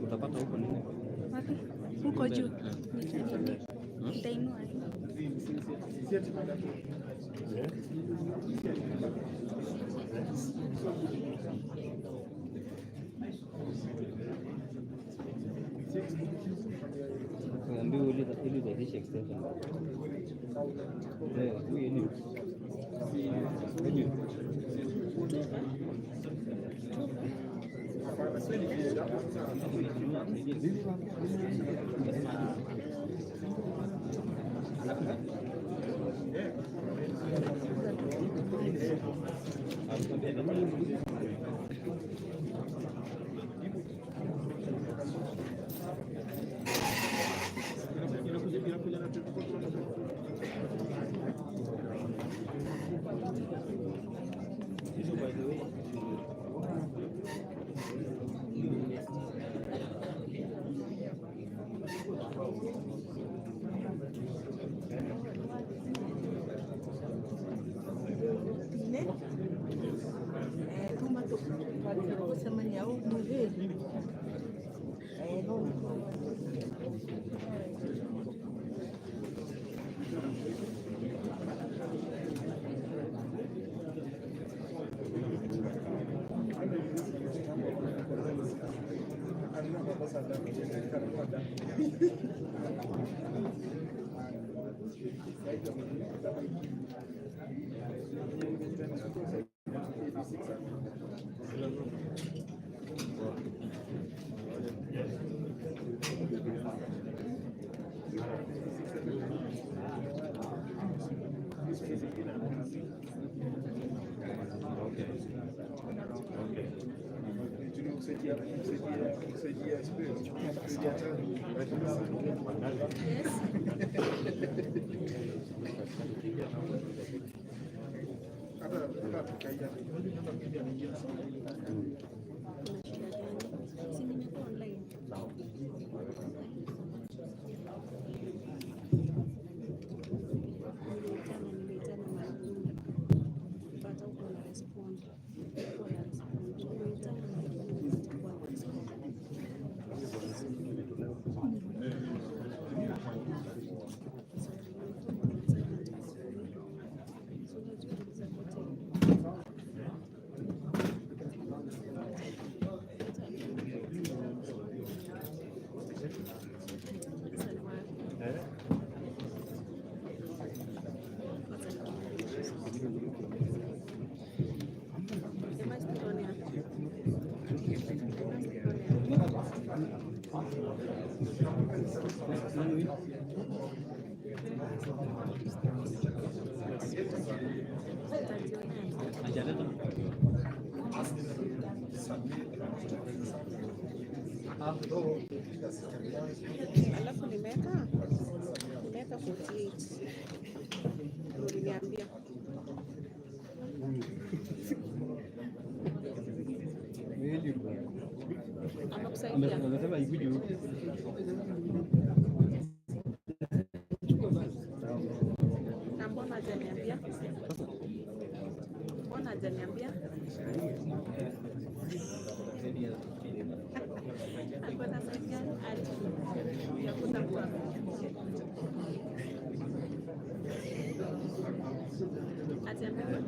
Utapata huko nini? Wapi? Huko juu. Nitainua. Ambiwa ili uzalishe extension. Huyu ni alafu nimeweka 48. Uliniambia anasema ikuje huko. na mbona hajaniambia? Mbona hajaniambia? Hakuna serikali ati ya kutakuwa hajaniambia.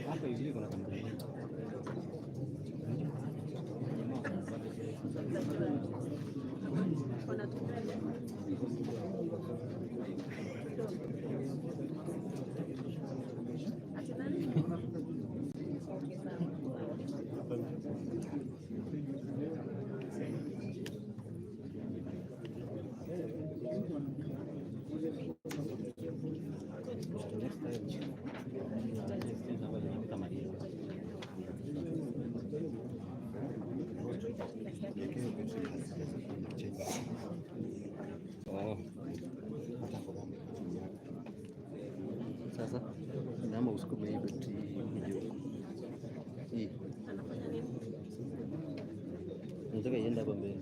Hapa hivi kuna sasa, naomba usukume hii betri. nataka iende hapa mbele.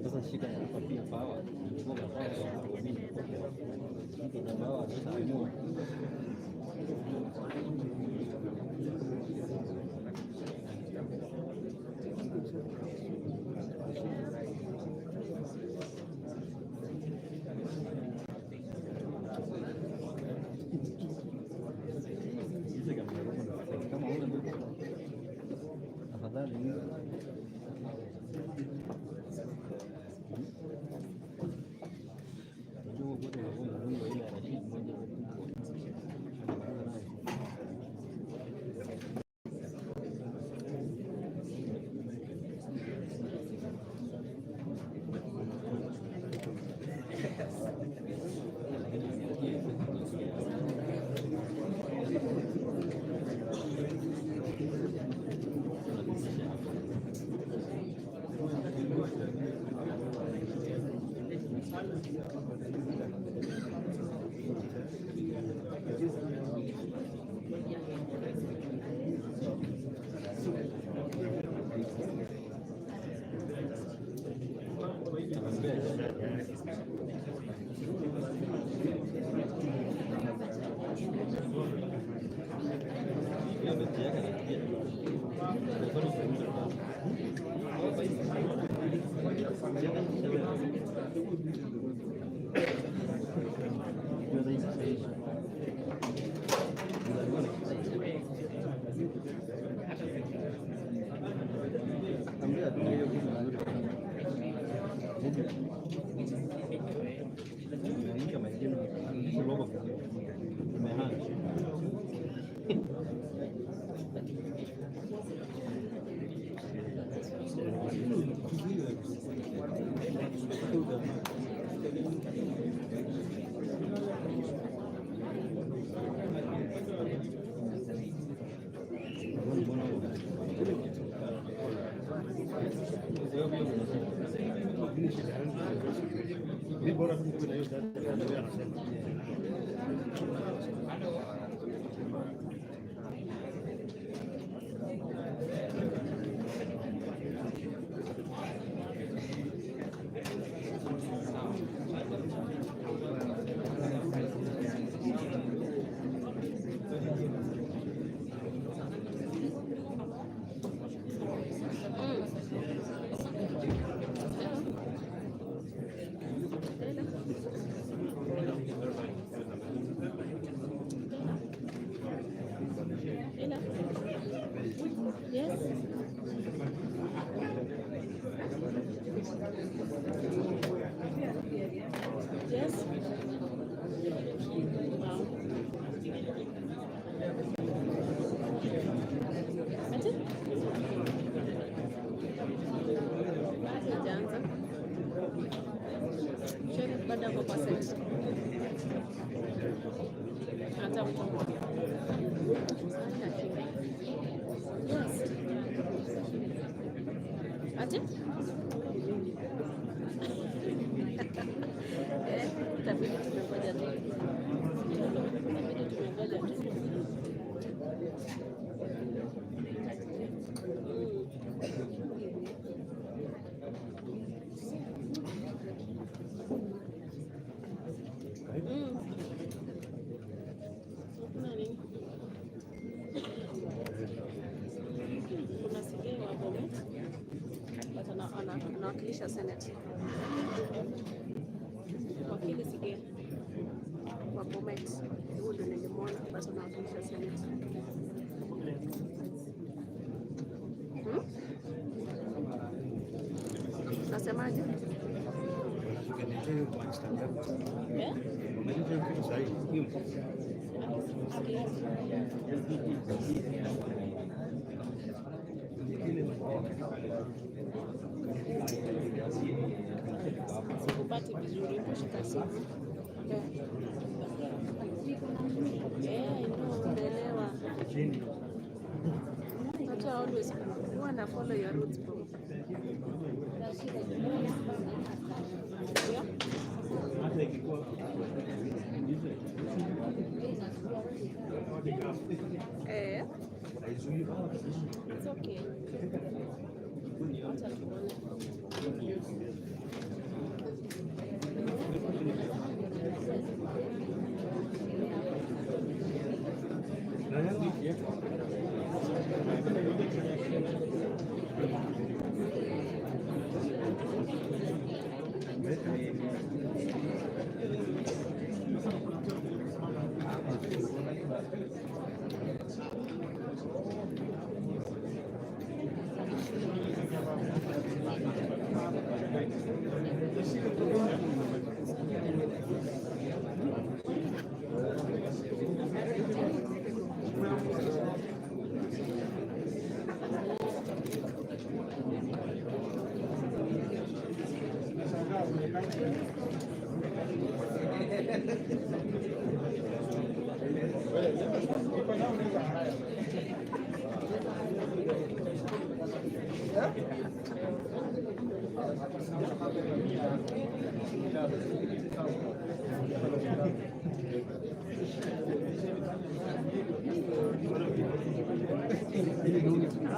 Sasa shika hapa pia pawa afadhali ako kwa set. Hata mtu mmoja. Yes. Ati? Itabidi tumengoja tu. Itabidi tumengoja tu. Kuna nini? Kuna CA wa Bomet, but anawakilisha Senate. Wakili CA wa Bomet, huyu ndio nilimwona, but anawakilisha Senate. Nasemaje? Yeah? Sikupati vizuri, kushika simu. Unaelewa. Not always. You wanna follow your roots, bro. Yeah? It's okay. Acha tuone.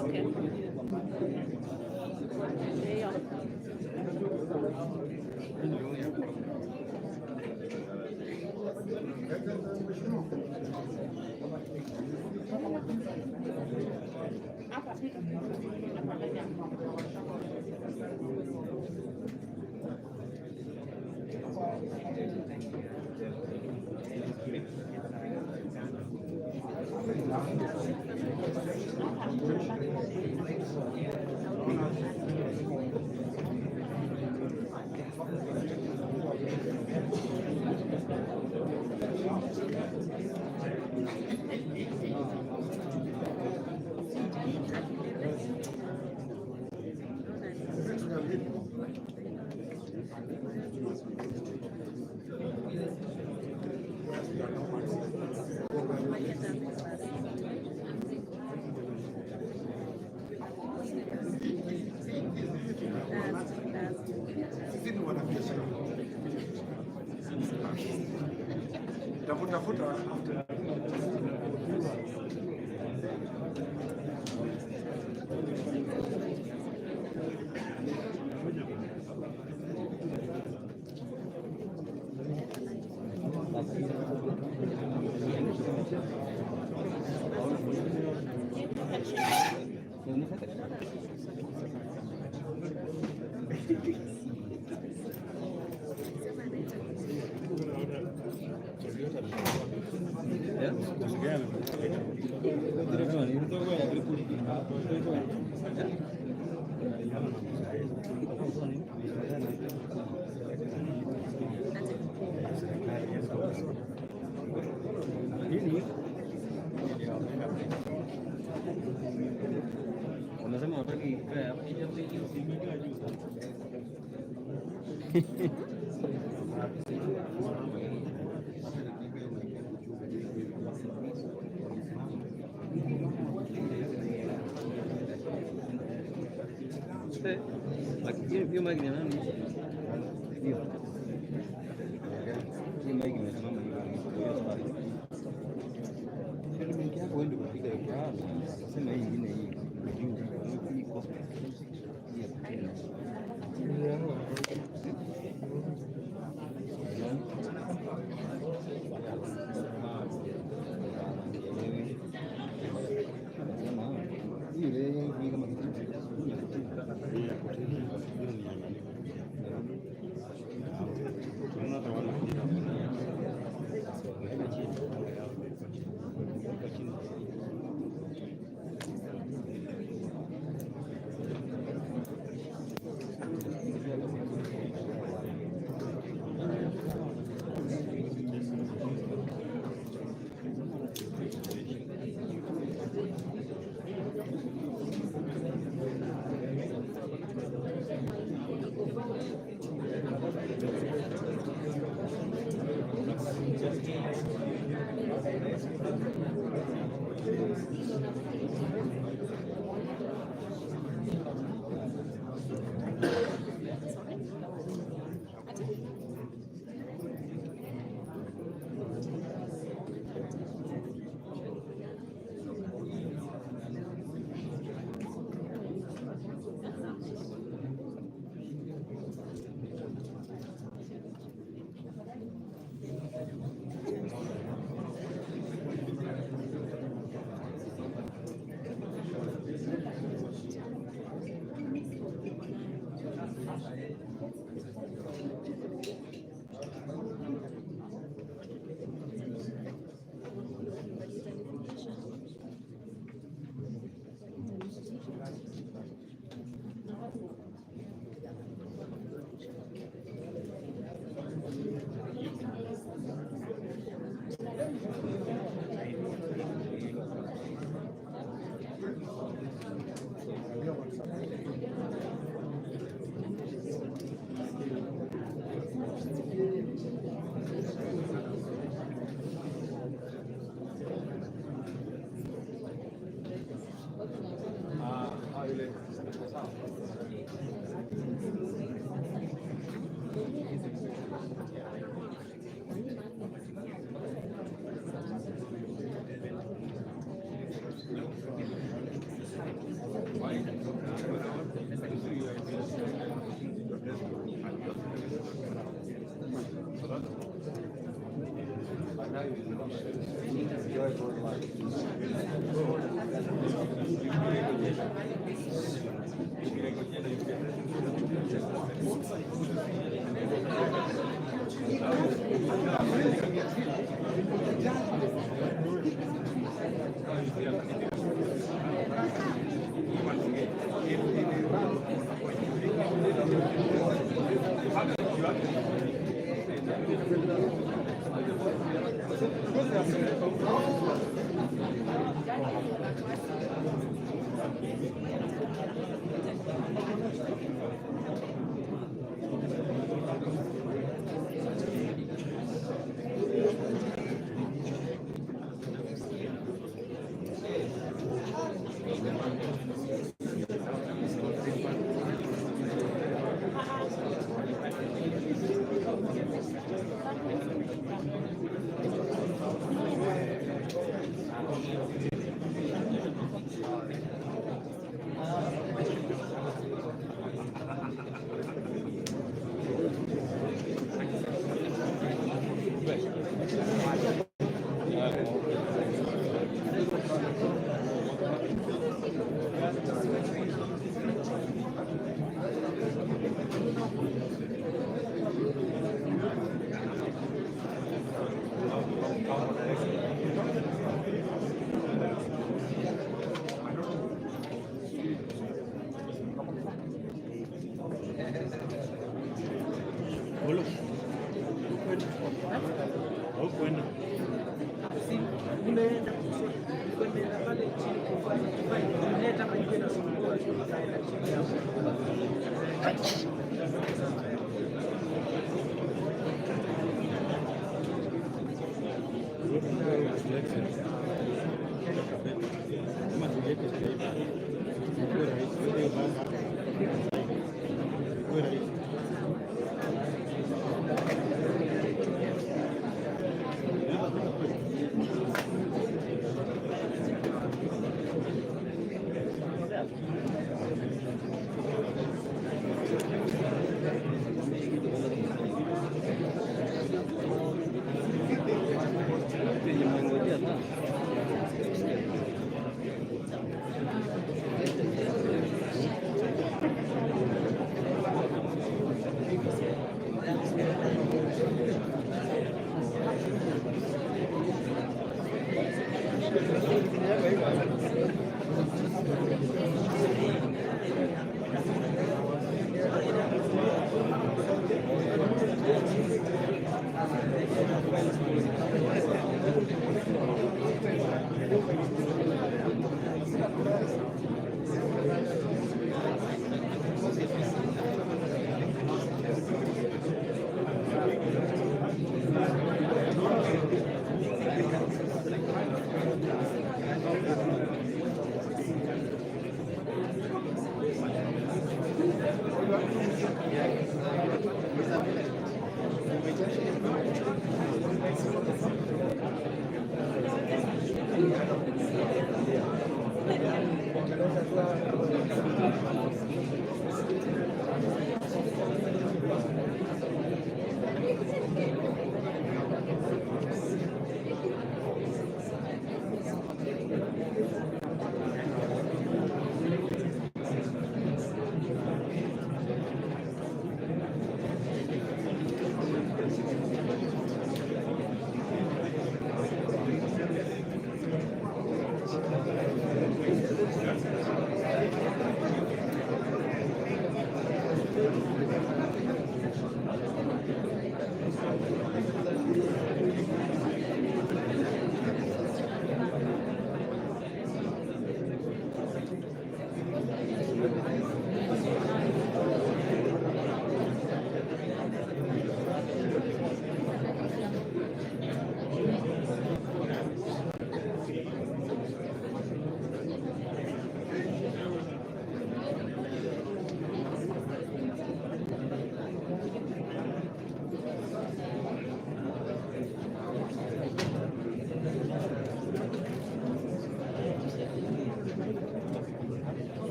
Okay. Ndio. Unasema unataka ikae hapa hiyo maji ni nani? Hiyo maji imesimama hivi. Ndio benki yako wewe ndio unapiga hiyo. Sema hii nyingine hii. Iko.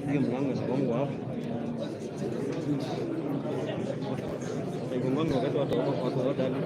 hiyo mlango inagongo hapo. Igongoni wakati watu wako wote hapa.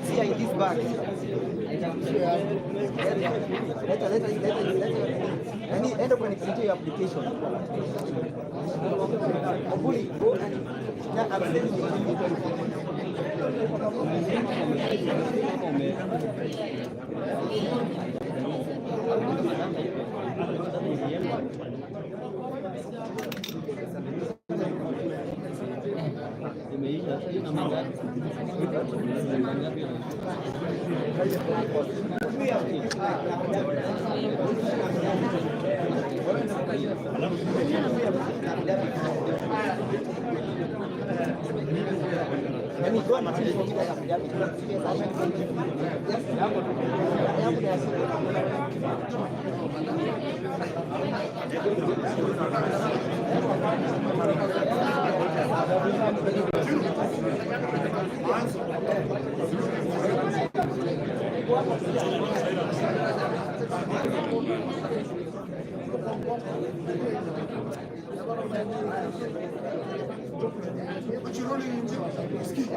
See in this bag. End up when it's into your application. Hopefully, go and I'm sending you. But you're rolling into ski.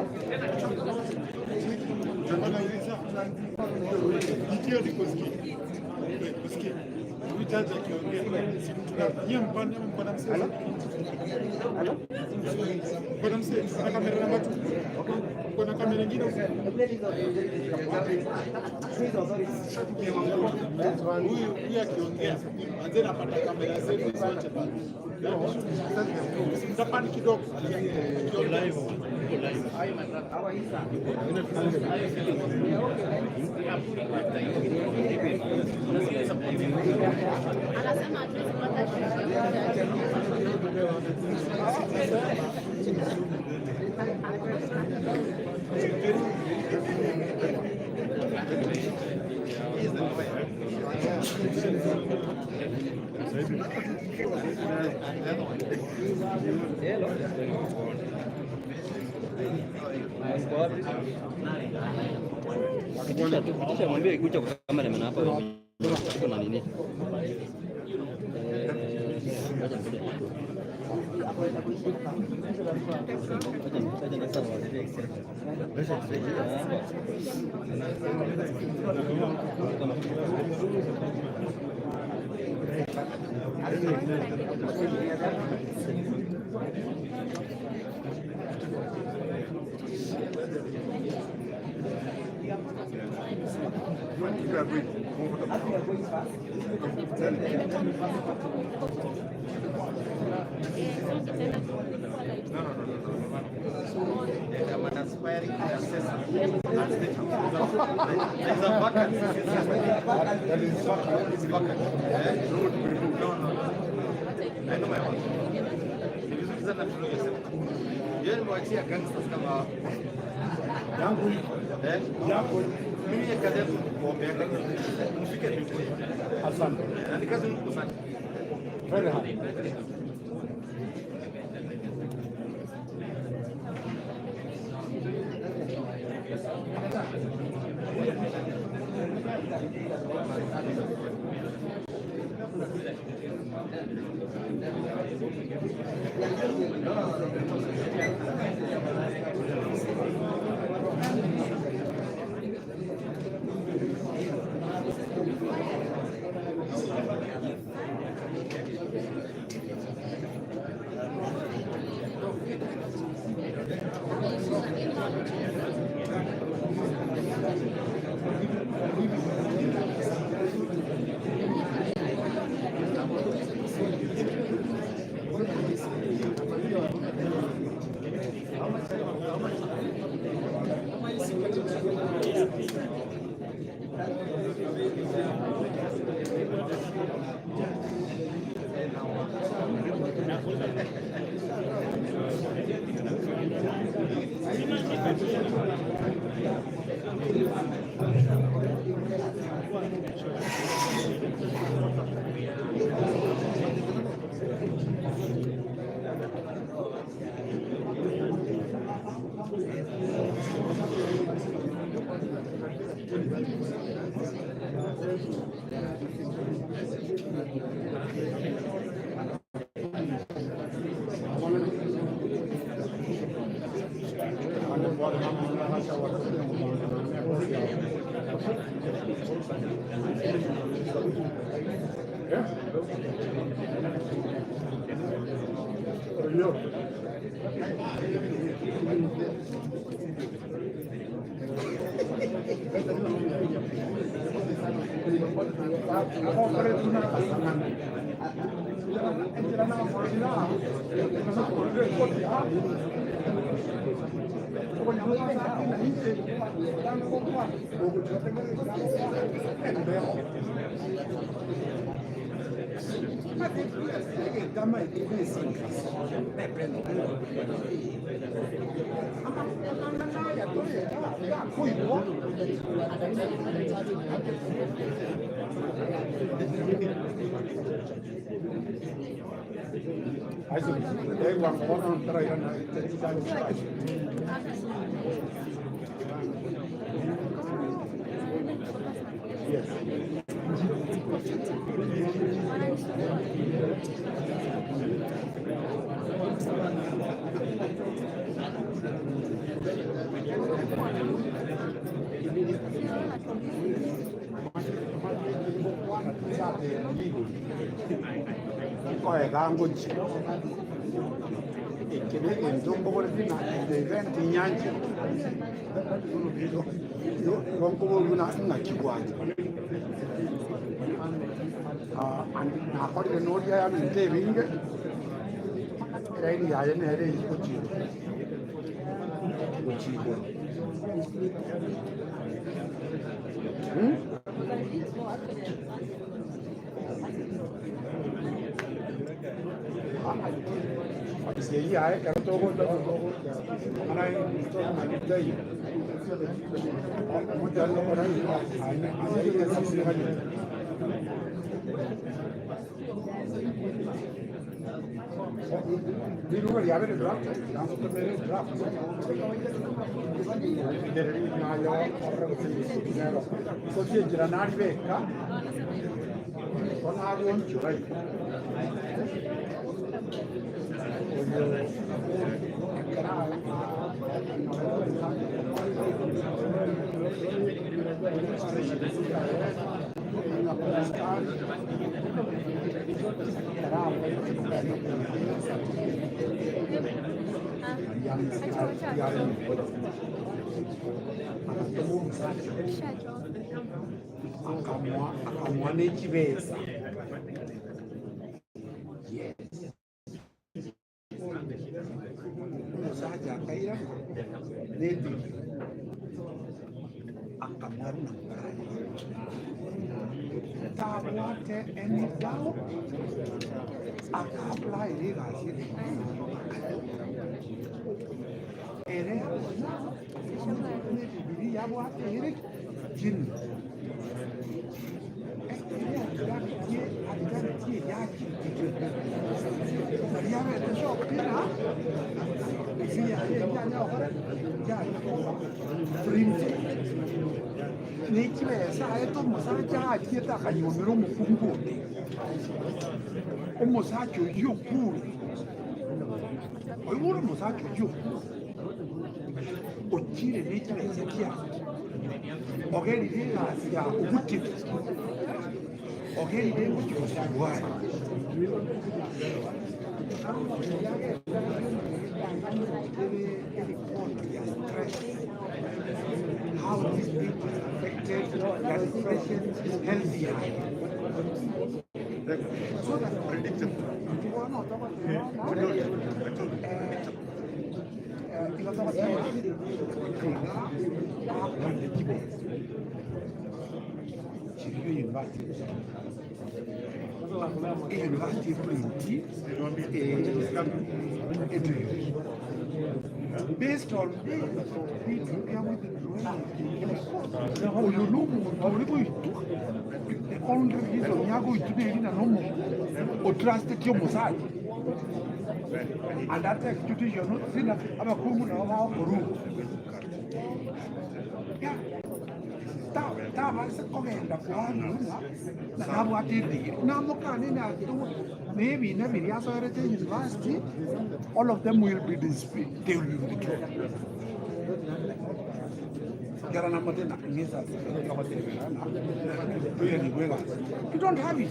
Kisha mwambie kuja kwa kamera maana hapa kuna nini? How these people affected their depression, healthier. So that's predictable. University printi based on only reason yago itubeli na nomo o trust your mosadi And that execution, I'm a woman of our room. Yeah. That was a comment of one. Now, what did they? Now, maybe in every university, all of them will be disputed. They will be withdrawn. You don't have it.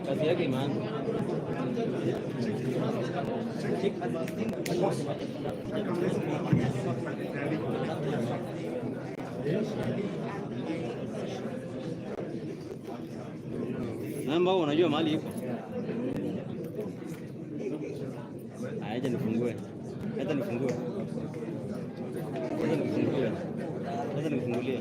Kazi yake imeanza. Namba unajua mahali iko? Aje nifungue. Hata nifungue. Hata nifungue. Hata nifungulie.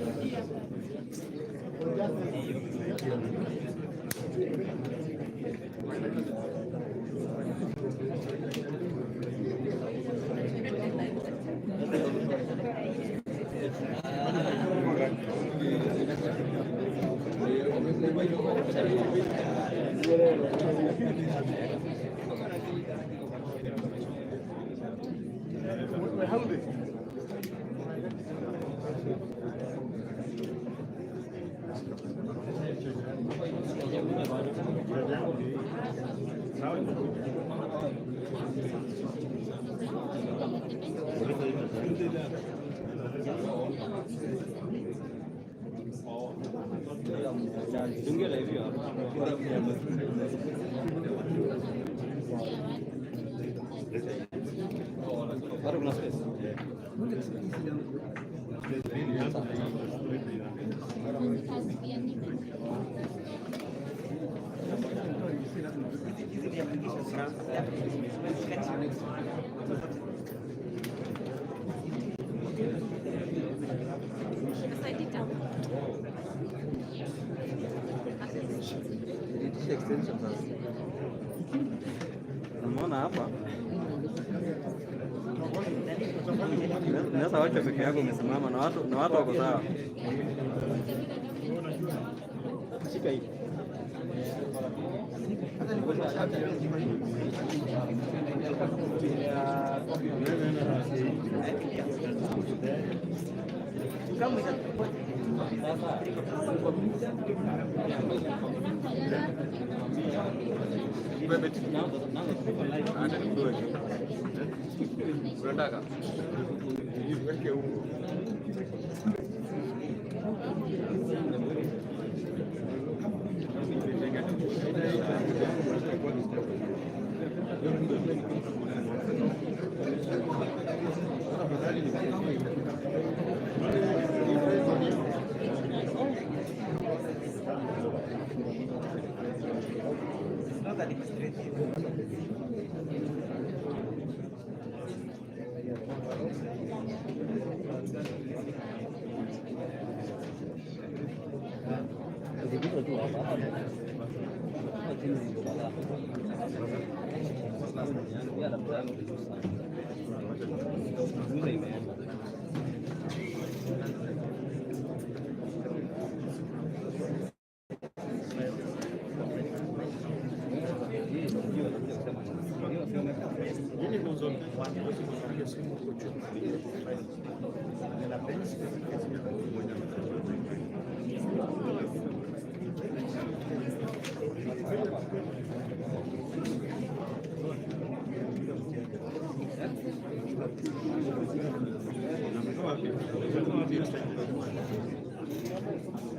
Dunge hivi hapa. Extension sasa. Unaona hapa? Unaweza wacha peke yako umesimama na watu wako sawa. Shika hii. Unataka iweke huko.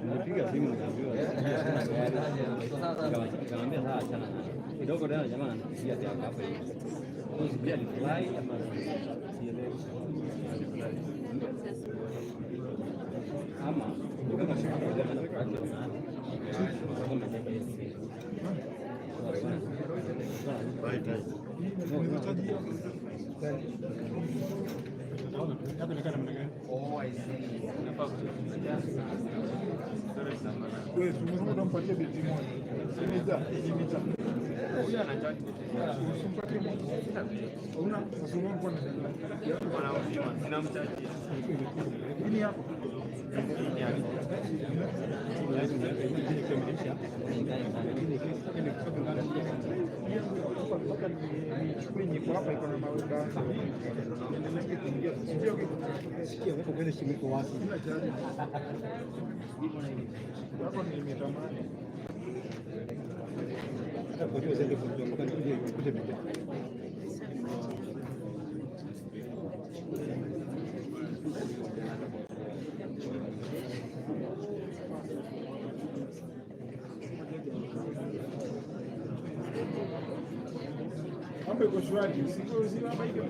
Nipiga simu nikamwambia sawa, achana kidogo tena, jamaa ananipigia tena hapa hivi. Sijui alifurahi ama sielewi. Ama kama shika moja na practice na kama Oh, I see. Wewe tumesema mpatie beti moja. Simeza, imita. Huyu anachati. Usimpatie moja. Una sasa unaona Bwana uzima, sina mchaji. nini hapo? Mambo iko shwari, usiku hapa hiyo.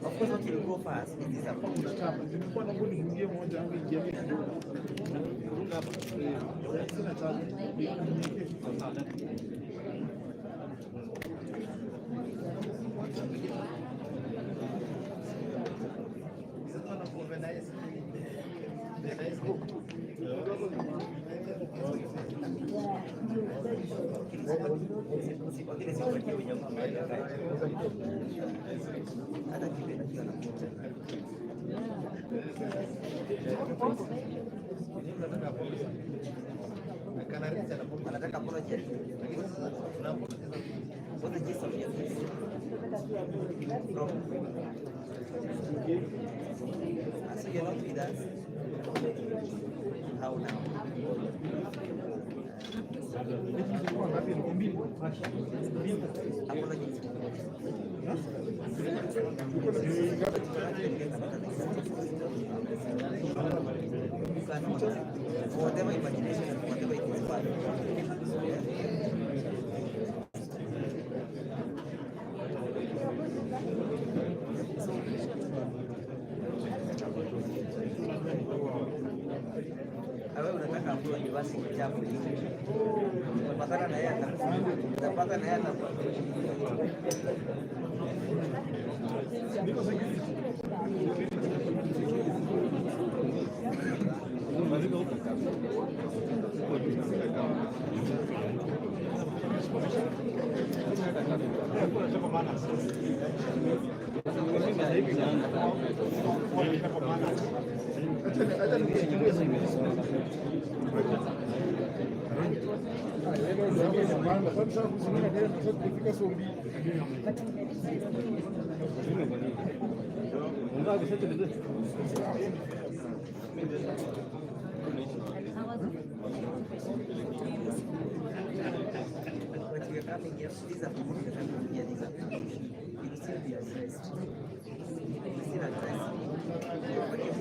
Of course, what will go fast is a Anataka apologize. What the gist of this? So you're not with us? How now? Apologize. Whatever imagination, whatever it is, but wewe unataka ambiwa ni basi kichapo unapatana na yeye unapata na yeye these are people that are here, these are people. You still be addressed. You still address. But if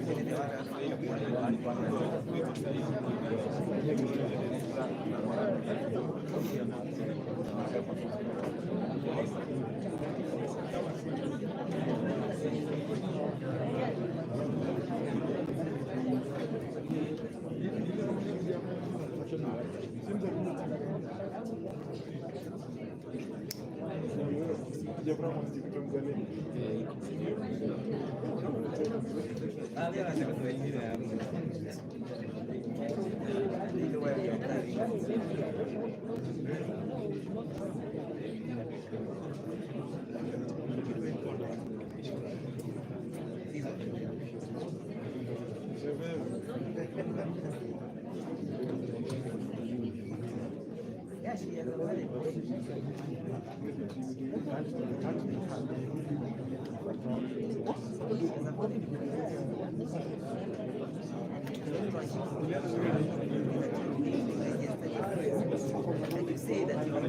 you say that you are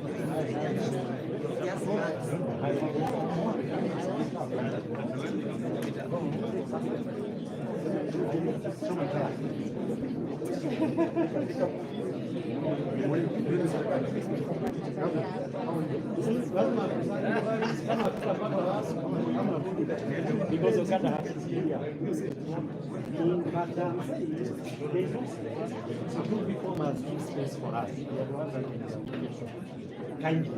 because of Canada happens here. But they don't become as big space for us. They are the ones that kindly.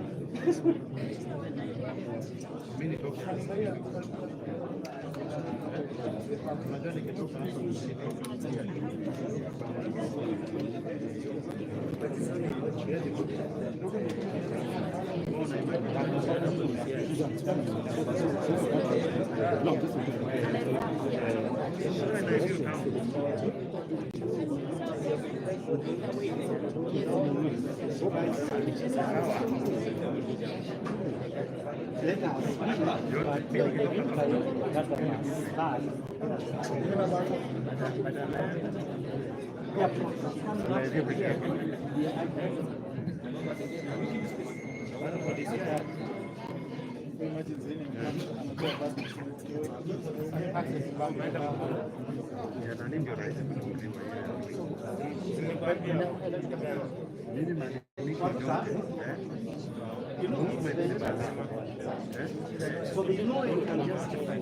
So the ignorant can justify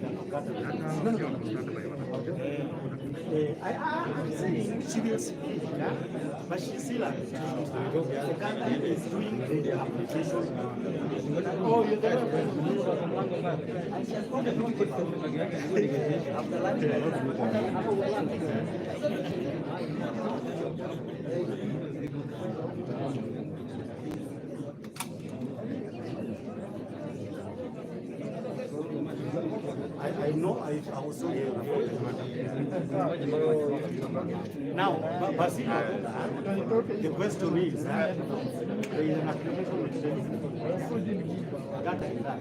I'm saying she will speak, but she's still at the country is doing the application. Oh, you're there. I know I was so now, but see, the question is, there is an application which says that and that.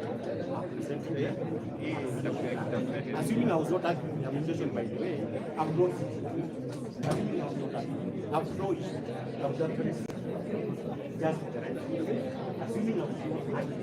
Assuming I was not acting the application, by the way, I'm not. Assuming I was not acting, I've no issue. I've done very just the right. Assuming I was not acting.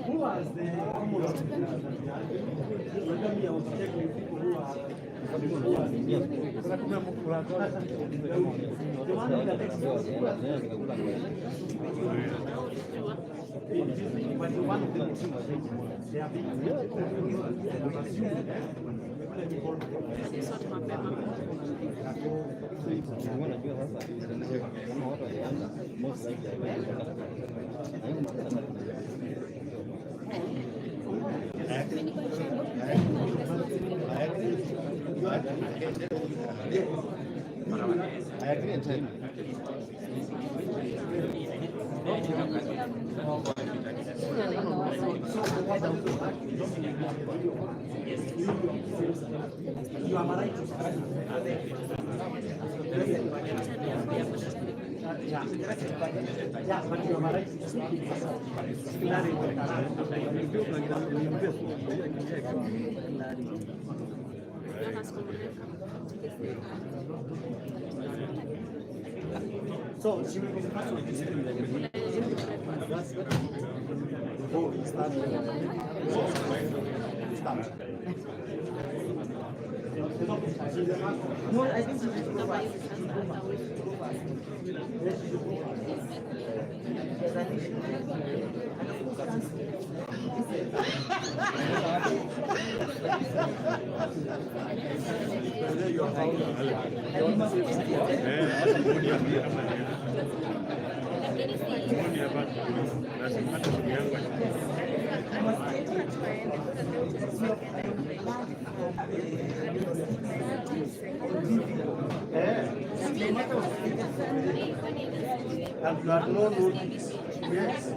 Who was the I agree entirely. You are right. Yeah, but you are right. So she will be the first one to say before we start. No, I think she will go first. And you are no road. Yes.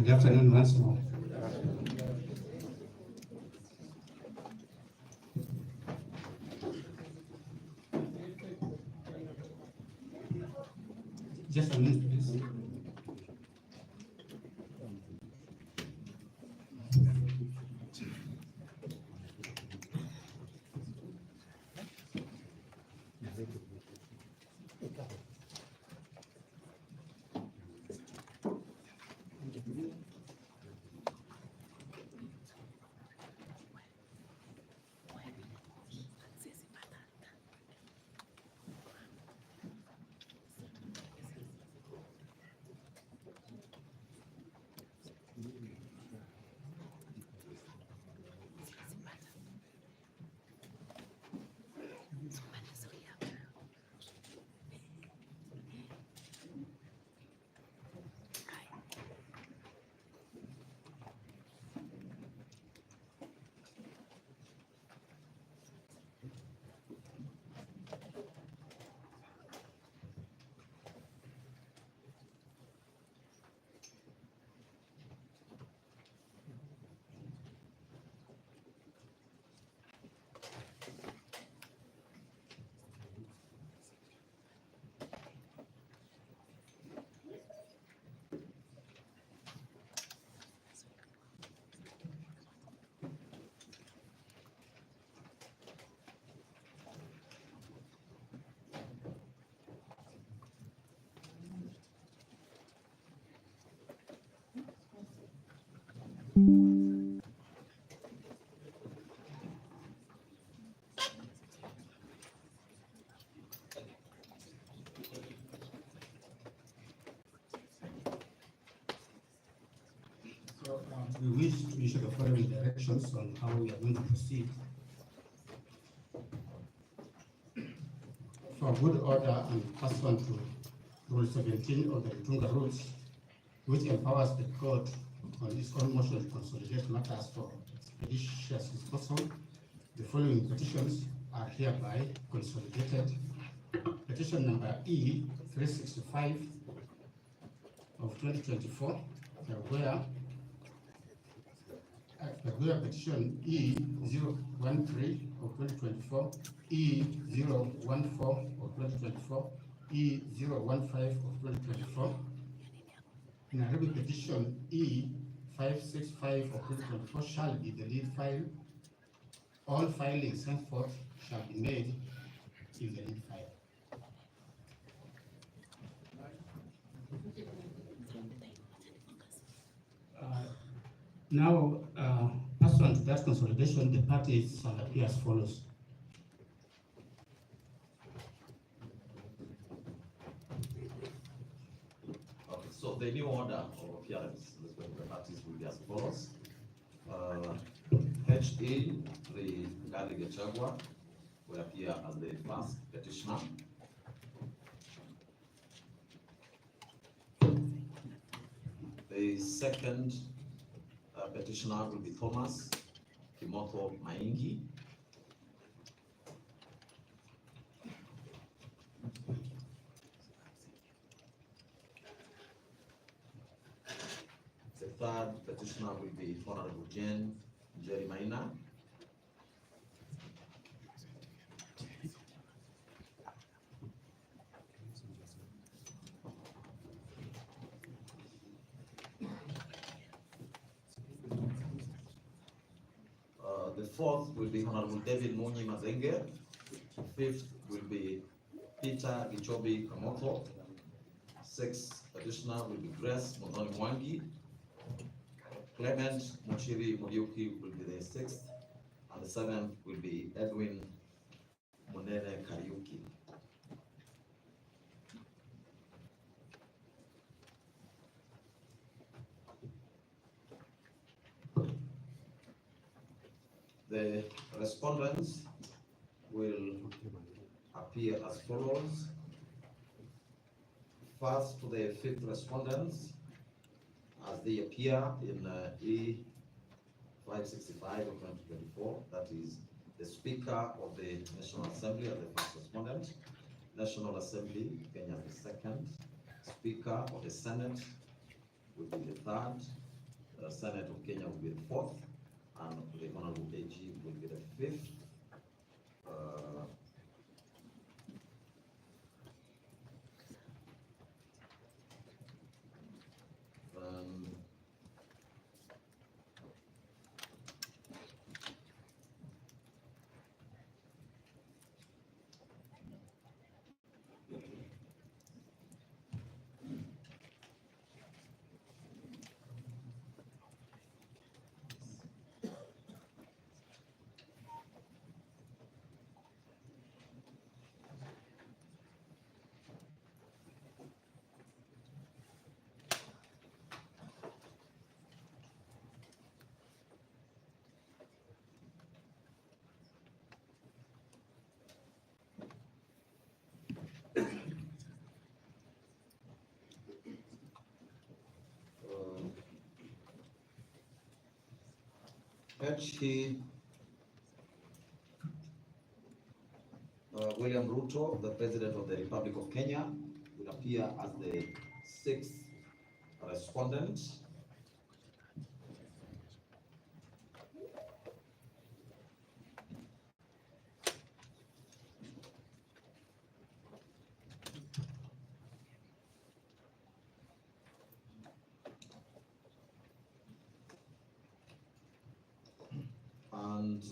Good afternoon once more. Just a minute, please. We wish to issue the following directions on how we are going to proceed. For good order and pursuant to Rule 17 of the Rutunga Rules, which empowers the court on its own motion to consolidate matters for expeditious disposal, the following petitions are hereby consolidated. Petition number E 365 of 2024, where petition E 013 of 2024, E 014 of 2024, E 015 of 2024. Nairobi petition E 565 of 2024 shall be the lead file. All filings henceforth shall be made in the lead file. Now, pursuant to that consolidation, the parties shall appear as follows. Okay, so the new order of appearance with the parties will be as follows. HA, the Gachagua, will appear as the first petitioner. The second petitioner will be Thomas Kimoto Maingi. The third petitioner will be Honorable Jane Jerry Maina. The fourth will be Honorable David Munyi Mazenge. Fifth will be Peter Gichobi Kamoto. Sixth petitioner will be Grace Modoni Mwangi. Clement Muchiri Muriuki will be the sixth, and the seventh will be Edwin Munene Kariuki. The respondents will appear as follows. First, to the fifth respondents, as they appear in E 565 of 2024, that is the Speaker of the National Assembly as the first respondent, National Assembly, Kenya the second, Speaker of the Senate will be the third, Senate of Kenya will be the fourth, and the Honorable AG will be the fifth. H. William Ruto, the President of the Republic of Kenya, will appear as the sixth respondent. And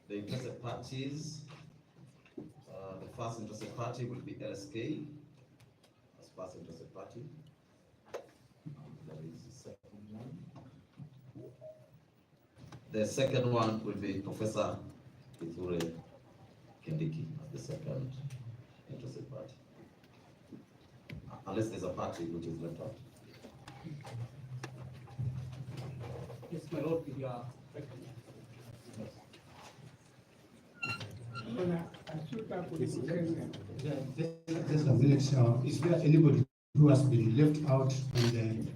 the interested parties, the first interested party will be LSK as first interested party. There is the second one. The second one will be Professor Kithure Kindiki as the second interested party. Unless there's a party which is left out. Yes, my lord, with your Just a minute, is there anybody who has been left out when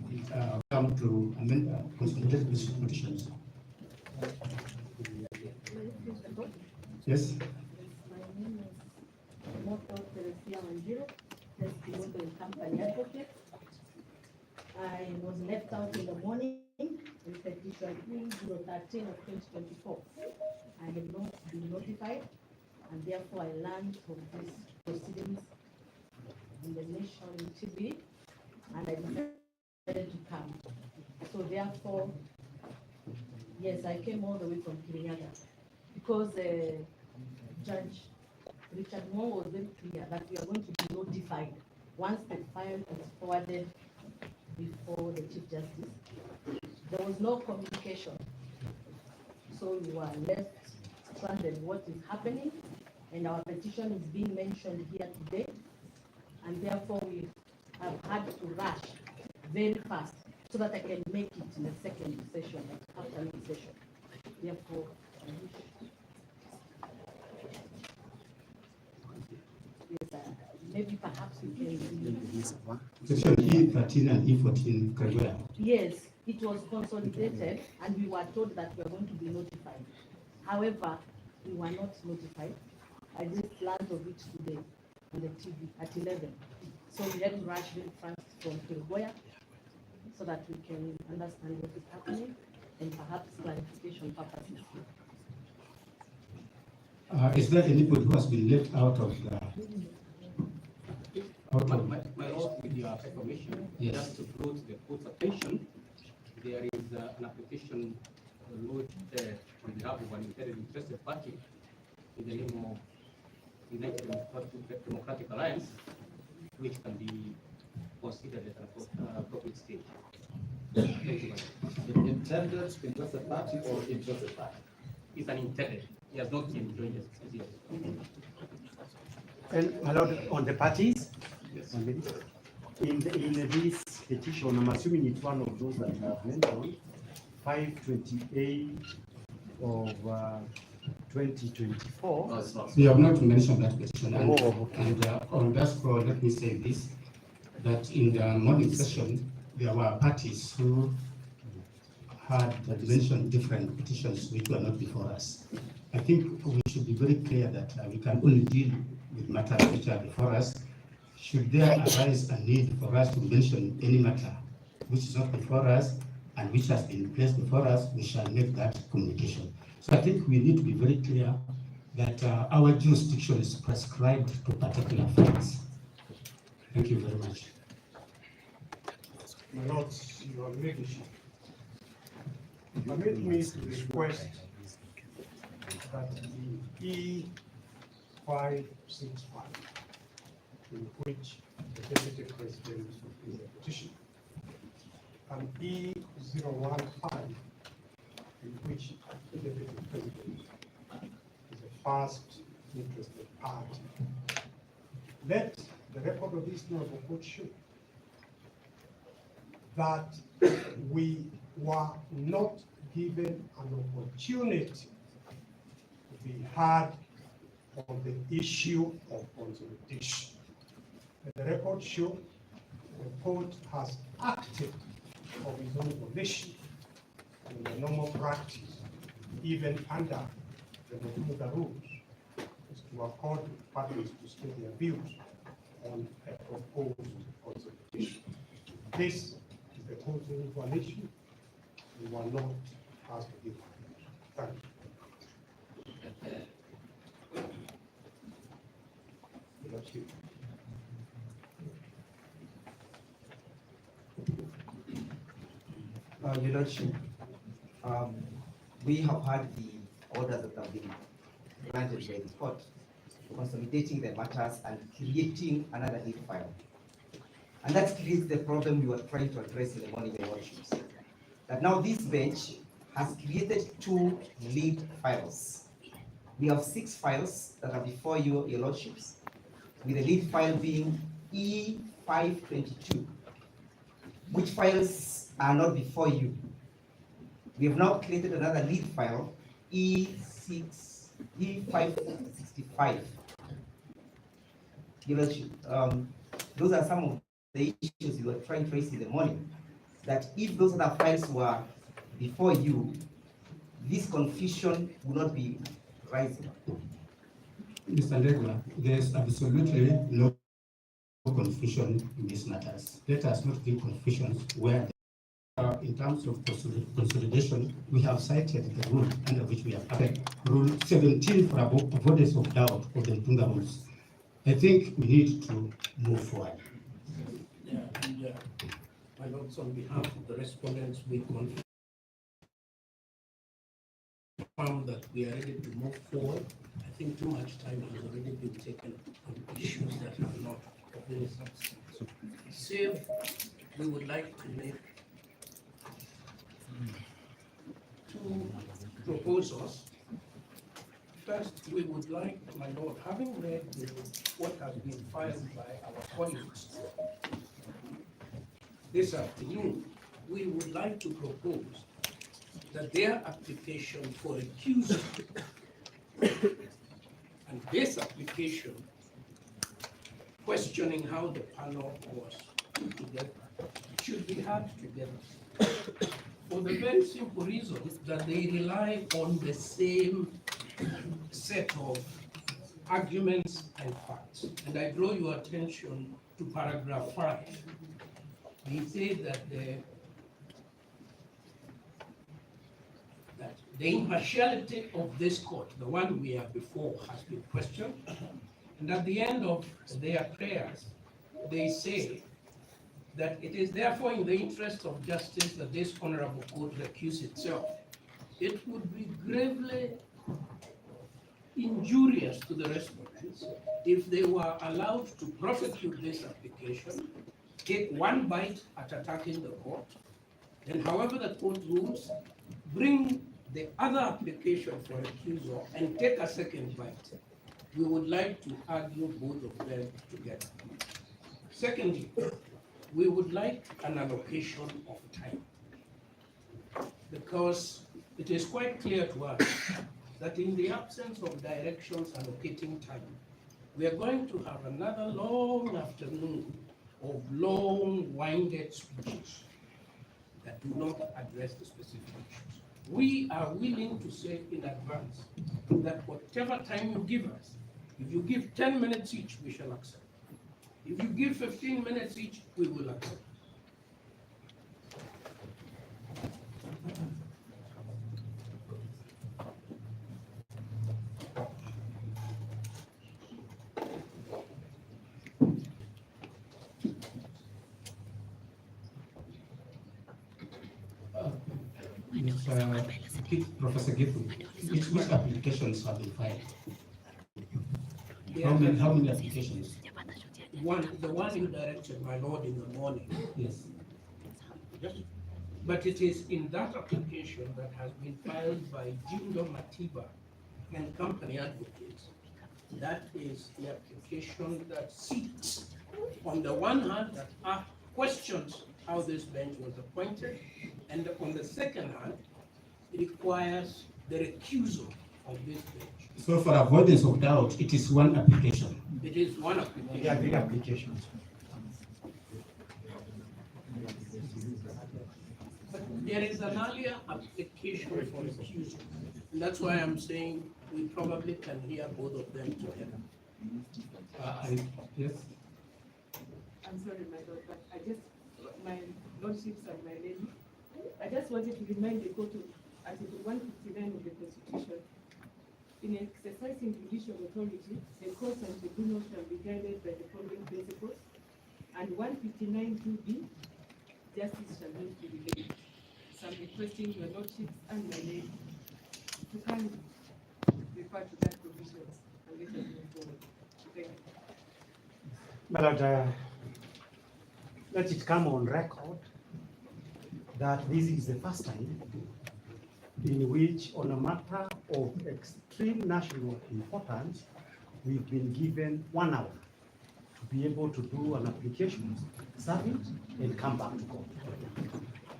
come to amend consolidated these petitions? Yes. My name is Moto Teresia Wanjiru, testimonial company advocate. I was left out in the morning in petition 2013 of 2024. I had not been notified, and therefore I learned of these proceedings on the national TV, and I decided to come. So therefore, yes, I came all the way from Kirinyaga because Judge Richard Moore was very clear that we are going to be notified once the file is forwarded before the Chief Justice. There was no communication. So you are left stranded what is happening, and our petition is being mentioned here today, and therefore we have had to rush very fast so that I can make it in the second session, afternoon session. Therefore, I wish. Yes, maybe perhaps we can. Section E13 and E14, Kagwea. Yes, it was consolidated, and we were told that we are going to be notified. However, we were not notified. I just learned of it today on the TV at 11. So we had to rush very fast from Kilgoya so that we can understand what is happening and perhaps clarification purposes. Is there anybody who has been left out of the? my lord, with your permission, Yes. just to draw to the court's attention, there is an application lodged on behalf of an interested party in the name of United Democratic Alliance, which can be considered at an appropriate stage. Thank you very much. Intended interested party or interested party? It's an intended. He has not yet joined us. Yes. And my lord, on the parties, Yes. in this petition, I'm assuming it's one of those that you have mentioned, 528 of 2024. No, it's not. We have not mentioned that petition. And, Oh, okay. and on that score, let me say this, that in the morning session, there were parties who had mentioned different petitions which were not before us. I think we should be very clear that we can only deal with matters which are before us. Should there arise a need for us to mention any matter which is not before us and which has been placed before us, we shall make that communication. So I think we need to be very clear that our jurisdiction is prescribed to particular facts. Thank you very much. My lords, your ladyship, permit me to request that the E565, in which the deputy president is a petition, and E015, in which the deputy president is a first interested party. Let the record of this noble court show that we were not given an opportunity to be heard on the issue of consolidation. The record show the court has acted of its own volition in the normal practice, even under the rules, is to accord parties to state their views on a proposed consolidation. This is the court's own volition. We were not asked to give. Thank you. Your Lordship, we have had the orders that have been granted by the court, consolidating the matters and creating another lead file. And that creates the problem we were trying to address in the morning, Your Lordships. That now this bench has created two lead files. We have 6 files that are before you, Your Lordships, with the lead file being E522. Which files are not before you? We have now created another lead file, E565. Those are some of the issues you were trying to raise in the morning, that if those other files were before you, this confusion would not be rising. Mr. Legua, there's absolutely no confusion in these matters. Let us not give confusion where in terms of consolidation, we have cited the rule under which we have applied Rule 17 for avoidance of doubt of the Mpunga rules. I think we need to move forward. Yeah, and my lords, on behalf of the respondents, we confirm that we are ready to move forward. I think too much time has already been taken on issues that are not of any substance. Save, we would like to make two proposals. First, we would like, my lord, having read what has been filed by our colleagues this afternoon, we would like to propose that their application for recusal and this application questioning how the panel was put together should be had together, for the very simple reason that they rely on the same set of arguments and facts. And I draw your attention to paragraph 5. They say that the impartiality of this court, the one we are before, has been questioned. And at the end of their prayers, they say that it is therefore in the interest of justice that this honorable court recuse itself. It would be gravely injurious to the respondents if they were allowed to prosecute this application, take one bite at attacking the court, and however the court rules, bring the other application for recusal and take a second bite. We would like to argue both of them together. Secondly, we would like an allocation of time, because it is quite clear to us that in the absence of directions allocating time, we are going to have another long afternoon of long-winded speeches that do not address the specific issues. We are willing to say in advance that whatever time you give us, if you give 10 minutes each, we shall accept. If you give 15 minutes each, we will accept. Professor Gifu, which applications have been filed? How many applications? The one you directed, my lord, in the morning. Yes. But it is in that application that has been filed by Jindo Matiba and company advocates. That is the application that seeks, on the one hand, that questions how this bench was appointed, and on the second hand, it requires the recusal of this bench. So for avoidance of doubt, it is one application. It is one application. Yeah, big applications. But there is an earlier application for recusal. And that's why I'm saying we probably can hear both of them together. Yes. I'm sorry, my lord, but my lordships and my lady, I just wanted to remind the court of Article 159 of the Constitution. In exercising judicial authority, the courts and tribunals shall be guided by the following principles. And 159(2)b, justice shall not be delayed. So I'm requesting your lordships and my lady to kindly refer to that provision and let us move forward. Thank you. But let it come on record that this is the first time in which, on a matter of extreme national importance, we've been given 1 hour to be able to do an application, serve it, and come back to court.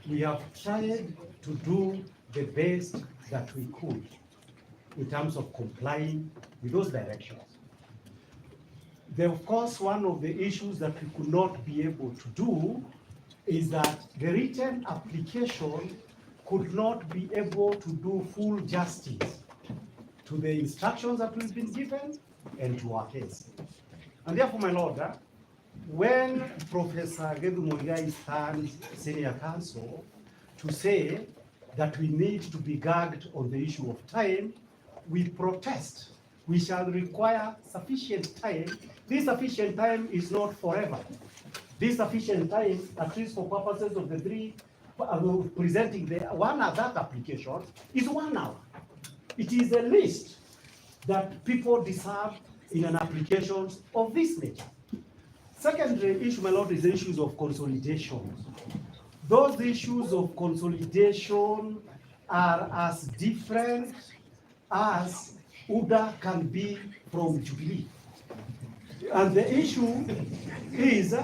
We have tried to do the best that we could in terms of complying with those directions. Of course, one of the issues that we could not be able to do is that the written application could not be able to do full justice to the instructions that we've been given and to our case. And therefore, my Lord, when Professor Gebu Muigai stands senior counsel to say that we need to be gagged on the issue of time, we protest. We shall require sufficient time. This sufficient time is not forever. This sufficient time, at least for purposes of the three, presenting the one of that application, is 1 hour. It is a list that people deserve in an application of this nature. Secondary issue, my Lord, is the issues of consolidation. Those issues of consolidation are as different as UDA can be from Jubilee. And the issue is,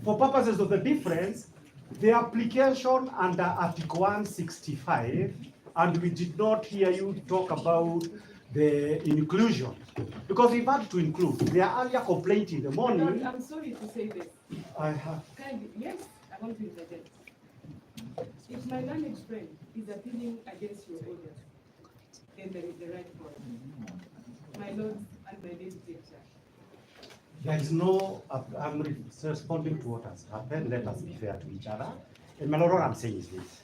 for purposes of the difference, the application under Article 165, and we did not hear you talk about the inclusion, because we've had to include. There are earlier complaints in the morning. I'm sorry to say this. I have. Yes, I want to interject. If my learned friend is appealing against your order, then there is the right for it. My lords and my lady teacher. There is no, I'm responding to what has happened. Let us be fair to each other. And my Lord, what I'm saying is this,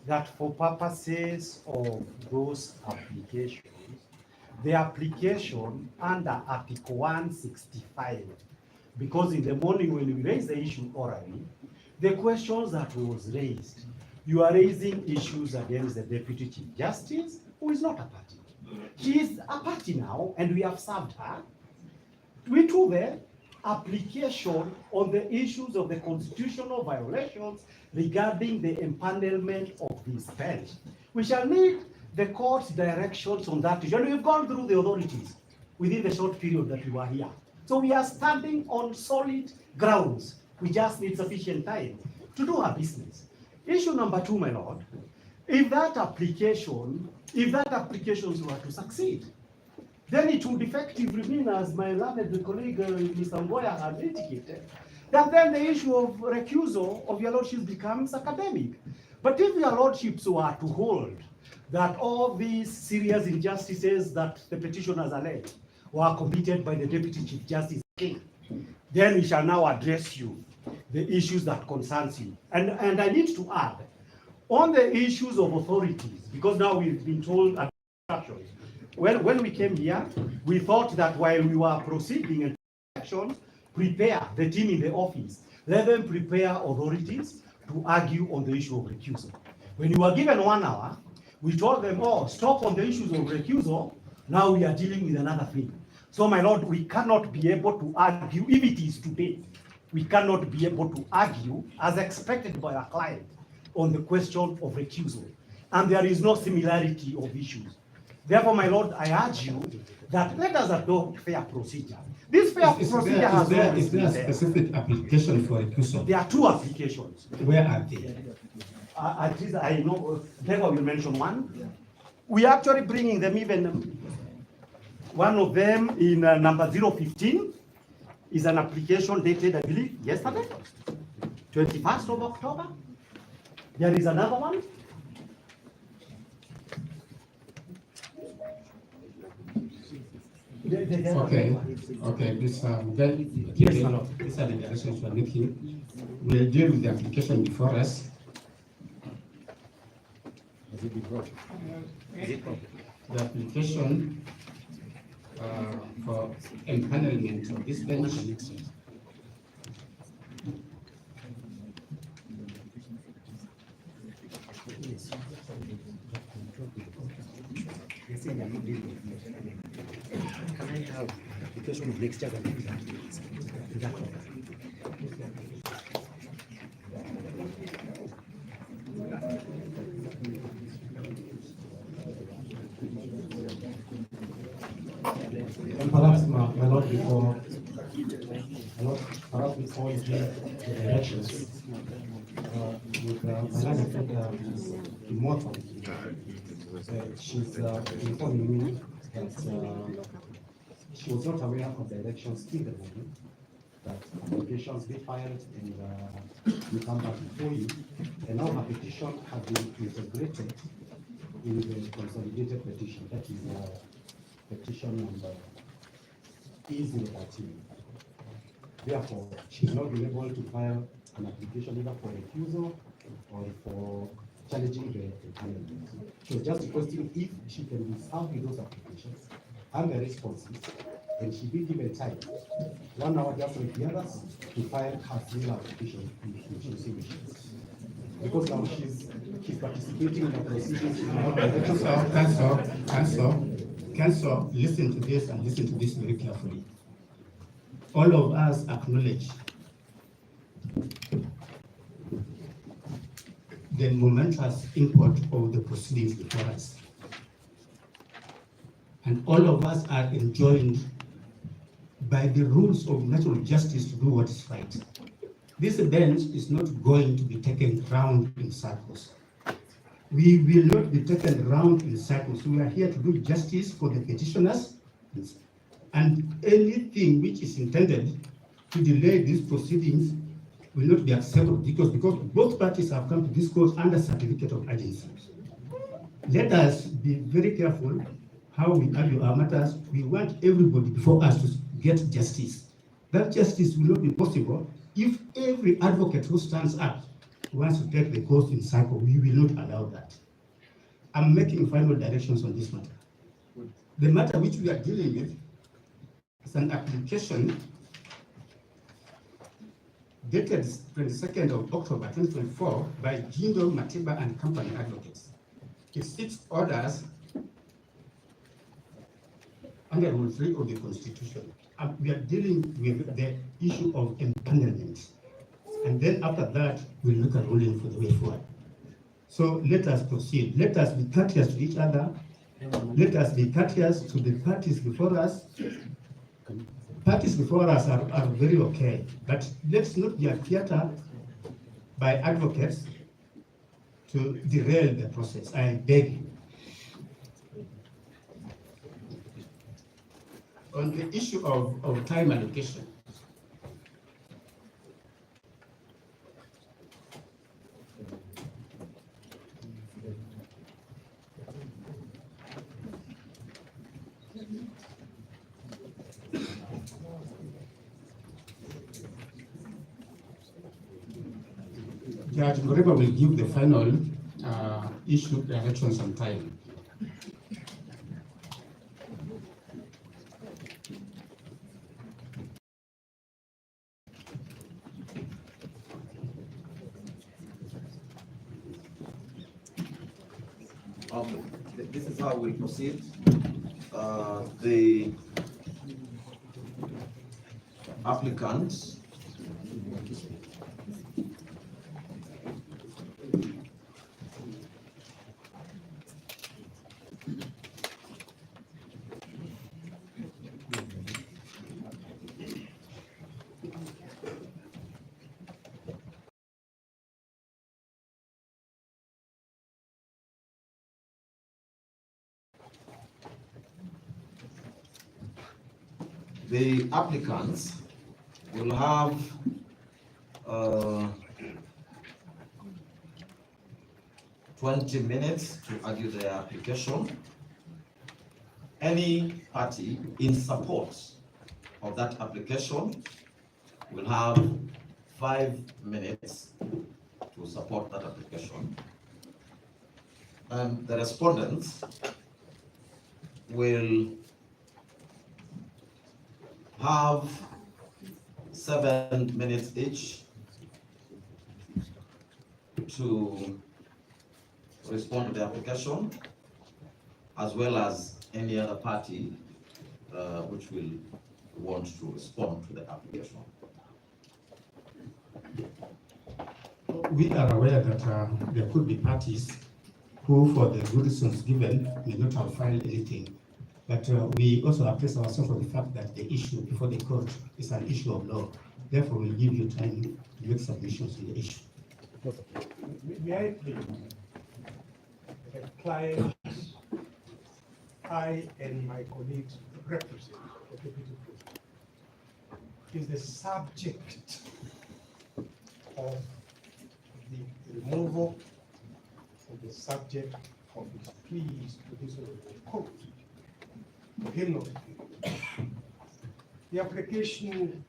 that for purposes of those applications, the application under Article 165, because in the morning when we raised the issue orally, the questions that was raised, you are raising issues against the Deputy Chief Justice, who is not a party. She is a party now, and we have served her. We took the application on the issues of the constitutional violations regarding the empanelment of this bench. We shall need the court's directions on that issue. And we've gone through the authorities within the short period that we were here. So we are standing on solid grounds. We just need sufficient time to do our business. Issue number 2, my Lord, if that applications were to succeed, then it would effectively mean, as my learned colleague, Mr. Ngoya, had indicated, that then the issue of recusal of your lordship becomes academic. But if your lordships were to hold that all these serious injustices that the petitioners allege were committed by the Deputy Chief Justice King, then we shall now address you, the issues that concerns you. And I need to add, on the issues of authorities, because now we've been told instructions. When we came here, we thought that while we were proceeding and action, prepare the team in the office, let them prepare authorities to argue on the issue of recusal. When you were given 1 hour, we told them, oh, stop on the issues of recusal, now we are dealing with another thing. So, my Lord, we cannot be able to argue, if it is today, we cannot be able to argue, as expected by our client, on the question of recusal. And there is no similarity of issues. Therefore, my Lord, I urge you that let us adopt fair procedure. This fair procedure has always been there. Is there a specific application for recusal? There are 2 applications. Where are they? At least I know, Gachagua will mention one. We are actually bringing them, even one of them in number 015 is an application dated, I believe, yesterday, 21st of October. There is another one. Okay, this these are the directions we're looking. We'll deal with the application before us. The application for empanelment of this bench Can I have application of next year? And perhaps, my Lord, before you give the directions, with my learned friend Immortal. She's informing me that she was not aware of the elections in the morning, that applications be filed and we come back before you. And now her petition has been integrated in the consolidated petition, that is petition number E013. Therefore, she's not been able to file an application either for refusal or for challenging the panel. She was just requesting if she can be served with those applications and the responses, and she be given time, 1 hour just like the others, to file her similar application if she wishes. Because now she's participating in the proceedings. Council, listen to this and listen to this very carefully. All of us acknowledge the momentous import of the proceedings before us. And all of us are enjoined by the rules of natural justice to do what is right. This bench is not going to be taken round in circles. We will not be taken round in circles. We are here to do justice for the petitioners, and anything which is intended to delay these proceedings will not be acceptable because both parties have come to this court under certificate of urgency. Let us be very careful how we argue our matters. We want everybody before us to get justice. That justice will not be possible if every advocate who stands up wants to take the course in cycle. We will not allow that. I'm making final directions on this matter. The matter which we are dealing with is an application dated 22nd of October 2024 by Jindo Matiba and Company Advocates. It seeks orders under Rule 3 of the Constitution. We are dealing with the issue of empanelment. And then after that, we'll look at ruling for the way forward. So let us proceed. Let us be courteous to each other. Let us be courteous to the parties before us. Parties before us are very okay, but let's not be a theater by advocates to derail the process. I beg you. On the issue of time allocation, Judge Ngoreba will give the final issue directions on time. This is how we proceed. The applicant the applicants will have 20 minutes to argue their application. Any party in support of that application will have 5 minutes to support that application. And the respondents will have 7 minutes each to respond to the application, as well as any other party which will want to respond to the application. We are aware that there could be parties who, for the good reasons given, may not have filed anything. But we also appraise ourselves of the fact that the issue before the court is an issue of law. Therefore, we'll give you time to make submissions on the issue. May I please, the clients I and my colleagues represent, the Deputy President, is the subject of the removal of the subject of his pleas to this court. For him not to do. The application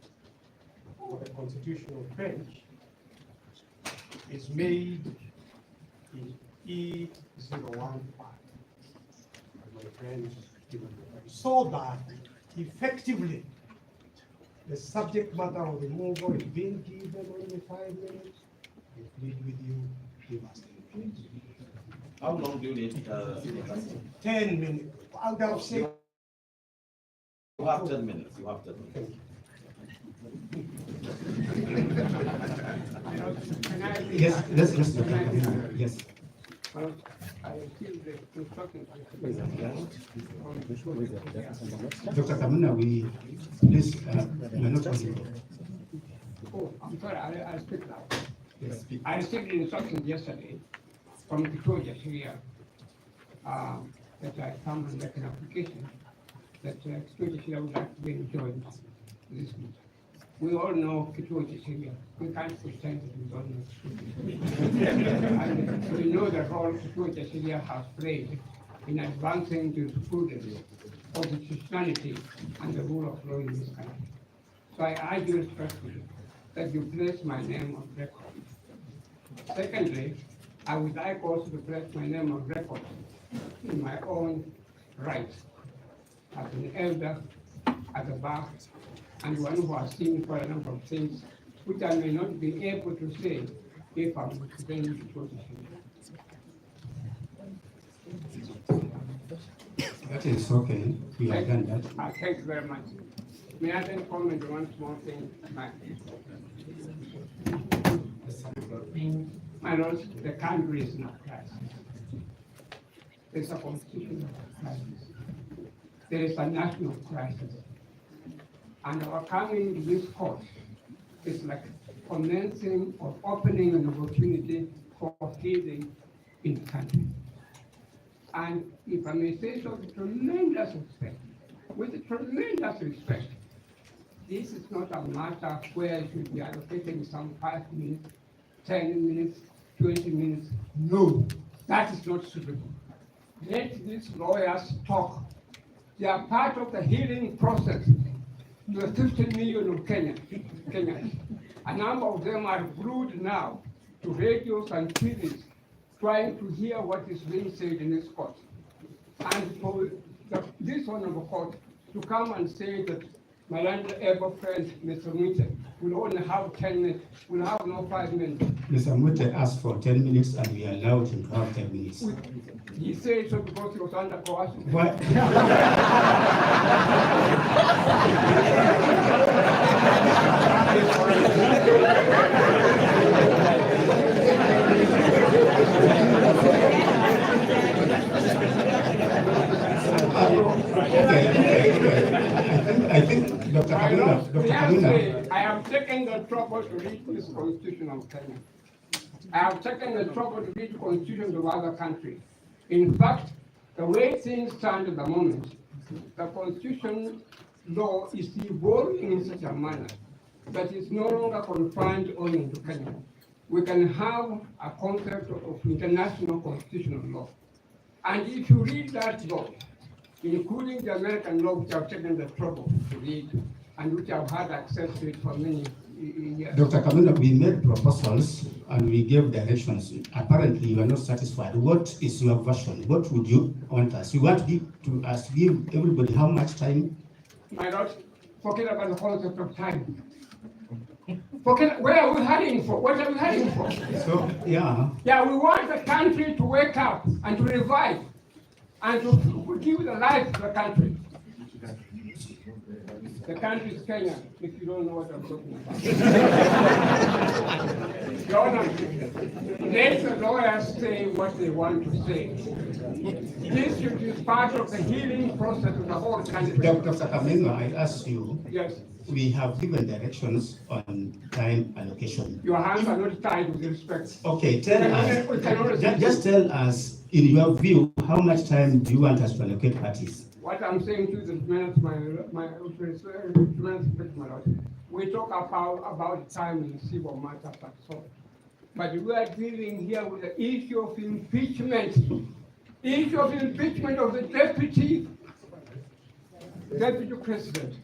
for the constitutional bench is made in E015. My friends, so that effectively the subject matter of the removal is being given only 5 minutes. I plead with you, give us 10 minutes. How long do you need? 10 minutes. Out of 6. You have 10 minutes. You have 10 minutes. Yes, yes. Dr. Kamuna, we please, you are not audible. Oh, I'm sorry, I speak now. Yes, speak. I received the instructions yesterday from the project here that I come and make an application that Kituo here would like to be joined this meeting. We all know Kituo here. We can't pretend that we don't know. And we know the role Kituo here has played in advancing the prudence of the Christianity and the rule of law in this country. So I urge you respectfully that you place my name on record. Secondly, I would like also to place my name on record in my own right as an elder at the bar and one who has seen for a number of things which I may not be able to say if I'm representing the position. That is okay. We have done that. Thank you very much. May I then comment on one small thing? My lord, the country is not crisis. There's a constitutional crisis. There is a national crisis. And our coming to this court is like commencing or opening an opportunity for healing in the country. And if I may say so, with tremendous respect, this is not a matter where you should be allocating some 5 minutes, 10 minutes, 20 minutes. No, that is not suitable. Let these lawyers talk. They are part of the healing process. The 50 million of Kenyans. A number of them are glued now to radios and TVs, trying to hear what is being said in this court. And for this honorable court to come and say that my honorable friend, Mr. Mwite, will only have 10 minutes, will have no 5 minutes. Mr. Mwite asked for 10 minutes and we allowed him to have 10 minutes. He said so because he was under coercion. What? I think Dr. Kamuna. I have taken the trouble to read this constitution of Kenya. I have taken the trouble to read constitutions of other countries. In fact, the way things stand at the moment, the constitution law is evolving in such a manner that it's no longer confined only to Kenya. We can have a concept of international constitutional law. And if you read that law, including the American law, which I've taken the trouble to read, and which I've had access to it for many years. Dr. Kamuna, we made proposals and we gave directions. Apparently, you are not satisfied. What is your version? What would you want us? You want us to give everybody how much time? My lord, forget about the concept of time. Forget, where are we heading for? What are we heading for? So, yeah. Yeah, we want the country to wake up and to revive and to give the life to the country. The country is Kenya, if you don't know what I'm talking about. Your Honor, let the lawyers say what they want to say. This is part of the healing process of the whole country. Dr. Kameno, I ask you. Yes. We have given directions on time allocation. Your hands are not tied with respect. Okay, tell us, just tell us, in your view, how much time do you want us to allocate parties? What I'm saying to the we talk about time in civil matters and so. But we are dealing here with the issue of impeachment. Issue of impeachment of the deputy president.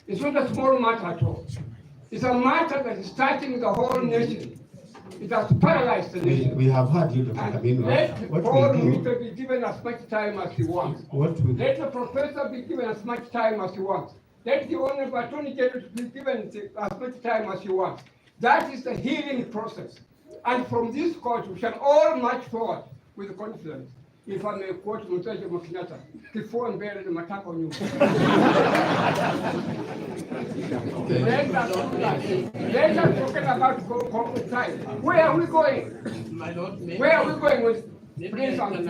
It's not a small matter at all. It's a matter that is touching the whole nation. It has paralyzed the nation. We have heard you, Dr. Kameno. Let Paul Minister be given as much time as he wants. Let the professor be given as much time as he wants. Let the Honorable Attorney General be given as much time as he wants. That is the healing process. And from this court, we shall all march forward with confidence. If I may quote Mutaja Makinata, before and buried the Matako New. Let us do that. Let us forget about corporate time. Where are we going? My Lord, where are we going with Prince Dr.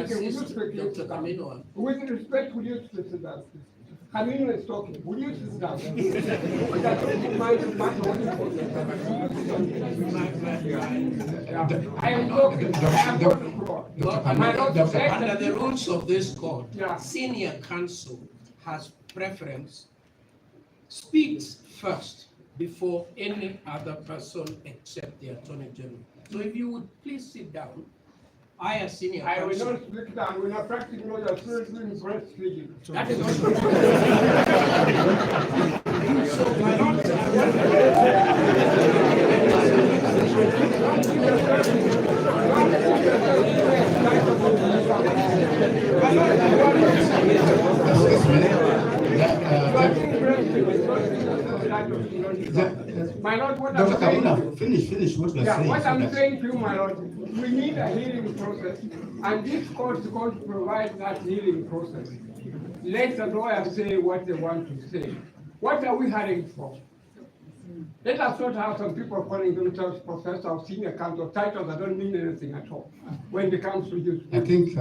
Kameno. With respect, will you sit down? Kameno is talking. Will you sit down? I am talking. Under the rules of this court, senior counsel has preference, speaks first before any other person except the Attorney General. So if you would please sit down. I, as senior counsel. I will not speak down. We're not practicing all your children breastfeeding. That is also. So, my Lord, my Lord, what Dr. I'm saying, Kameno, finish what you are saying. What I'm saying to you, my Lord, we need a healing process, and this court is going to provide that healing process. Let the lawyers say what they want to say. What are we hurrying for? Let us not have some people calling themselves professor or senior counsel, titles that don't mean anything at all when it comes to you. I think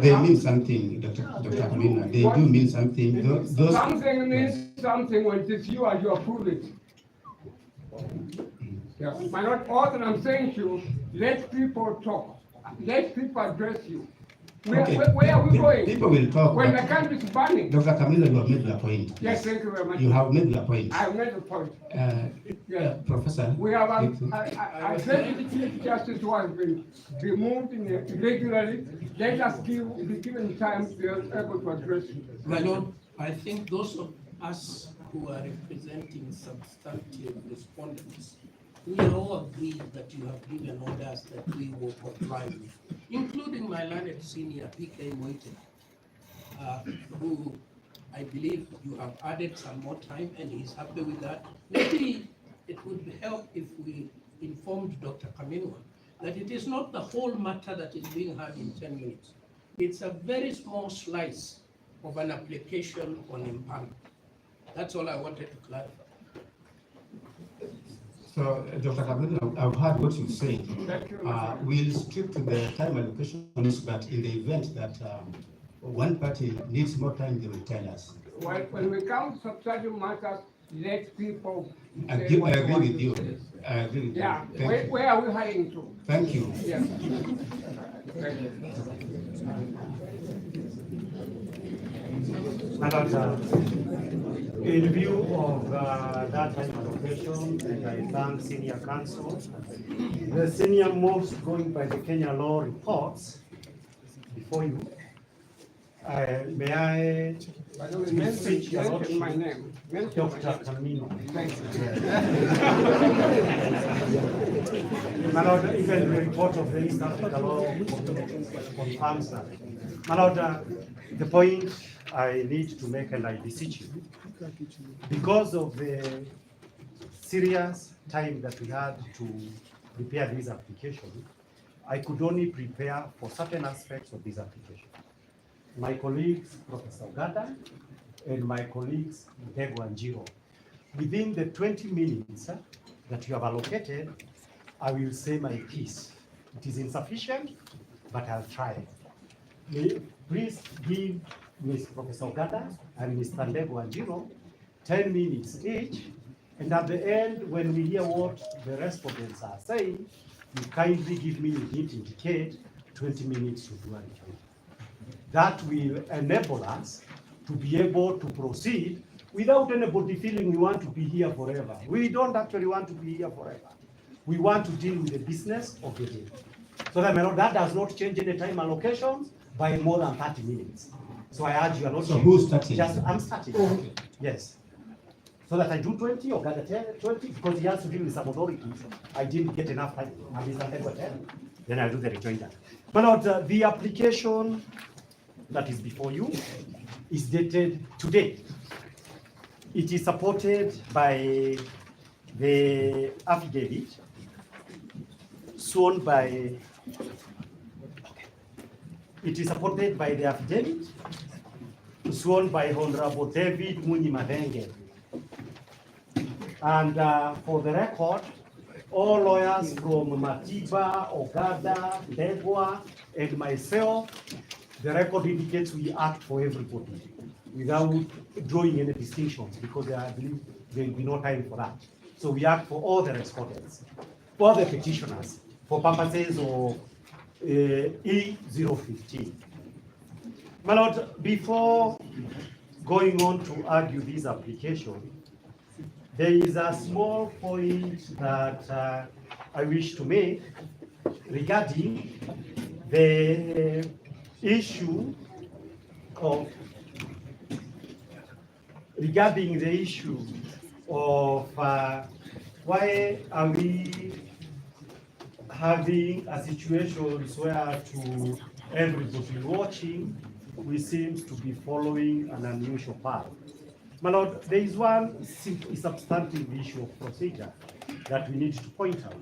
they mean something, Dr. Kameno. They do mean something. Something means something when it is you and you approve it. Yeah. My Lord, all that I'm saying to you, let people talk. Let people address you. Where are we going? People will talk. When the country is burning. Dr. Kameno, you have made your point. Yes, thank you very much. You have made your point. I have made the point. Professor. We have a deputy chief justice who has been removed irregularly. Let us be given time to be able to address it. My Lord, I think those of us who are representing substantive respondents, we are all agreed that you have given orders that we will comply with, including my learned senior PK Moite, who I believe you have added some more time and he's happy with that. Maybe it would help if we informed Dr. Kameno that it is not the whole matter that is being heard in 10 minutes. It's a very small slice of an application on impoundment. That's all I wanted to clarify. So, Dr. Kameno, I've heard what you said. We'll stick to the time allocations, but in the event that one party needs more time, they will tell us. Well, when we come to substantive matters, let people. I agree with you. I agree with yeah. you. Where are we heading to? Thank you. Yeah. Thank you. In view of that time allocation, and I thank senior counsel, the senior most going by the Kenya law reports before you. May I switch your mention my name. Dr. Kameno. Thank you. My Lord, even the report of the East Africa Law confirms that. My Lord, the point I need to make, and I beseech you, because of the serious time that we had to prepare this application, I could only prepare for certain aspects of this application. My colleagues, Professor Gada, and my colleagues, Ndego and Jiro, within the 20 minutes, that you have allocated, I will say my piece. It is insufficient, but I'll try. Please give Ms. Professor Gada and Mr. Ndego and Gino 10 minutes each, and at the end, when we hear what the respondents are saying, you kindly give me, you indicate 20 minutes to do a review. That will enable us to be able to proceed without anybody feeling we want to be here forever. We don't actually want to be here forever. We want to deal with the business of the day. So that does not change any time allocations by more than 30 minutes. So I urge you not. So who's starting? I'm starting. Okay. Yes. So that I do 20 or gather 20 because he has to deal with some authorities. I didn't get enough time. Then I'll do the rejoinder. My Lord, the application that is before you is dated today. It is supported by the affidavit sworn by. It is supported by the affidavit sworn by Honorable David Muni Madenge. And for the record, all lawyers from Matiba, Ogada, Ndegwa, and myself, the record indicates we act for everybody without drawing any distinctions because I believe there will be no time for that. So we act for all the respondents, for the petitioners, for purposes of E015. My Lord, before going on to argue this application, there is a small point that I wish to make regarding the issue of why are we having a situation where to everybody watching we seem to be following an unusual path. My Lord, there is one substantive issue of procedure that we need to point out.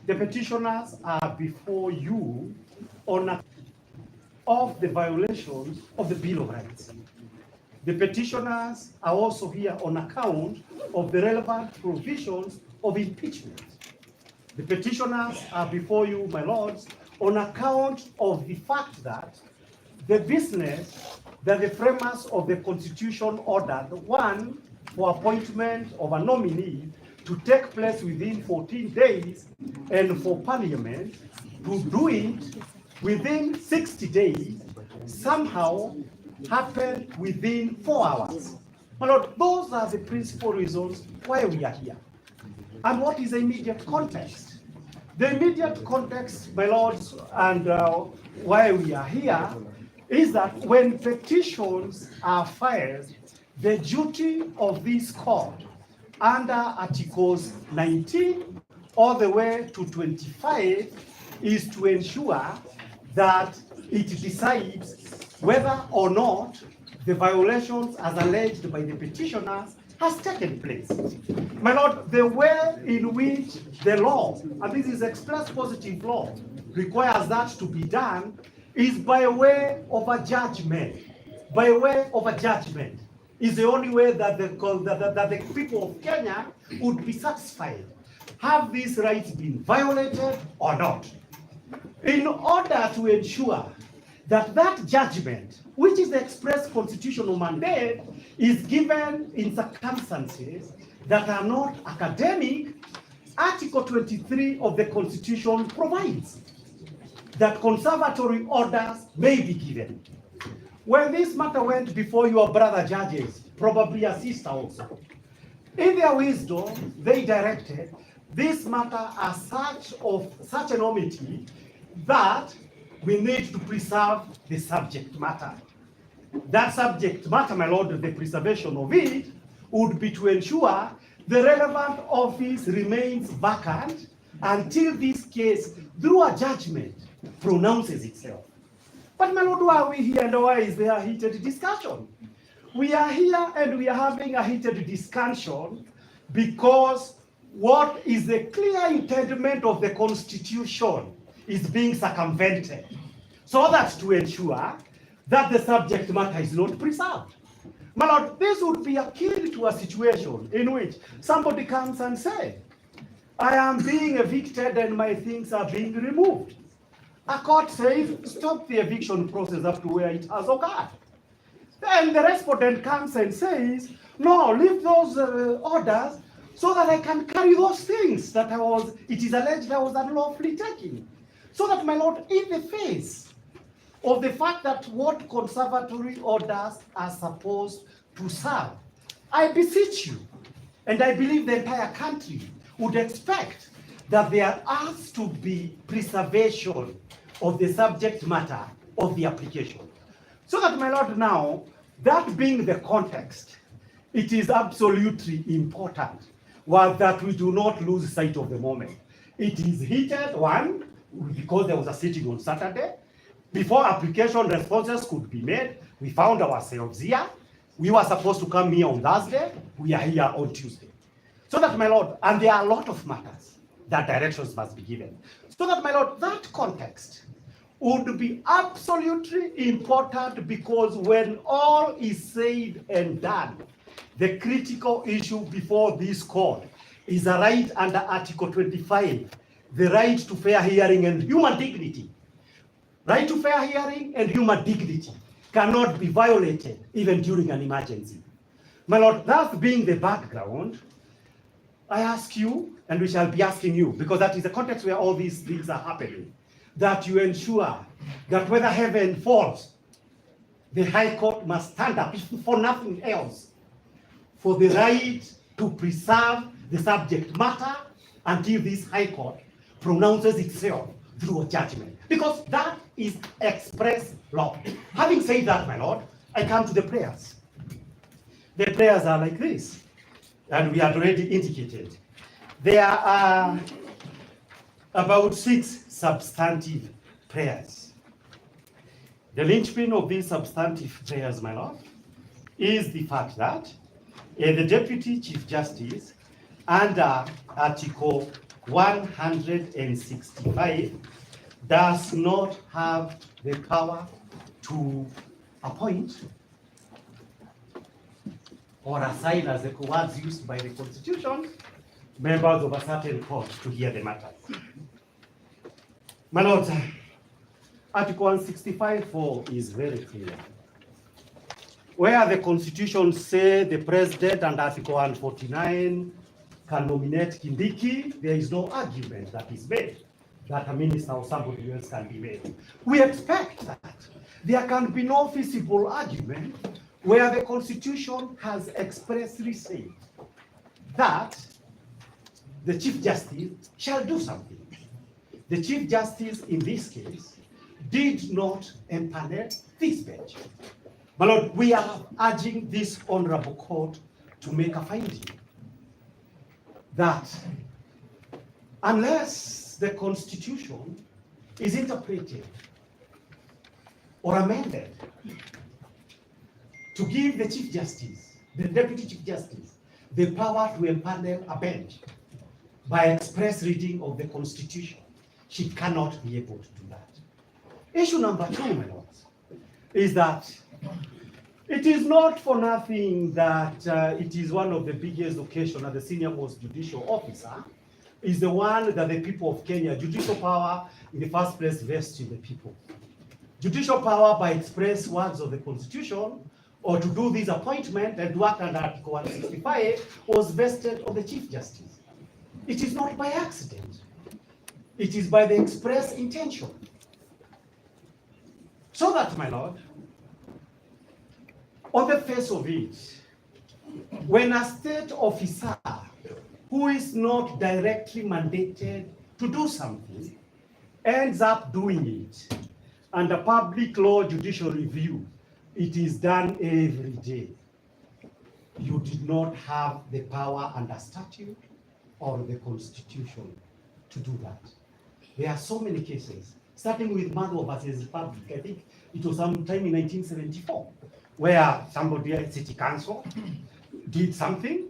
The petitioners are before you on account of the violations of the Bill of Rights. The petitioners are also here on account of the relevant provisions of impeachment. The petitioners are before you, my lords, on account of the fact that the business that the framers of the Constitution ordered, one, for appointment of a nominee to take place within 14 days, and for Parliament to do it within 60 days, somehow happened within 4 hours. My Lord, those are the principal reasons why we are here. And what is the immediate context? The immediate context, my lords, and why we are here is that when petitions are filed, the duty of this court under Articles 19 all the way to 25 is to ensure that it decides whether or not the violations as alleged by the petitioners has taken place. My Lord, the way in which the law, and this is express positive law, requires that to be done is by way of a judgment. By way of a judgment is the only way that the people of Kenya would be satisfied. Have these rights been violated or not? In order to ensure that that judgment, which is the express constitutional mandate, is given in circumstances that are not academic, Article 23 of the Constitution provides that conservatory orders may be given. When this matter went before your brother judges, probably a sister also, in their wisdom, they directed this matter as such enormity that we need to preserve the subject matter. That subject matter, my Lord, the preservation of it would be to ensure the relevant office remains vacant until this case, through a judgment, pronounces itself. But my Lord, why are we here and why is there a heated discussion? We are here and we are having a heated discussion because what is the clear intendment of the Constitution is being circumvented, so that to ensure that the subject matter is not preserved. My Lord, this would be akin to a situation in which somebody comes and says I am being evicted and my things are being removed. A court says, stop the eviction process up to where it has occurred. Then the respondent comes and says, no, leave those orders so that I can carry those things that it is alleged I was unlawfully taking. So that, my lord, in the face of the fact that what conservatory orders are supposed to serve, I beseech you, and I believe the entire country would expect that there has to be preservation of the subject matter of the application. So that, my lord, now, that being the context, it is absolutely important that we do not lose sight of the moment. It is heated, one, because there was a sitting on Saturday. Before application responses could be made, we found ourselves here. We were supposed to come here on Thursday. We are here on Tuesday. So that, my lord, and there are a lot of matters that directions must be given. So that, my lord, that context would be absolutely important, because when all is said and done, the critical issue before this court is a right under Article 25, the right to fair hearing and human dignity. Right to fair hearing and human dignity cannot be violated even during an emergency. My lord, that being the background, I ask you, and we shall be asking you, because that is the context where all these things are happening, that you ensure that whether heaven falls, the High Court must stand up, if for nothing else, for the right to preserve the subject matter until this High Court pronounces itself through a judgment. Because that is express law. Having said that, my lord, I come to the prayers. The prayers are like this, and we had already indicated. There are about 6 substantive prayers. The linchpin of these substantive prayers, my lord, is the fact that the Deputy Chief Justice, under Article 165, does not have the power to appoint or assign, as the words used by the Constitution, members of a certain court to hear the matters. My lord, Article 165(4) is very clear. Where the Constitution says the President and Article 149 can nominate Kindiki, there is no argument that is made that a minister or somebody else can be made. We expect that there can be no feasible argument where the Constitution has expressly said that the Chief Justice shall do something. The Chief Justice in this case did not empanel this bench. My lord, we are urging this honorable court to make a finding that unless the Constitution is interpreted or amended to give the Chief Justice, the Deputy Chief Justice, the power to empanel a bench by express reading of the Constitution, she cannot be able to do that. Issue number 2, my lords, is that it is not for nothing that it is one of the biggest occasions that the senior most judicial officer is the one that the people of Kenya, judicial power in the first place vests in the people. Judicial power by express words of the Constitution or to do this appointment and work under Article 165 was vested on the Chief Justice. It is not by accident. It is by the express intention. So that, my lord, on the face of it, when a state officer who is not directly mandated to do something ends up doing it, under public law judicial review, it is done every day. You did not have the power under statute or the Constitution to do that. There are so many cases, starting with Madho versus Republic. I think it was sometime in 1974, where somebody at City Council did something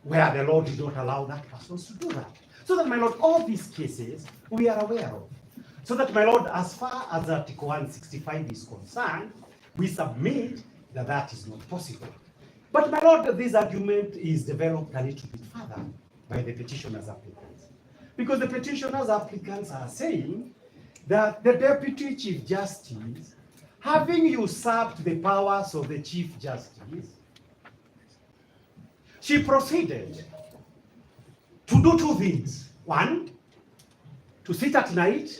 where the law did not allow that person to do that. So that, my lord, all these cases we are aware of. So that, my lord, as far as Article 165 is concerned, we submit that that is not possible. But, my lord, this argument is developed a little bit further by the petitioner's applicants. Because the petitioners applicants are saying that the Deputy Chief Justice, having usurped the powers of the Chief Justice, she proceeded to do two things. One, to sit at night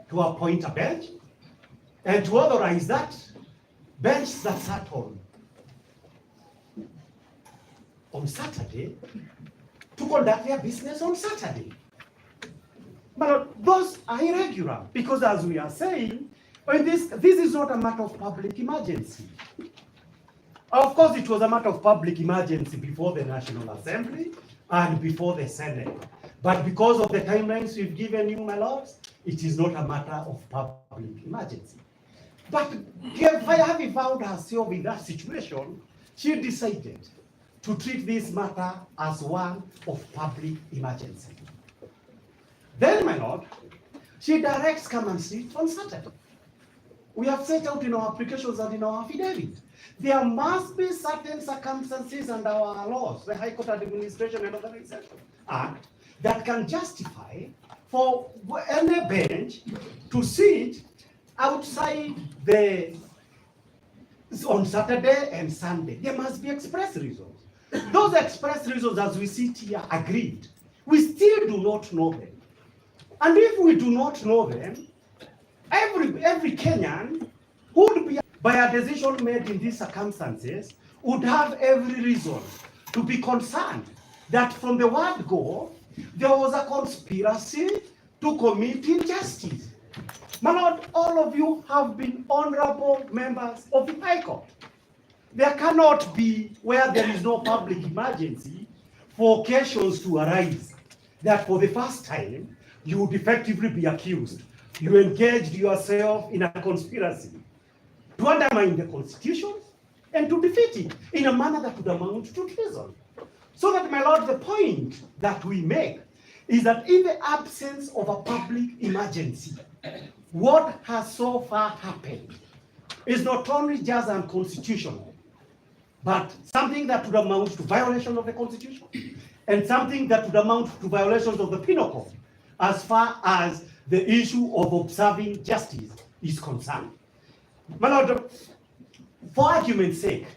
to appoint a bench, and to authorize that bench that sat on Saturday to conduct their business on Saturday. But those are irregular, because as we are saying, when this is not a matter of public emergency. Of course, it was a matter of public emergency before the National Assembly and before the Senate. But because of the timelines we've given you, my lords, it is not a matter of public emergency. But having found herself in that situation, she decided to treat this matter as one of public emergency. Then, my lord, she directs come and sit on Saturday. We have set out in our applications and in our affidavit. There must be certain circumstances under our laws, the High Court Administration and Organization Act, that can justify for any bench to sit outside on Saturday and Sunday. There must be express reasons. Those express reasons, as we sit here, agreed. We still do not know them. And if we do not know them, every Kenyan who would be, by a decision made in these circumstances, would have every reason to be concerned that from the word go, there was a conspiracy to commit injustice. My lord, all of you have been honorable members of the High Court. There cannot be, where there is no public emergency, for occasions to arise that for the first time you would effectively be accused. You engaged yourself in a conspiracy to undermine the Constitution and to defeat it in a manner that would amount to treason. So that, my lord, the point that we make is that in the absence of a public emergency, what has so far happened is not only just unconstitutional, but something that would amount to violation of the Constitution and something that would amount to violations of the Penal Code as far as the issue of observing justice is concerned. My lord, for argument's sake,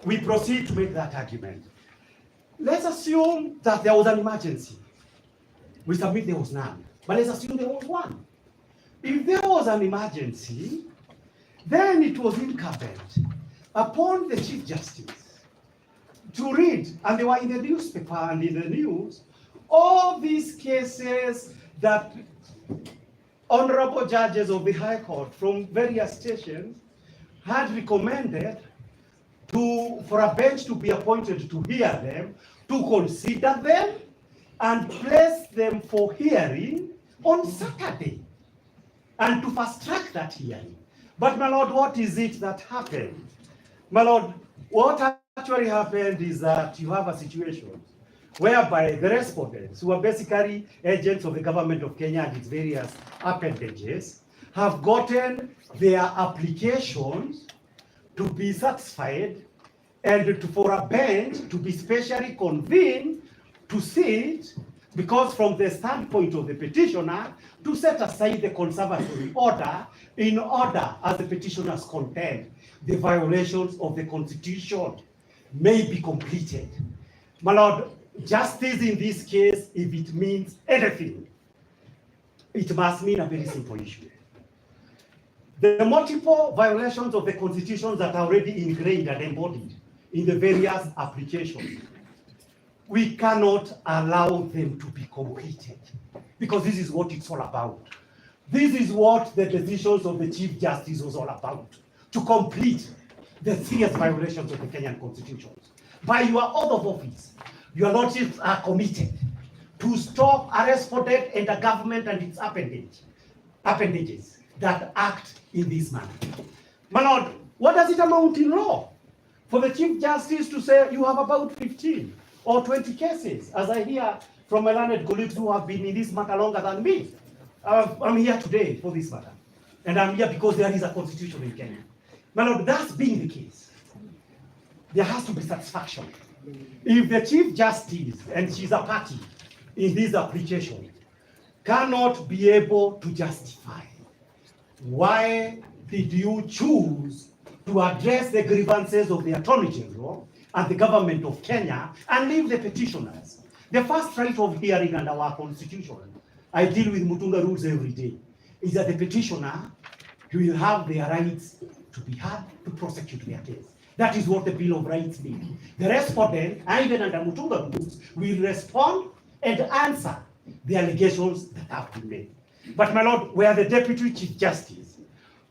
we proceed to make that argument. Let's assume that there was an emergency. We submit there was none, but let's assume there was one. If there was an emergency, then it was incumbent upon the Chief Justice to read, and they were in the newspaper and in the news, all these cases that honorable judges of the High Court from various stations had recommended for a bench to be appointed to hear them, to consider them, and place them for hearing on Saturday, and to fast-track that hearing. But, my lord, what is it that happened? My lord, what actually happened is that you have a situation whereby the respondents, who are basically agents of the government of Kenya and its various appendages, have gotten their applications to be satisfied and for a bench to be specially convened to sit, because from the standpoint of the petitioner, to set aside the conservatory order in order, as the petitioners contend, the violations of the Constitution may be completed. My lord, justice in this case, if it means anything, it must mean a very simple issue. The multiple violations of the Constitution that are already ingrained and embodied in the various applications, we cannot allow them to be completed, because this is what it's all about. This is what the decisions of the Chief Justice was all about, to complete the serious violations of the Kenyan Constitution. By your oath of office, your lordships are committed to stop a respondent and a government and its appendages that act in this manner. My lord, what does it amount in law for the Chief Justice to say you have about 15 or 20 cases, as I hear from my learned colleagues who have been in this matter longer than me? I'm here today for this matter, and I'm here because there is a constitution in Kenya. My lord, that being the case, there has to be satisfaction. If the Chief Justice, and she's a party in this application, cannot be able to justify why did you choose to address the grievances of the Attorney General and the government of Kenya and leave the petitioners. The first right of hearing under our constitution, I deal with Mutunga rules every day, is that the petitioner will have their rights to be heard, to prosecute their case. That is what the Bill of Rights means. The respondent, even under Mutunga rules, will respond and answer the allegations that have been made. But my lord, where the Deputy Chief Justice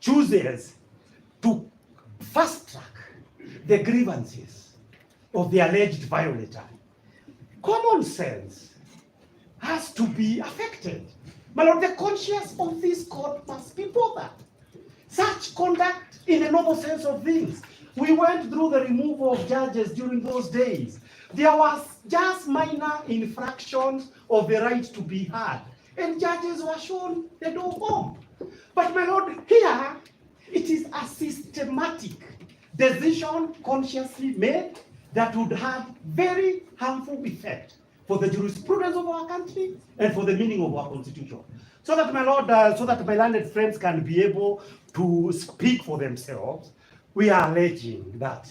chooses to fast track the grievances of the alleged violator, common sense has to be affected. My lord, the conscience of this court must be bothered. Such conduct in the normal sense of things. We went through the removal of judges during those days. There was just minor infractions of the right to be heard, and judges were shown the door home. But my lord, here, it is a systematic decision consciously made that would have very harmful effect for the jurisprudence of our country and for the meaning of our constitution. So that my lord, so that my learned friends can be able to speak for themselves, we are alleging that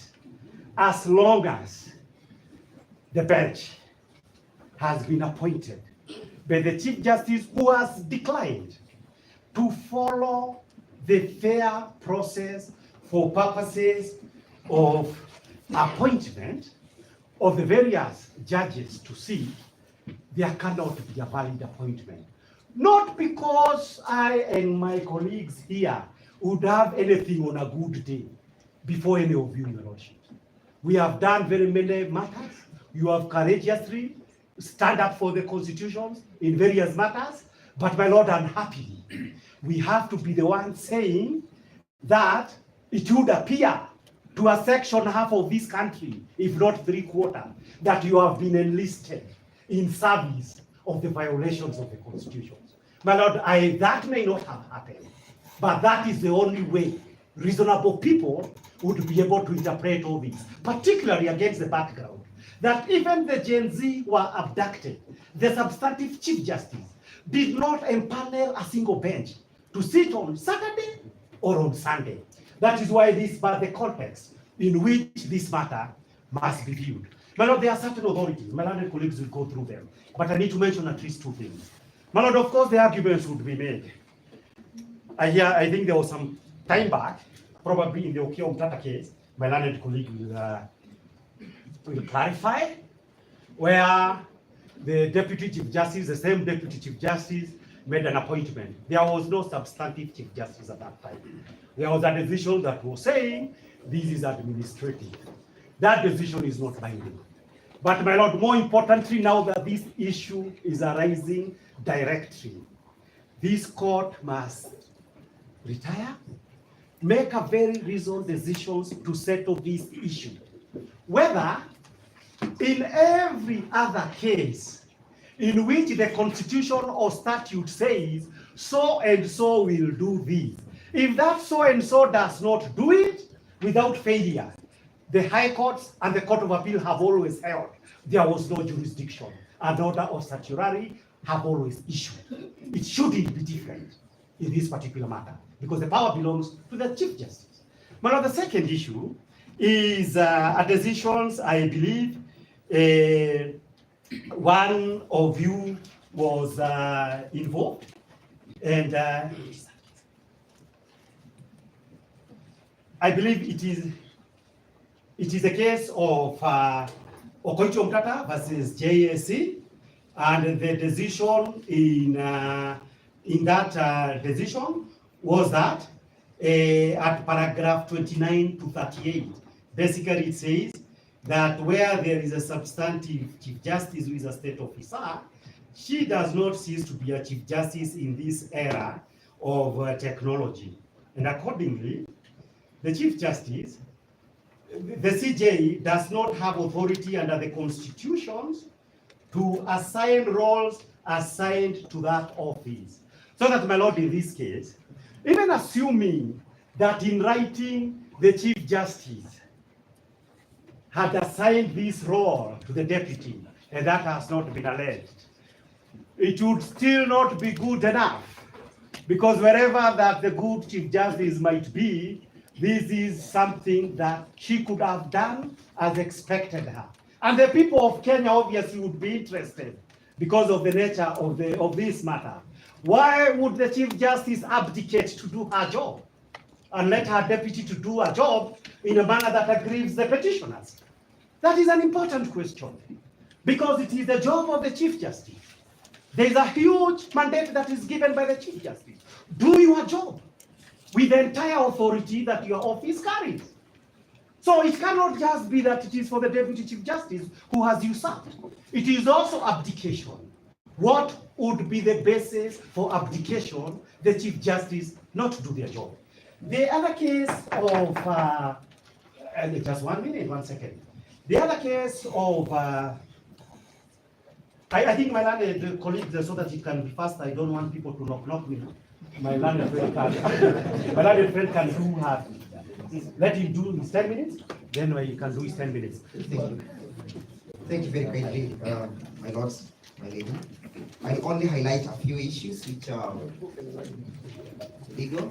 as long as the bench has been appointed by the Chief Justice who has declined to follow the fair process for purposes of appointment of the various judges to see, there cannot be a valid appointment. Not because I and my colleagues here would have anything on a good day before any of you, your lordship. We have done very many matters. You have courageously stand up for the constitutions in various matters, but my lord, unhappily, we have to be the ones saying that it would appear to a section half of this country, if not 3/4, that you have been enlisted in service of the violations of the constitutions. My lord, that may not have happened, but that is the only way reasonable people would be able to interpret all this, particularly against the background that even the Gen Z were abducted. The substantive Chief Justice did not empanel a single bench to sit on Saturday or on Sunday. That is why this, but the context in which this matter must be viewed. My lord, there are certain authorities, my learned colleagues will go through them, but I need to mention at least two things. My lord, of course, the arguments would be made. I think there was some time back, probably in the Okiya Mtata case, my learned colleague will clarify, where the Deputy Chief Justice, the same Deputy Chief Justice, made an appointment. There was no substantive Chief Justice at that time. There was a decision that was saying this is administrative. That decision is not binding. But my lord, more importantly, now that this issue is arising directly, this court must retire, make a very reasoned decisions to settle this issue. Whether in every other case in which the constitution or statute says so and so will do this, if that so and so does not do it without failure, the High Courts and the Court of Appeal have always held there was no jurisdiction. An order of certiorari have always issued. It shouldn't be different in this particular matter because the power belongs to the Chief Justice. But the second issue is a decisions, I believe, one of you was involved, and I believe it is a case of Okoicho Mtata versus JSC, and the decision in that decision was that at paragraph 29 to 38, basically it says that where there is a substantive Chief Justice who is a state officer, she does not cease to be a Chief Justice in this era of technology. And accordingly, the Chief Justice, the CJ, does not have authority under the constitutions to assign roles assigned to that office. So that, my lord, in this case, even assuming that in writing the Chief Justice had assigned this role to the deputy, and that has not been alleged, it would still not be good enough. Because wherever that the good Chief Justice might be, this is something that she could have done as expected her. And the people of Kenya obviously would be interested because of the nature of this matter. Why would the Chief Justice abdicate to do her job and let her deputy to do her job in a manner that aggrieves the petitioners? That is an important question, because it is the job of the Chief Justice. There is a huge mandate that is given by the Chief Justice. Do your job with the entire authority that your office carries. So it cannot just be that it is for the Deputy Chief Justice who has usurped. It is also abdication. What would be the basis for abdication? The Chief Justice not to do their job. The other case of, just 1 minute, 1 second. The other case of, I think my learned colleagues, so that it can be faster, I don't want people to knock me. My learned friend can do her. Let him do his 10 minutes, then he can do his 10 minutes. Thank you very kindly, my lords, my lady. I'll only highlight a few issues which are legal.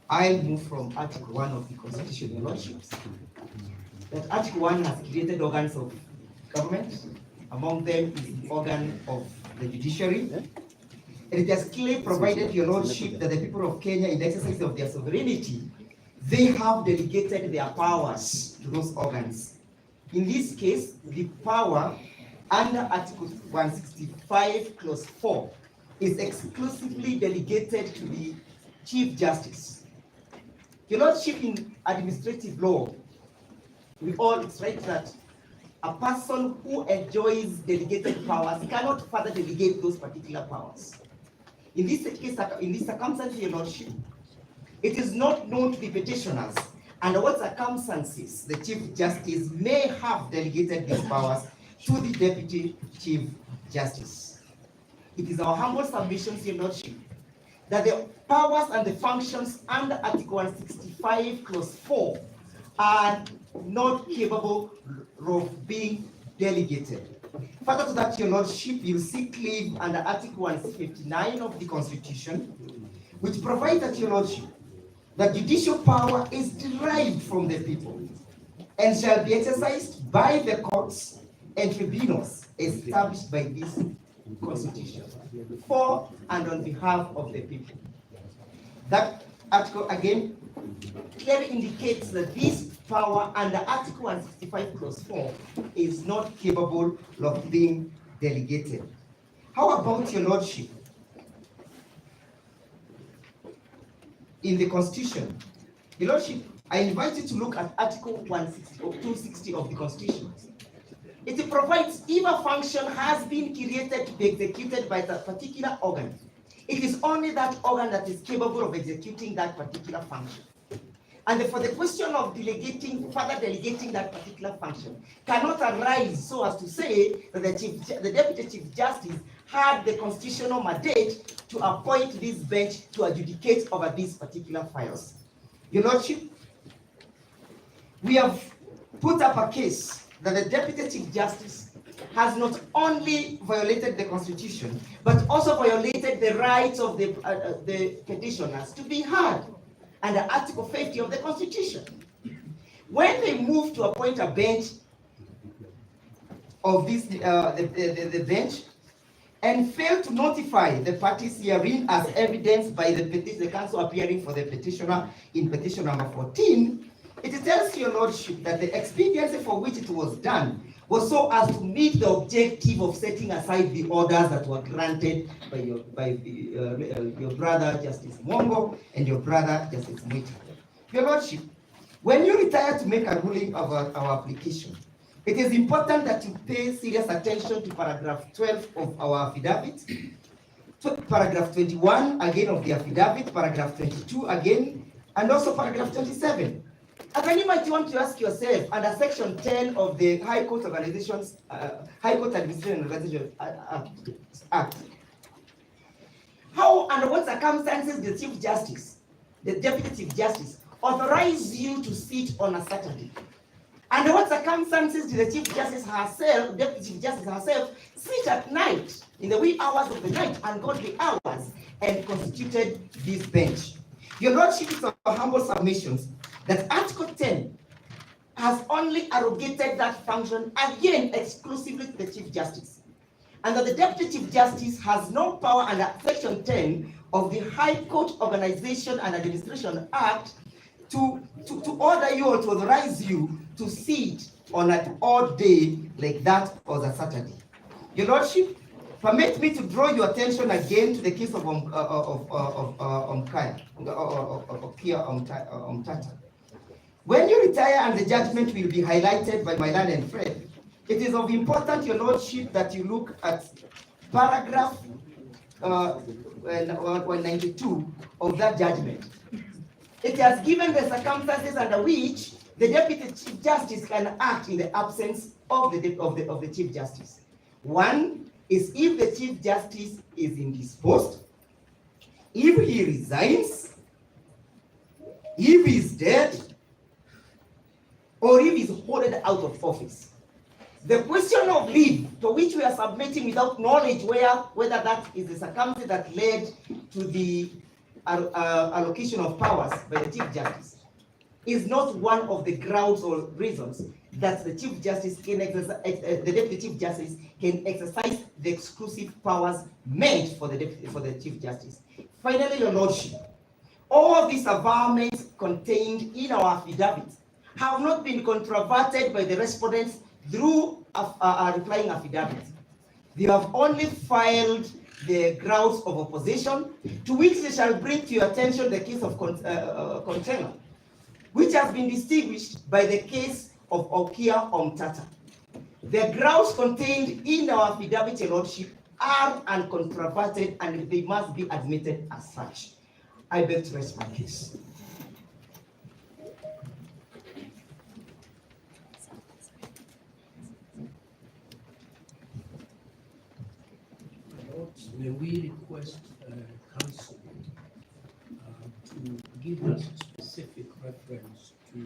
I'll move from Article 1 of the Constitution, your lordships. That Article 1 has created organs of government. Among them is the organ of the judiciary. And it has clearly provided your lordship that the people of Kenya, in the exercise of their sovereignty, they have delegated their powers to those organs. In this case, the power under Article 165, Clause 4, is exclusively delegated to the Chief Justice. Your lordship, in administrative law, we all write that a person who enjoys delegated powers cannot further delegate those particular powers. In this case, in this circumstance, your lordship, it is not known to the petitioners under what circumstances the Chief Justice may have delegated these powers to the Deputy Chief Justice. It is our humble submission, your lordship, that the powers and the functions under Article 165, Clause 4 are not capable of being delegated. Further to that, your lordship, you seek leave under Article 159 of the Constitution, which provides that, your lordship, that judicial power is derived from the people and shall be exercised by the courts and tribunals established by this Constitution for and on behalf of the people. That article again clearly indicates that this power under Article 165, Clause 4 is not capable of being delegated. How about your lordship? In the Constitution, your lordship, I invite you to look at Article 160 or 260 of the Constitution. It provides if a function has been created to be executed by that particular organ, it is only that organ that is capable of executing that particular function. And for the question of further delegating that particular function cannot arise so as to say that the Deputy Chief Justice had the constitutional mandate to appoint this bench to adjudicate over these particular files. Your lordship, we have put up a case that the Deputy Chief Justice has not only violated the Constitution, but also violated the rights of the petitioners to be heard under Article 50 of the Constitution. When they moved to appoint a bench of this, the bench, and failed to notify the parties herein as evidenced by the counsel appearing for the petitioner in petition number 14, it tells your lordship that the expediency for which it was done was so as to meet the objective of setting aside the orders that were granted by your brother Justice Mongo and your brother Justice Mwita. Your lordship, when you retire to make a ruling of our application, it is important that you pay serious attention to paragraph 12 of our affidavit, paragraph 21 again of the affidavit, paragraph 22 again, and also paragraph 27. And then you might want to ask yourself, under section 10 of the High Court Organizations, High Court Administration Organization Act, how, under what circumstances, the Chief Justice, the Deputy Chief Justice, authorize you to sit on a Saturday Under what circumstances did the Chief Justice herself, Deputy Chief Justice herself, sit at night, in the wee hours of the night, ungodly hours, and constituted this bench? Your Lordship, it's our humble submissions that Article 10 has only arrogated that function again exclusively to the Chief Justice, and that the Deputy Chief Justice has no power under Section 10 of the High Court Organization and Administration Act to order you or to authorize you to sit on an odd day like that or the Saturday. Your Lordship, permit me to draw your attention again to the case of Omtata. When you retire and the judgment will be highlighted by my learned friend, it is of importance, Your Lordship, that you look at paragraph 192 of that judgment. It has given the circumstances under which the Deputy Chief Justice can act in the absence of the Chief Justice. One is if the Chief Justice is indisposed, if he resigns, if he's dead, or if he's hoarded out of office. The question of leave, to which we are submitting without knowledge whether that is the circumstance that led to the allocation of powers by the Chief Justice, is not one of the grounds or reasons that the Chief Justice can exercise, the Deputy Chief Justice can exercise the exclusive powers meant for the Chief Justice. Finally, Your Lordship, all of these avowals contained in our affidavit have not been controverted by the respondents through a replying affidavit. They have only filed the grounds of opposition, to which they shall bring to your attention the case of container, which has been distinguished by the case of Okia Omtata. The grounds contained in our affidavit, Your Lordship, are uncontroverted and they must be admitted as such. I beg to rest my case. May we request counsel to give us specific reference to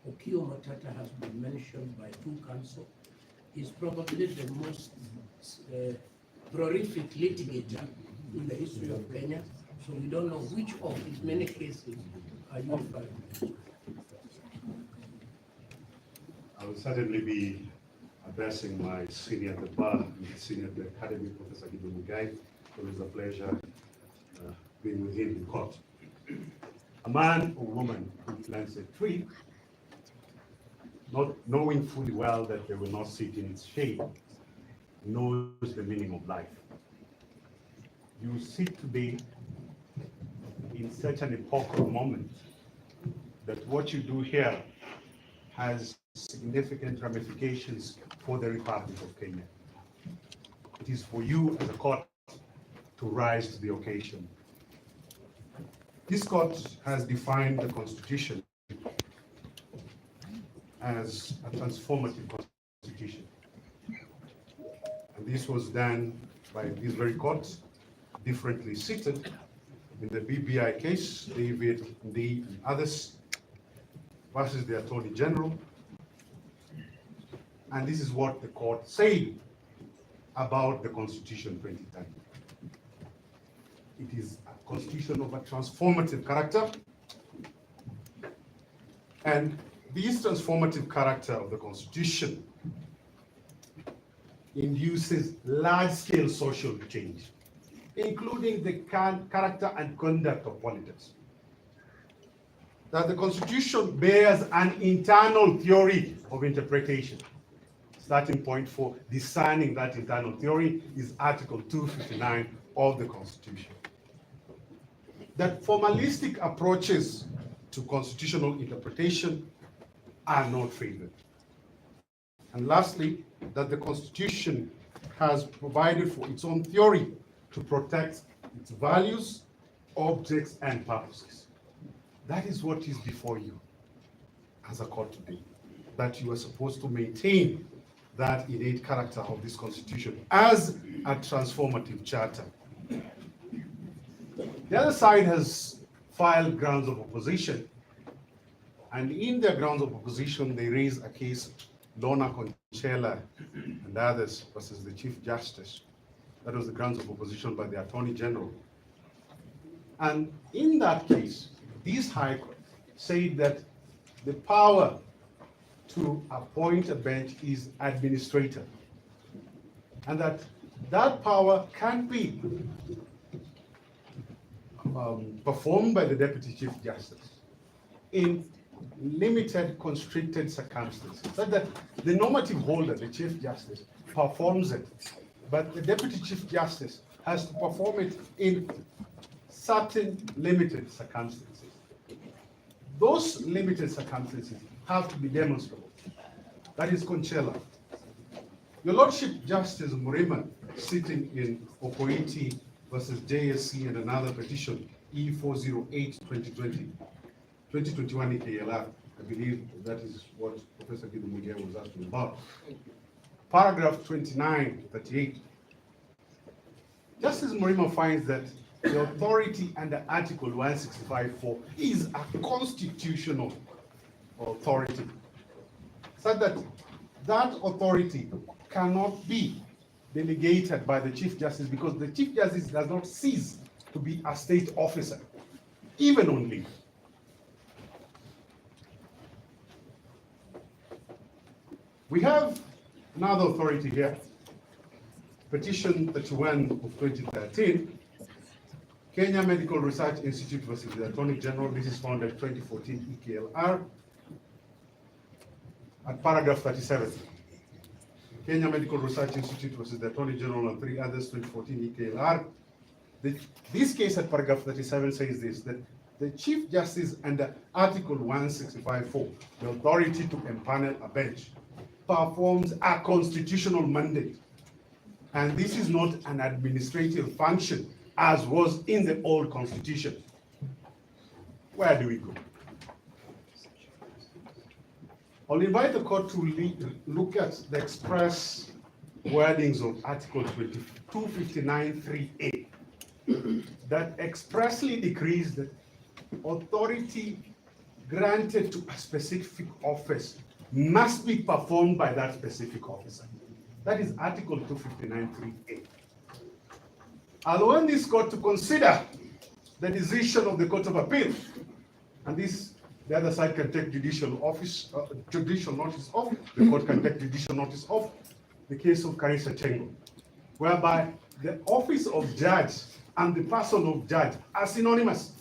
Okio Matata has been mentioned by two counsel. He's probably the most prolific litigator in the history of Kenya, so we don't know which of his many cases are you referring to. I will certainly be addressing my senior at the bar, senior at the academy, Professor Gideon Mugai. It was a pleasure being with him in court. A man or woman who plants a tree, not knowing fully well that they will not sit in its shade, knows the meaning of life. You sit today in such an epochal moment that what you do here has significant ramifications for the Republic of Kenya. It is for you as a court to rise to the occasion. This court has defined the Constitution as a transformative constitution. And this was done by this very court, differently seated. In the BBI case, David, Ndee, and others, versus the Attorney General. And this is what the court said about the Constitution 2010. It is a constitution of a transformative character. And this transformative character of the Constitution induces large-scale social change, including the character and conduct of politics. That the Constitution bears an internal theory of interpretation. Starting point for discerning that internal theory is Article 259 of the Constitution. That formalistic approaches to constitutional interpretation are not favored. And lastly, that the Constitution has provided for its own theory to protect its values, objects, and purposes. That is what is before you as a court today, that you are supposed to maintain that innate character of this Constitution as a transformative charter. The other side has filed grounds of opposition, And in their grounds of opposition, they raise a case, Lorna Conchela and others versus the Chief Justice. That was the grounds of opposition by the Attorney General. And in that case, this High Court said that the power to appoint a bench is administrative, and that power can be performed by the Deputy Chief Justice in limited, constricted circumstances, so that the normative holder, the Chief Justice, performs it, but the Deputy Chief Justice has to perform it in certain limited circumstances. Those limited circumstances have to be demonstrable. That is Conchela. Your Lordship, Justice Murima, sitting in Okoiti versus JSC and another petition, E408-2020, 2021 EKLR, I believe that is what Professor Kidumugia was asking about. Paragraph 2938. Justice Murima finds that the authority under Article 165.4 is a constitutional authority, so that authority cannot be delegated by the Chief Justice, because the Chief Justice does not cease to be a state officer, even on leave. We have another authority here, Petition 31 of 2013, Kenya Medical Research Institute versus the Attorney General. This is found at 2014 EKLR at paragraph 37. Kenya Medical Research Institute versus the Attorney General and three others, 2014 EKLR. This case at paragraph 37 says this, that the Chief Justice under Article 165.4, the authority to empanel a bench, performs a constitutional mandate. And this is not an administrative function, as was in the old constitution. Where do we go? I'll invite the court to look at the express wordings of Article 259.3a that expressly decrees that authority granted to a specific office must be performed by that specific officer. That is Article 259.3a. I'll want this court to consider the decision of the Court of Appeal, and this, the other side can take judicial notice of, the court can take judicial notice of the case of Karisa Chengo, whereby the office of judge and the person of judge are synonymous.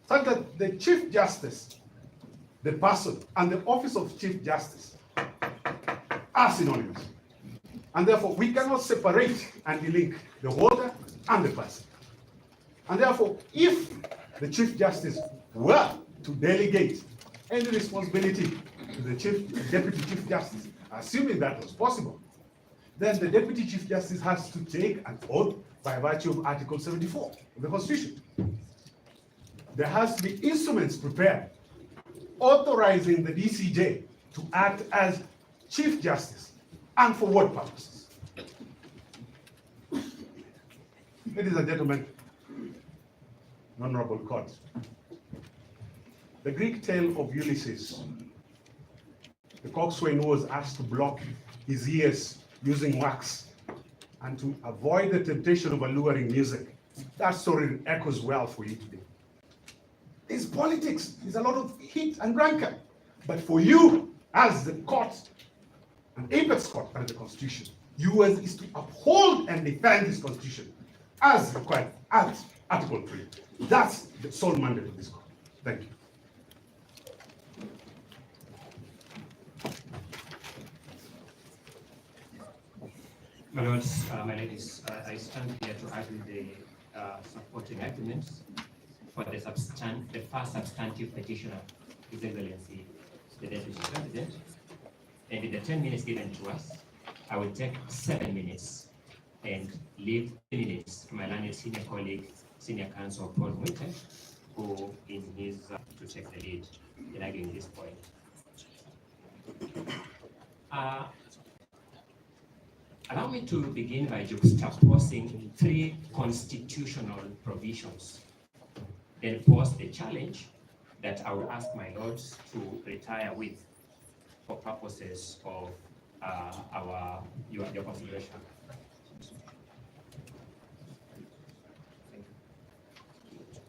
So that the Chief Justice, the person, and the office of Chief Justice are synonymous. And therefore, we cannot separate and delink the holder and the person. And therefore, if the Chief Justice were to delegate any responsibility to the Deputy Chief Justice, assuming that was possible, then the Deputy Chief Justice has to take an oath by virtue of Article 74 of the Constitution. There has to be instruments prepared authorizing the DCJ to act as Chief Justice, and for what purposes? Ladies and gentlemen, honorable court, the Greek tale of Ulysses, the coxswain who was asked to block his ears using wax and to avoid the temptation of alluring music, that story echoes well for you today. It's politics, there's a lot of heat and rancor, but for you as the court, an apex court under the Constitution, yours is to uphold and defend this Constitution as required at Article 3. That's the sole mandate of this court. Thank you. My lords, my ladies, I stand here to argue the supporting arguments for the first substantive petition of His Excellency, the Deputy President. And in the 10 minutes given to us, I will take 7 minutes and leave 3 minutes to my learned senior colleague, Senior Counsel Paul Mwite, who is his to take the lead in arguing this point. Allow me to begin by juxtaposing 3 constitutional provisions, then pose the challenge that I would ask my lords to retire with for purposes of your consideration.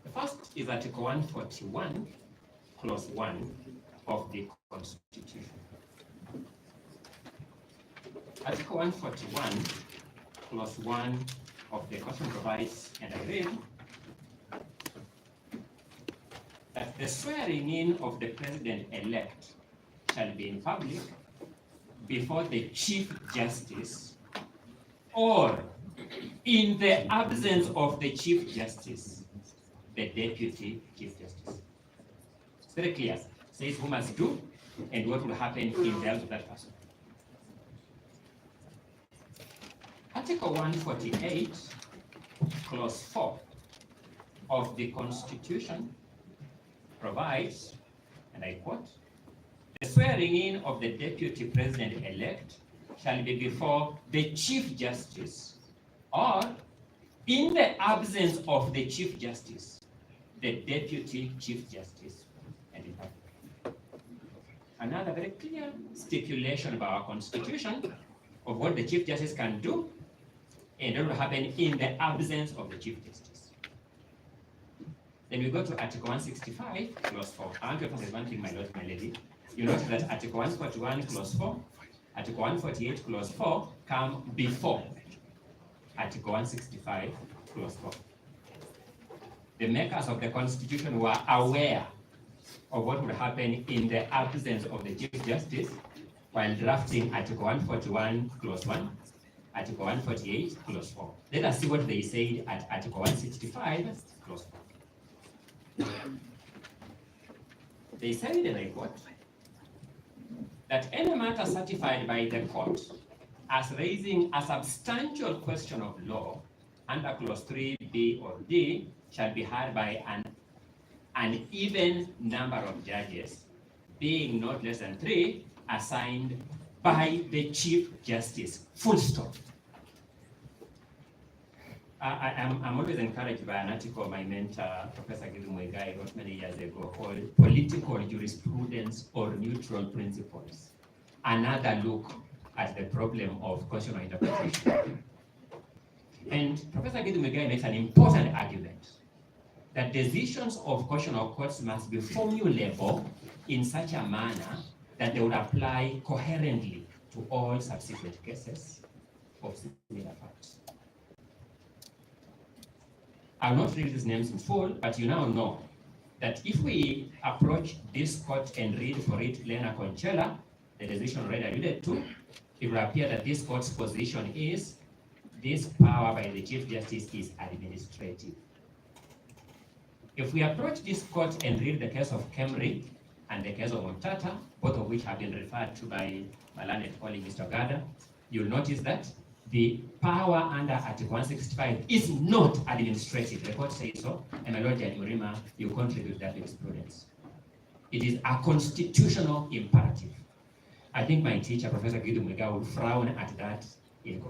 The first is Article 141, Clause 1 of the Constitution. Article 141, Clause 1 of the Constitution provides, and I read, that the swearing in of the President-elect shall be in public before the Chief Justice, or in the absence of the Chief Justice, the Deputy Chief Justice. It's very clear. Says who must do and what will happen in the absence of that person. Article 148, Clause 4 of the Constitution provides, and I quote, the swearing in of the Deputy President-elect shall be before the Chief Justice, or in the absence of the Chief Justice, the Deputy Chief Justice, and in public. Another very clear stipulation about our Constitution of what the Chief Justice can do and what will happen in the absence of the Chief Justice. Then we go to Article 165, Clause 4. I want to emphasize one thing, my lord, my lady. You notice that Article 141, Clause 4, Article 148, Clause 4 come before Article 165, Clause 4. The makers of the Constitution were aware of what would happen in the absence of the Chief Justice while drafting Article 141, Clause 1, Article 148, Clause 4. Let us see what they said at Article 165, Clause 4. They said, and I quote, that any matter certified by the court as raising a substantial question of law under Clause 3B or D shall be heard by an even number of judges, being not less than 3, assigned by the Chief Justice. Full stop. I'm always encouraged by an article my mentor, Professor Githu Muigai, wrote many years ago called Political Jurisprudence or Neutral Principles. Another look at the problem of constitutional interpretation. And Professor Githu Muigai makes an important argument that decisions of constitutional courts must be formulable in such a manner that they would apply coherently to all subsequent cases of similar facts. I'll not read these names in full, but you now know that if we approach this court and read for it Lena Conchella, the decision already alluded to, it will appear that this court's position is this power by the Chief Justice is administrative. If we approach this court and read the case of Kemri and the case of Montata, both of which have been referred to by my learned colleague Mr. Gada, you'll notice that the power under Article 165 is not administrative. The court says so, and my Lord Judge Murima, you contribute that jurisprudence. It is a constitutional imperative. I think my teacher, Professor Githu Muigai, would frown at that in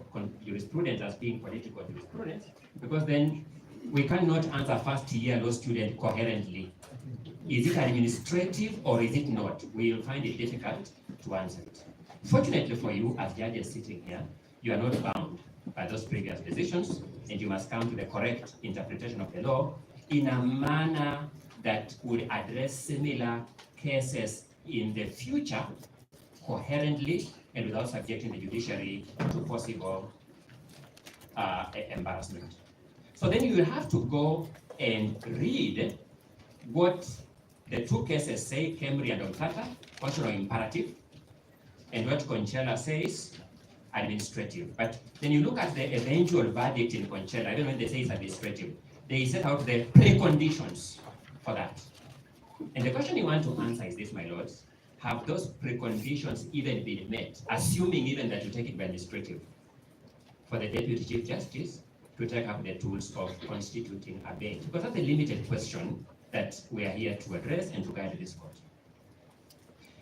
jurisprudence as being political jurisprudence, because then we cannot answer first-year law student coherently. Is it administrative or is it not? We will find it difficult to answer it. Fortunately for you, as judges sitting here, you are not bound by those previous decisions, and you must come to the correct interpretation of the law in a manner that would address similar cases in the future coherently and without subjecting the judiciary to possible embarrassment. So then you will have to go and read what the two cases say, Kemri and Omtata, constitutional imperative, and what Conchella says, administrative. But then you look at the eventual verdict in Conchella, even when they say it's administrative, they set out the preconditions for that. And the question you want to answer is this, my lords: have those preconditions even been met, assuming even that you take it by administrative, for the Deputy Chief Justice to take up the tools of constituting a bench? Because that's a limited question that we are here to address and to guide this court.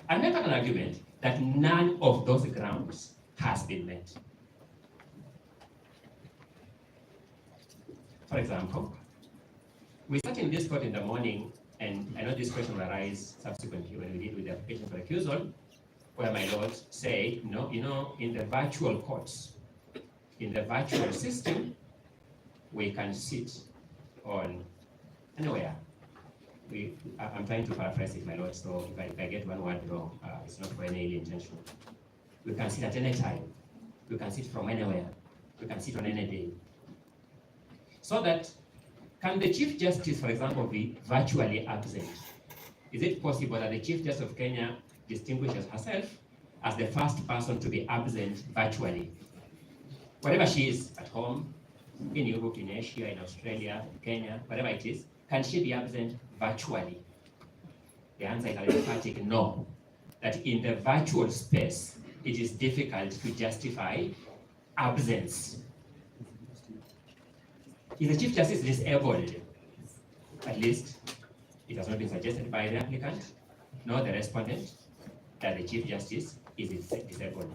I make an argument that none of those grounds has been met. For example, we sat in this court in the morning And I know this question will arise subsequently when we deal with the application for recusal, where my lord say, no, in the virtual courts, in the virtual system, we can sit on anywhere. I'm trying to paraphrase it, my lord, so if I get one word wrong, it's not for any ill intention. We can sit at any time. We can sit from anywhere. We can sit on any day. So that, can the Chief Justice, for example, be virtually absent? Is it possible that the Chief Justice of Kenya distinguishes herself as the first person to be absent virtually? Wherever she is, at home, in Europe, in Asia, in Australia, Kenya, whatever it is, can she be absent virtually? The answer is an emphatic no. That in the virtual space, it is difficult to justify absence. Is the Chief Justice disabled? At least, it has not been suggested by the applicant, nor the respondent, that the Chief Justice is disabled.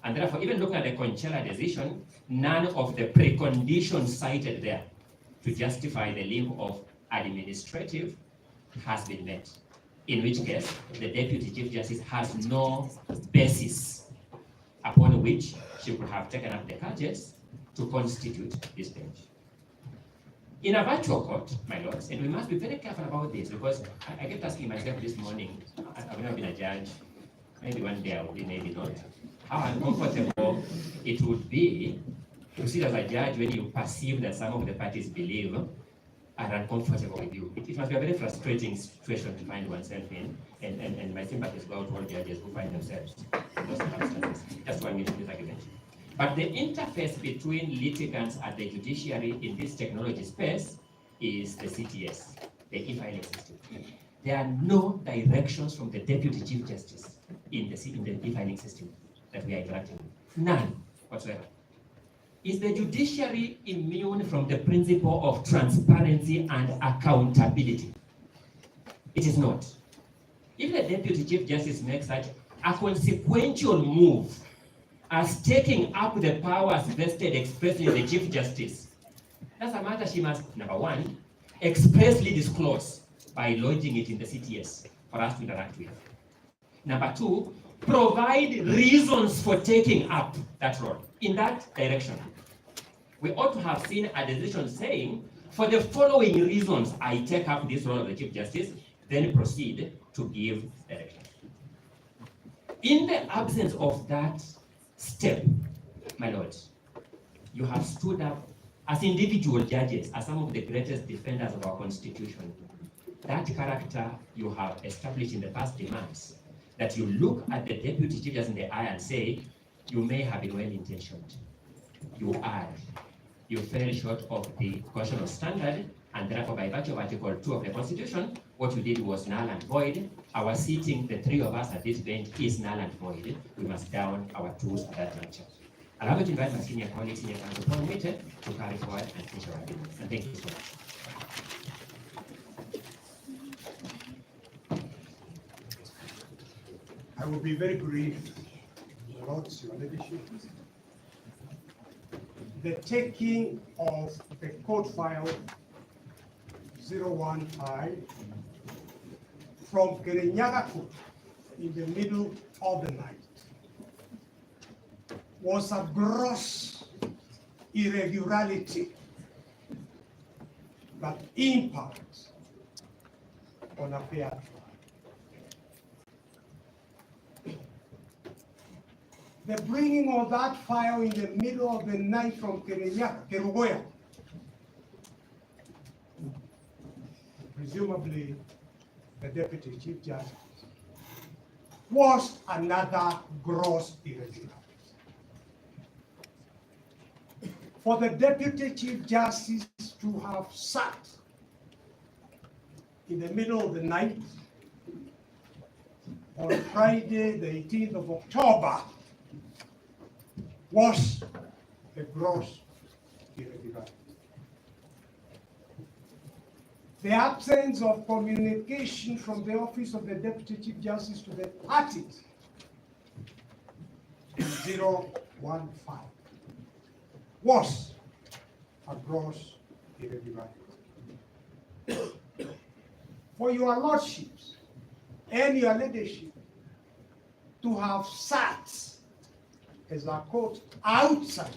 And therefore, even looking at the Conchella decision, none of the preconditions cited there to justify the leave of administrative has been met. In which case, the Deputy Chief Justice has no basis upon which she could have taken up the charges to constitute this bench. In a virtual court, my lords, and we must be very careful about this, because I kept asking myself this morning, I've never been a judge, maybe one day I will be, maybe not, how uncomfortable it would be to sit as a judge when you perceive that some of the parties believe are uncomfortable with you. It must be a very frustrating situation to find oneself in, and my sympathies go out to all judges who find themselves in those circumstances. That's why I'm making this argument. But the interface between litigants and the judiciary in this technology space is the CTS, the e-filing system. There are no directions from the Deputy Chief Justice in the e-filing system that we are interacting with. None whatsoever. Is the judiciary immune from the principle of transparency and accountability? It is not. If the Deputy Chief Justice makes such a consequential move as taking up the powers vested expressly in the Chief Justice, that's a matter she must, number one, expressly disclose by lodging it in the CTS for us to interact with. Number two, provide reasons for taking up that role in that direction. We ought to have seen a decision saying, for the following reasons, I take up this role of the Chief Justice, then proceed to give direction. In the absence of that step, my lord, you have stood up as individual judges, as some of the greatest defenders of our Constitution. That character you have established in the past demands that you look at the Deputy Chief Justice in the eye and say, you may have been well-intentioned. You are. You fell short of the constitutional standard, and therefore, by virtue of Article 2 of the Constitution, what you did was null and void. Our seating, the three of us at this bench, is null and void. We must down our tools at that juncture. Allow me to invite my senior colleagues, senior counsel, Paul Mete, to carry forward and finish our arguments. And thank you so much. I will be very brief, Lords, Your Ladyship. The taking of the court file 015 from Kirinyaga Court in the middle of the night was a gross irregularity that impacts on a fair trial. The bringing of that file in the middle of the night from Kerugoya, presumably the Deputy Chief Justice, was another gross irregularity. For the Deputy Chief Justice to have sat in the middle of the night on Friday, the 18th of October, was a gross irregularity. The absence of communication from the Office of the Deputy Chief Justice to the parties in 015 was a gross irregularity. for your lordships and your leadership to have sat as a court outside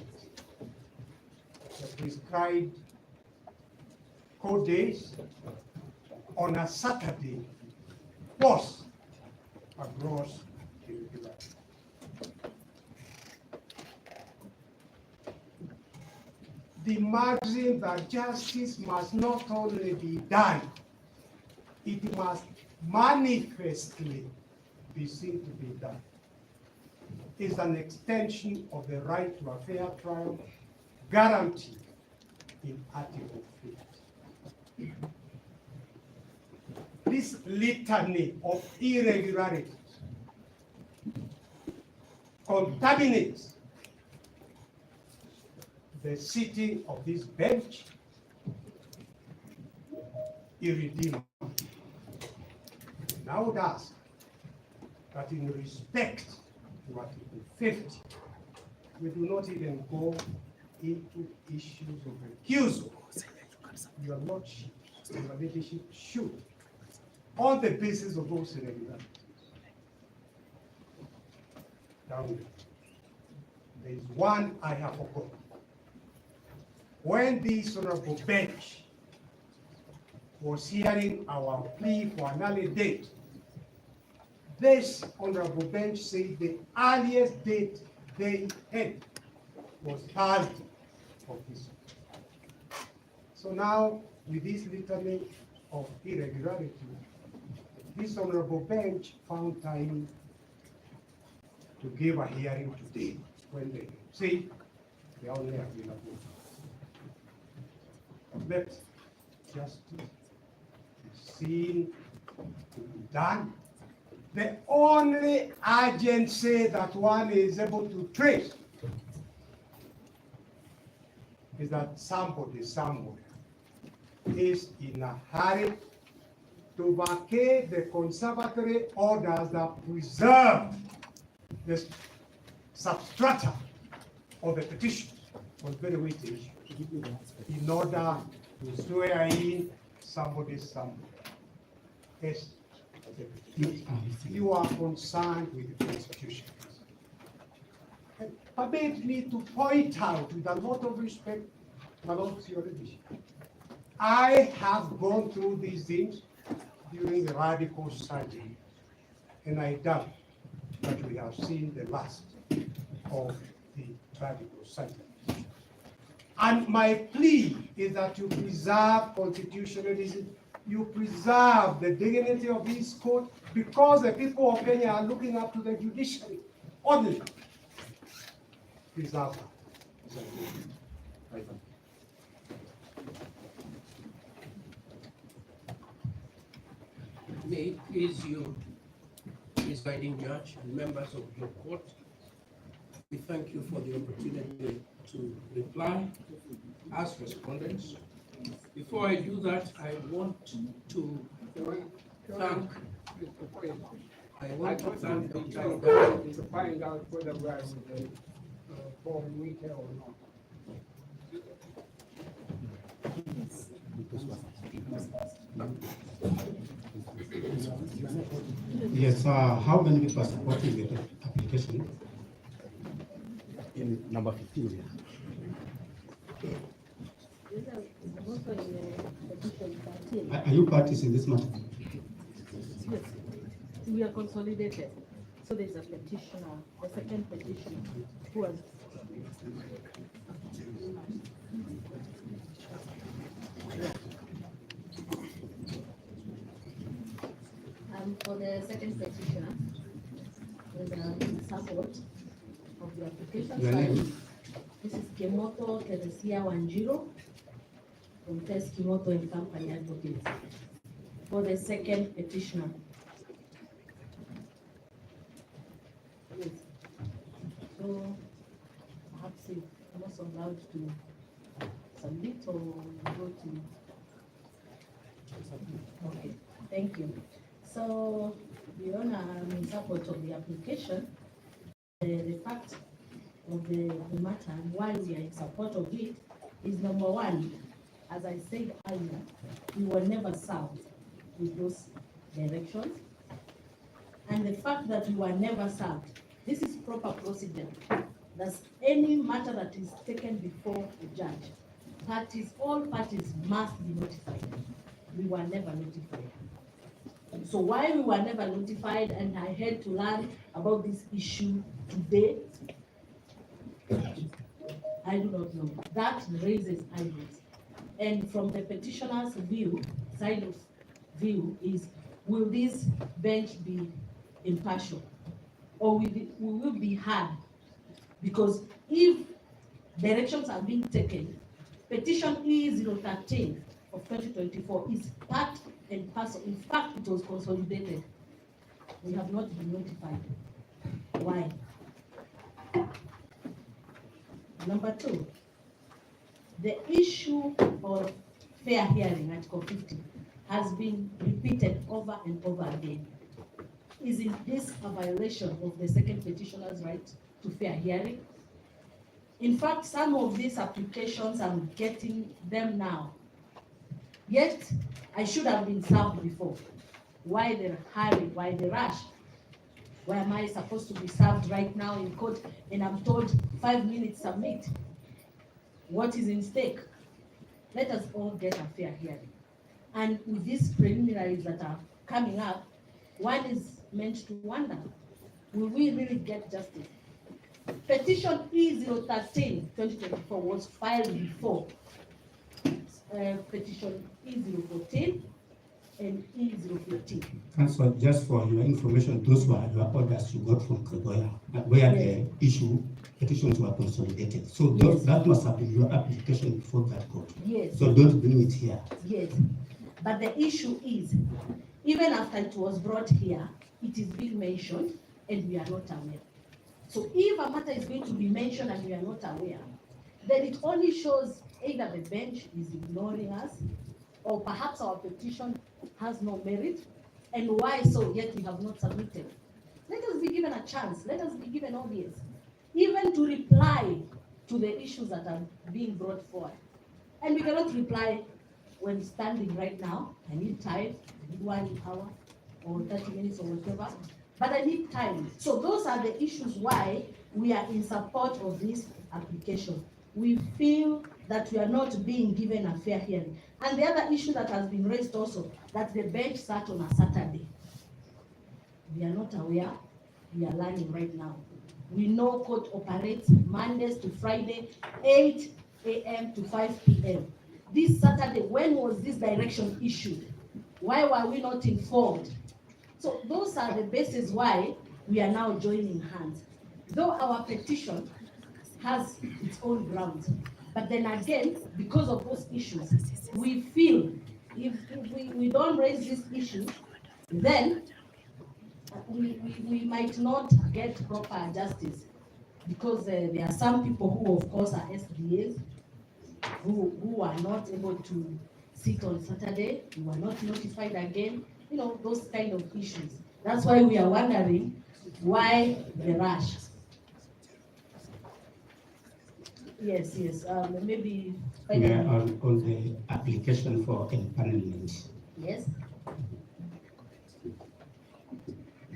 the prescribed court days on a Saturday was a gross irregularity. The maxim that justice must not only be done, it must manifestly be seen to be done, is an extension of the right to a fair trial guaranteed in Article 50. This litany of irregularities contaminates the sitting of this bench irredeemable. And I would ask that in respect to Article 50, we do not even go into issues of recusal. Your lordship, your leadership should, on the basis of those irregularities. Now, there is one I have forgotten. When this honorable bench was hearing our plea for an early date, this honorable bench said the earliest date they had was Thursday of this week. So now, with this litany of irregularity, this honorable bench found time to give a hearing today when they say they are only available. Let justice be seen to be done. The only agency that one is able to trace is that somebody somewhere is in a hurry to vacate the conservatory orders that preserve the substrata of the petition was very weighty in order to swear in somebody somewhere. Yes, you are concerned with the Constitution. Permit me to point out with a lot of respect, my Lord, to your leadership. I have gone through these things during the radical surgery, and I doubt that we have seen the last of the radical surgery. And my plea is that you preserve constitutionalism, you preserve the dignity of this court, because the people of Kenya are looking up to the judiciary only. Preserve that. May it please you, presiding judge and members of your court, we thank you for the opportunity to reply as respondents. Before I do that, I want to thank to find out whether we are with the foreign retail or not. Yes, how many people are supporting the application? In number 15, Are you parties in this matter? Yes, we are consolidated. So there's a petitioner, the second petitioner, who has. For the second petitioner, with the support of the application side, this is Kemoto Teresia Wanjiro from Test Kemoto and Company Advocates. For the second petitioner, so perhaps I'm also allowed to submit or go to. Okay, thank you. So, Your Honor, I'm in support of the application. The fact of the matter and why we are in support of it is number one, as I said earlier, we were never served with those directions. And the fact that we were never served, this is proper procedure. That's any matter that is taken before a judge. All parties must be notified. We were never notified. So why we were never notified, and I had to learn about this issue today, I do not know. That raises eyebrows. And from the petitioner's side of view is, will this bench be impartial? Or we will be hard? Because if directions are being taken, petition E013 of 2024 is part and parcel. In fact, it was consolidated. We have not been notified. Why? Number two, the issue of fair hearing, Article 50, has been repeated over and over again. Isn't this a violation of the second petitioner's right to fair hearing? In fact, some of these applications, I'm getting them now. Yet, I should have been served before. Why the hurry? Why the rush? Why am I supposed to be served right now in court and I'm told 5 minutes submit? What is in stake? Let us all get a fair hearing. And with these preliminaries that are coming up, one is meant to wonder, will we really get justice? Petition E013 2024 was filed before petition E014 and E015. Council, just for your information, those were your orders you got from Kagoya, where the petitions were consolidated. So that must have been your application before that court. Yes. So don't bring it here. Yes. But the issue is, even after it was brought here, it is being mentioned and we are not aware. So if a matter is going to be mentioned and we are not aware, then it only shows either the bench is ignoring us, or perhaps our petition has no merit, and why so, yet we have not submitted. Let us be given a chance, let us be given audience, even to reply to the issues that are being brought forward. And we cannot reply when standing right now. I need time, I need 1 hour or 30 minutes or whatever, but I need time. So those are the issues why we are in support of this application. We feel that we are not being given a fair hearing. And the other issue that has been raised also, that the bench sat on a Saturday. We are not aware, we are learning right now. We know court operates Mondays to Friday, 8 a.m. to 5 p.m. This Saturday, when was this direction issued? Why were we not informed? So those are the bases why we are now joining hands. Though our petition has its own grounds, but then again, because of those issues, we feel if we don't raise these issues, then we might not get proper justice, because there are some people who, of course, are SDAs who are not able to sit on Saturday, who are not notified again, you know, those kind of issues. That's why we are wondering why the rush. Yes, maybe. Yeah, on the application for empanelment. Yes.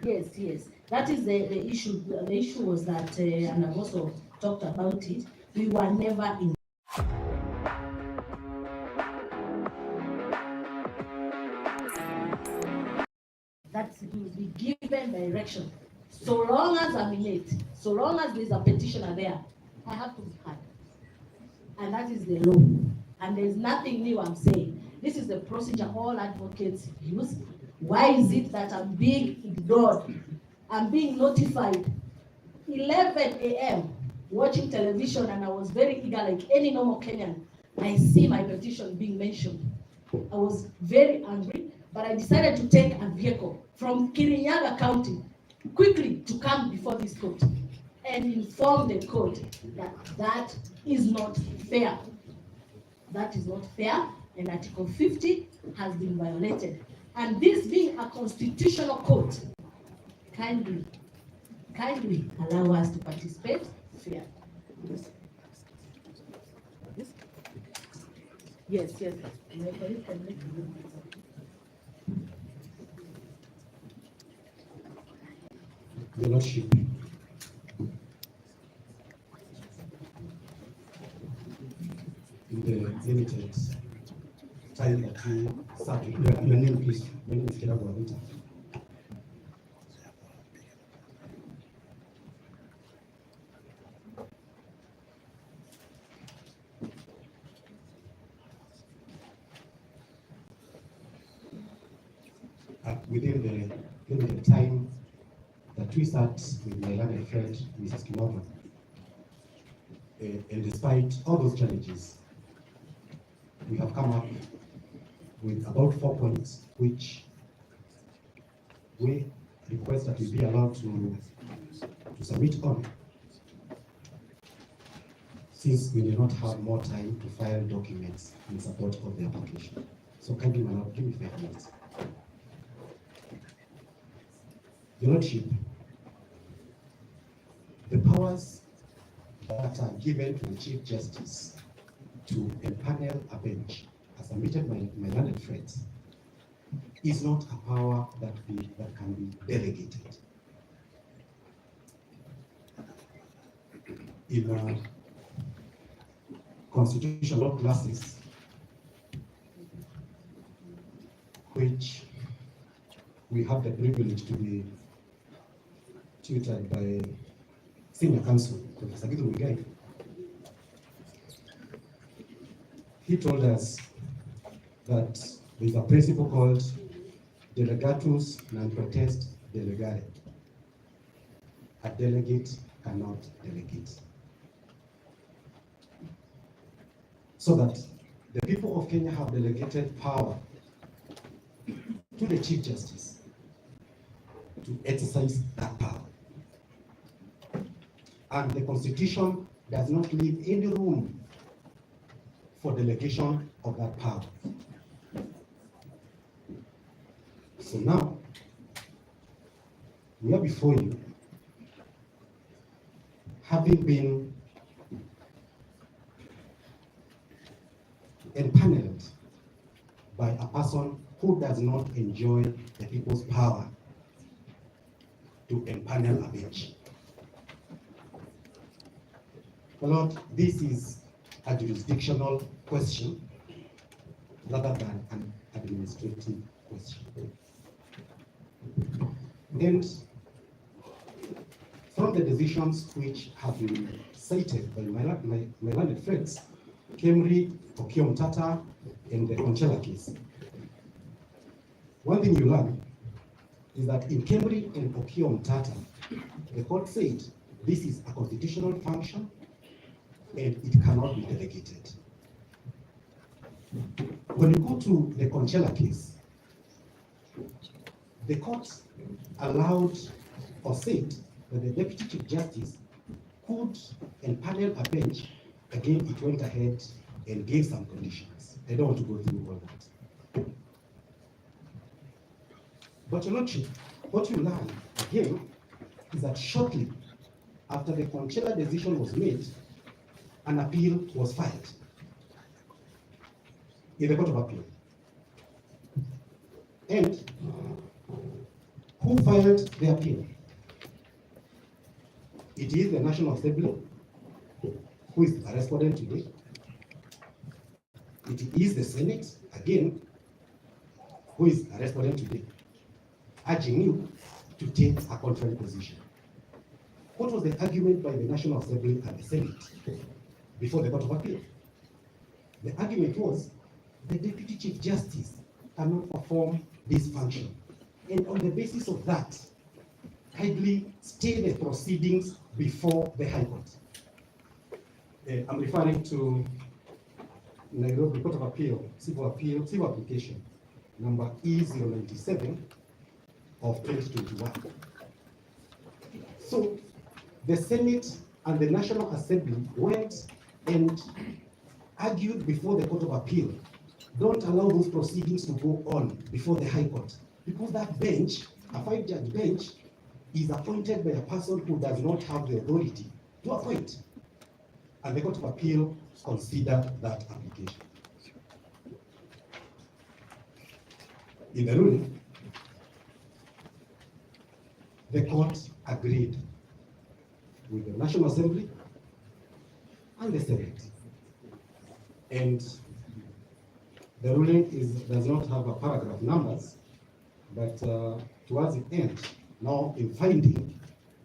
Yes. That is the issue. The issue was that, and I've also talked about it, we were never in. That will be given direction. So long as I'm late, so long as there's a petitioner there, I have to be heard. And that is the law. And there's nothing new I'm saying. This is the procedure all advocates use. Why is it that I'm being ignored? I'm being notified 11 a.m. watching television, and I was very eager like any normal Kenyan. I see my petition being mentioned. I was very angry, but I decided to take a vehicle from Kirinyaga County quickly to come before this court and inform the court that that is not fair. That is not fair, and Article 50 has been violated. And this being a constitutional court, kindly allow us to participate fair. Yes. Lordship, in the limited time that we serve, your name, please. My name is Gachagua. Within the limited time that we sat with my learned friend, Mrs. Kimova, and despite all those challenges, we have come up with about 4 points which we request that we be allowed to submit on, since we do not have more time to file documents in support of the application. So kindly, my Lord, give me 5 minutes. Your Lordship, the powers that are given to the Chief Justice to empanel a bench, as submitted by my learned friends, is not a power that can be delegated. In constitutional classes, which we have the privilege to be tutored by Senior Counsel, Professor Gideon Muigai, he told us that there is a principle called delegatus non potest delegare. A delegate cannot delegate. So that the people of Kenya have delegated power to the Chief Justice to exercise that power. And the Constitution does not leave any room for delegation of that power. So now, we are before you, having been empaneled by a person who does not enjoy the people's power to empanel a bench. Lord, this is a jurisdictional question rather than an administrative question. And from the decisions which have been cited by my learned friends, Kemri, Okiom Tata, and the Conchella case, one thing you learn is that in Kemri and Okiom Tata, the court said this is a constitutional function and it cannot be delegated. When you go to the Conchella case, the court allowed or said that the Deputy Chief Justice could empanel a bench. Again, it went ahead and gave some conditions. I don't want to go through all that. But Your Lordship, what you learn again is that shortly after the Conchella decision was made, an appeal was filed in the Court of Appeal. And who filed the appeal? It is the National Assembly, who is a respondent today. It is the Senate, again, who is a respondent today, urging you to take a contrary position. What was the argument by the National Assembly and the Senate before the Court of Appeal? The argument was the Deputy Chief Justice cannot perform this function. And on the basis of that, kindly stay the proceedings before the High Court. I'm referring to Nairobi Court of Appeal, civil application, number E097 of 2021. So the Senate and the National Assembly went and argued before the Court of Appeal. Don't allow those proceedings to go on before the High Court, because that bench, a 5-judge bench, is appointed by a person who does not have the authority to appoint. And the Court of Appeal considered that application. In the ruling, the court agreed with the National Assembly and the Senate. And the ruling does not have a paragraph numbers, but towards the end, now in finding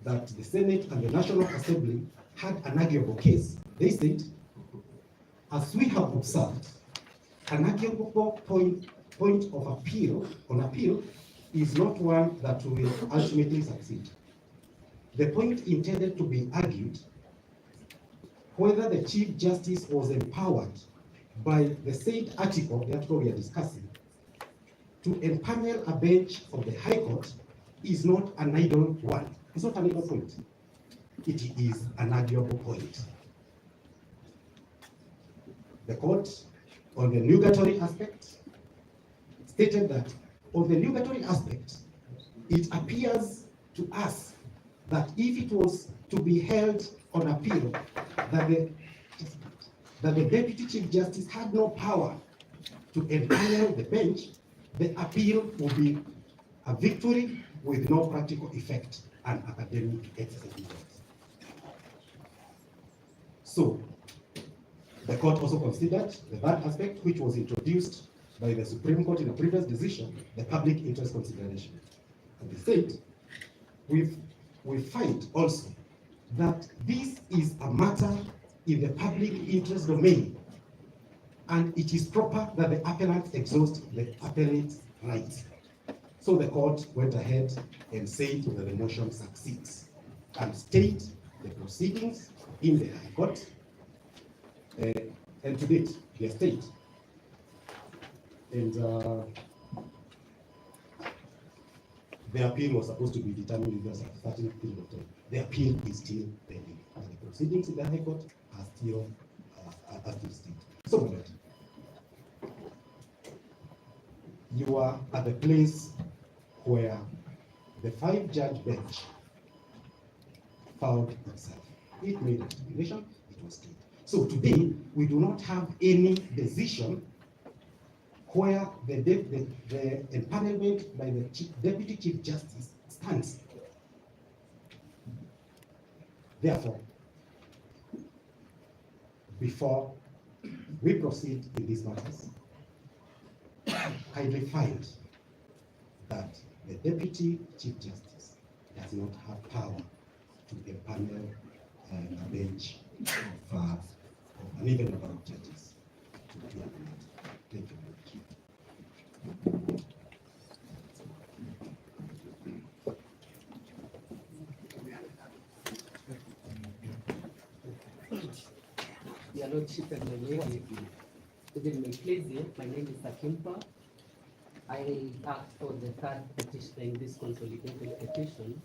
that the Senate and the National Assembly had an arguable case, they said, as we have observed, an arguable point of appeal is not one that will ultimately succeed. The point intended to be argued whether the Chief Justice was empowered by the said article, the article we are discussing, to empanel a bench of the High Court is not an idle one. It's not an idle point. It is an arguable point. The court, on the nugatory aspect, stated that on the nugatory aspect, it appears to us that if it was to be held on appeal, that the Deputy Chief Justice had no power to empanel the bench, the appeal would be a victory with no practical effect and academic exercise. So, the court also considered the third aspect, which was introduced by the Supreme Court in a previous decision, the public interest consideration. And they said, we find also that this is a matter in the public interest domain, and it is proper that the appellant exhaust the appellant's rights. So the court went ahead and said that the motion succeeds and stayed the proceedings in the High Court, and to date, they are stayed. And the appeal was supposed to be determined in just a certain period of time. The appeal is still pending, and the proceedings in the High Court are still stayed. So, my lord, you are at the place where the 5-judge bench found itself. It made a determination, it was stayed. So today, we do not have any decision where the empanelment by the Deputy Chief Justice stands. Therefore, before we proceed in these matters, kindly find that the Deputy Chief Justice does not have power to empanel a bench of an even number of judges to be appointed. Thank you very much. Your Lordship and my lady, within my pleasure, my name is Sakimpa. I act for the third petition in this consolidated petition,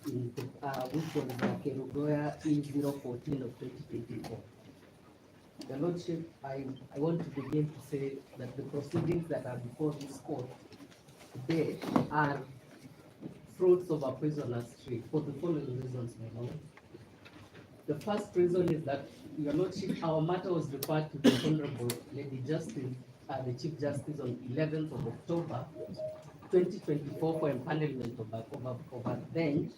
which was Kerugoya E014 of 2024. Your Lordship, I want to begin to say that the proceedings that are before this court today are fruits of a prisoner's tree for the following reasons, my Lord. The first reason is that, Your Lordship, our matter was referred to the Honorable Lady Justice, the Chief Justice, on 11th of October 2024 for empanelment of a bench.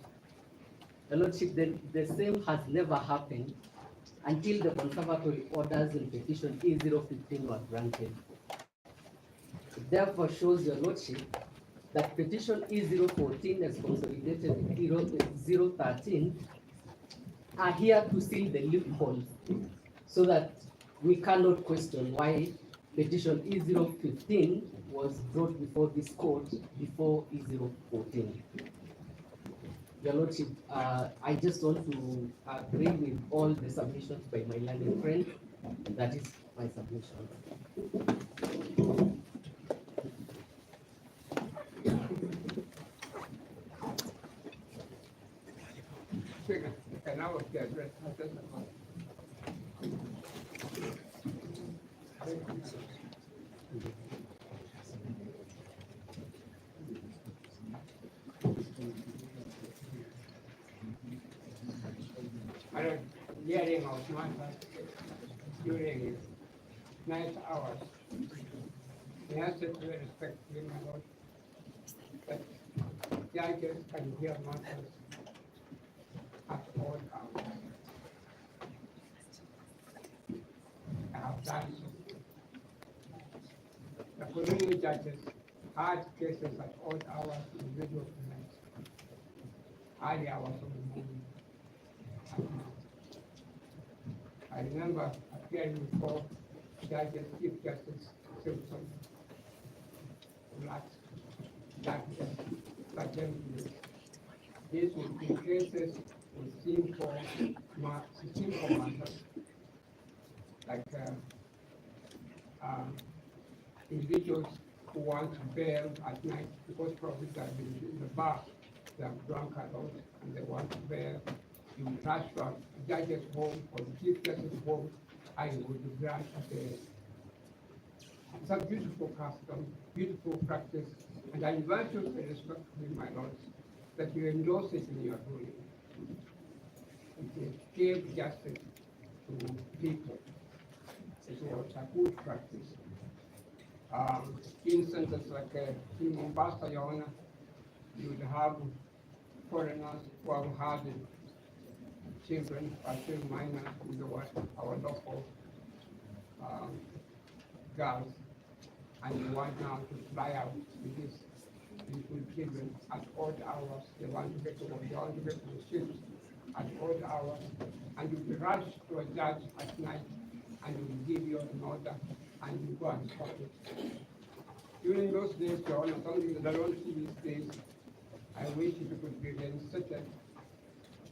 Your Lordship, the same has never happened until the conservatory orders in petition E015 were granted. It therefore shows, Your Lordship, that petition E014 as consolidated E013 are here to seal the loophole so that we cannot question why petition E015 was brought before this court before E014. Your Lordship, I just want to agree with all the submissions by my learned friend. That is my submission. Can I was the address? I don't hearing of matters during night hours. The answer to respect, my Lord. But judges can hear matters at all hours. I have done so. The colonial judges had cases at odd hours in the middle of the night, early hours of the morning. I remember appearing before Judges, Chief Justice Simpson that these would be cases with simple matters, like individuals who want to bail at night because probably they have been in the bar, they have drunk a lot, and they want to bail. You rush from the judge's home or the chief justice's home, and would grant bail. It's a beautiful custom, beautiful practice, and I invite you to respectfully, my lords, that you endorse it in your ruling. It gave justice to people. It was a good practice. Instances like in Mombasa, Your Honor, you would have foreigners who have had children, or still minors, with our local girls, and you want now to fly out with these beautiful children at odd hours. They want to get to work, they want to get to the ships at odd hours, and you rush to a judge at night, and he will give you an order, and you go and stop it. During those days, Your Honor, something that I don't see these days, I wish it could be reinstated.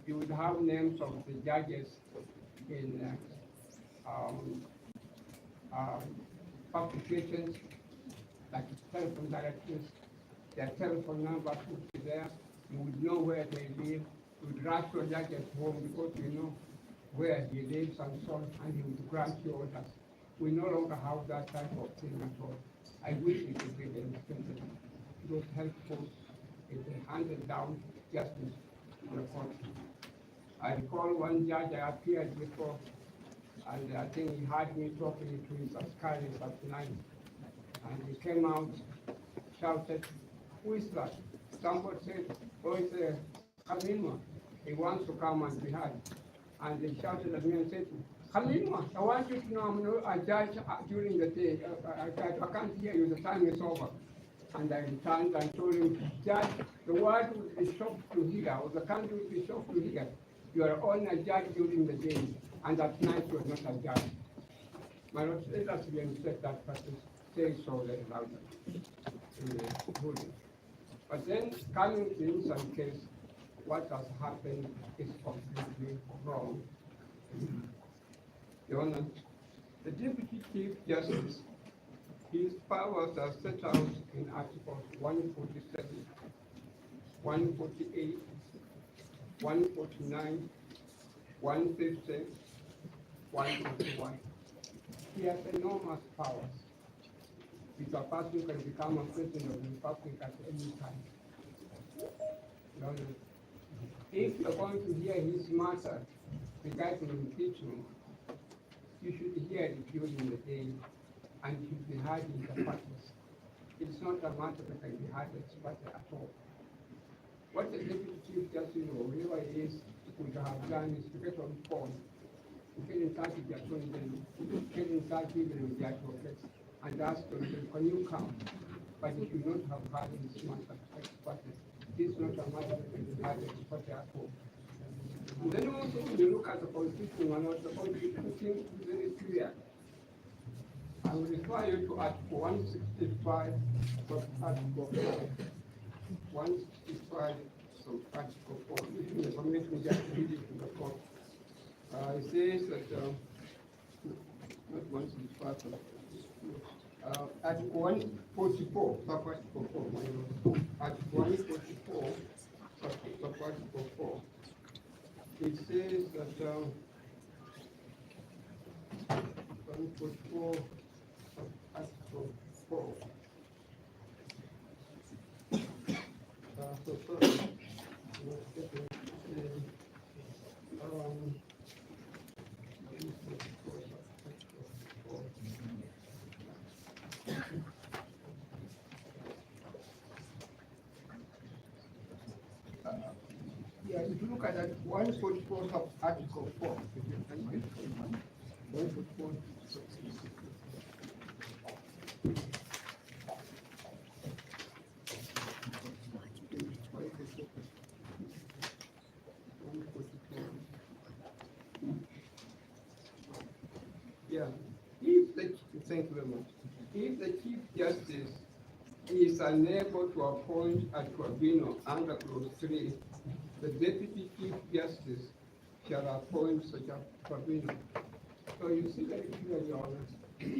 You would have names of the judges in publications, like telephone directories, their telephone numbers would be there. You would know where they live. You would rush to a judge's home because you know where he lives and so on, and he would grant you orders. We no longer have that type of thing at all. I wish it could be reinstated. It was helpful. It handed down justice to the court. I recall one judge I appeared before, and I think he had me talking to his askaris at night. And he came out, shouted, "Who is that?" Somebody said, "Oh, it's Khalilma. He wants to come and be heard." And they shouted at me and said, "Khalilma, I want you to know I'm not a judge during the day. I can't hear you, the time is over." And I returned and told him, "Judge, the world will be shocked to hear, or the country will be shocked to hear. You are only a judge during the day, and at night you are not a judge." My Lord, let us reinstate that practice, say so very loudly in the ruling. But then, coming to some case, what has happened is completely wrong. Your Honor, the Deputy Chief Justice, his powers are set out in Articles 147, 148, 149, 150, 151. He has enormous powers. If a person can become a president of the Republic at any time. If you're going to hear his matter regarding impeachment, you should hear it during the day and it should be heard in the parties. It's not a matter that can be heard at all. What the Deputy Chief Justice or whoever it is would have done is to get on phone, to get in touch with the attorney general, get in touch even with the advocates, and ask them, "Can you come?" But it should not have had this matter expertly. This is not a matter that can be heard expertly at all. And then also, when you look at the Constitution, and the Constitution seems to be very clear. I will refer you to Article 165 of Article 4. 165 of Article 4. If you permit me just to read it to the court. It says that, not 165, Article 144, Article 4, Article 144, Article 4. It says that 144, Article 4. So sorry. look at that 144 of Article 4. 144. Yeah, thank you very much. If the Chief Justice is unable to appoint a tribunal under clause 3, the Deputy Chief Justice shall appoint such a tribunal. So you see very clearly, Your Honor,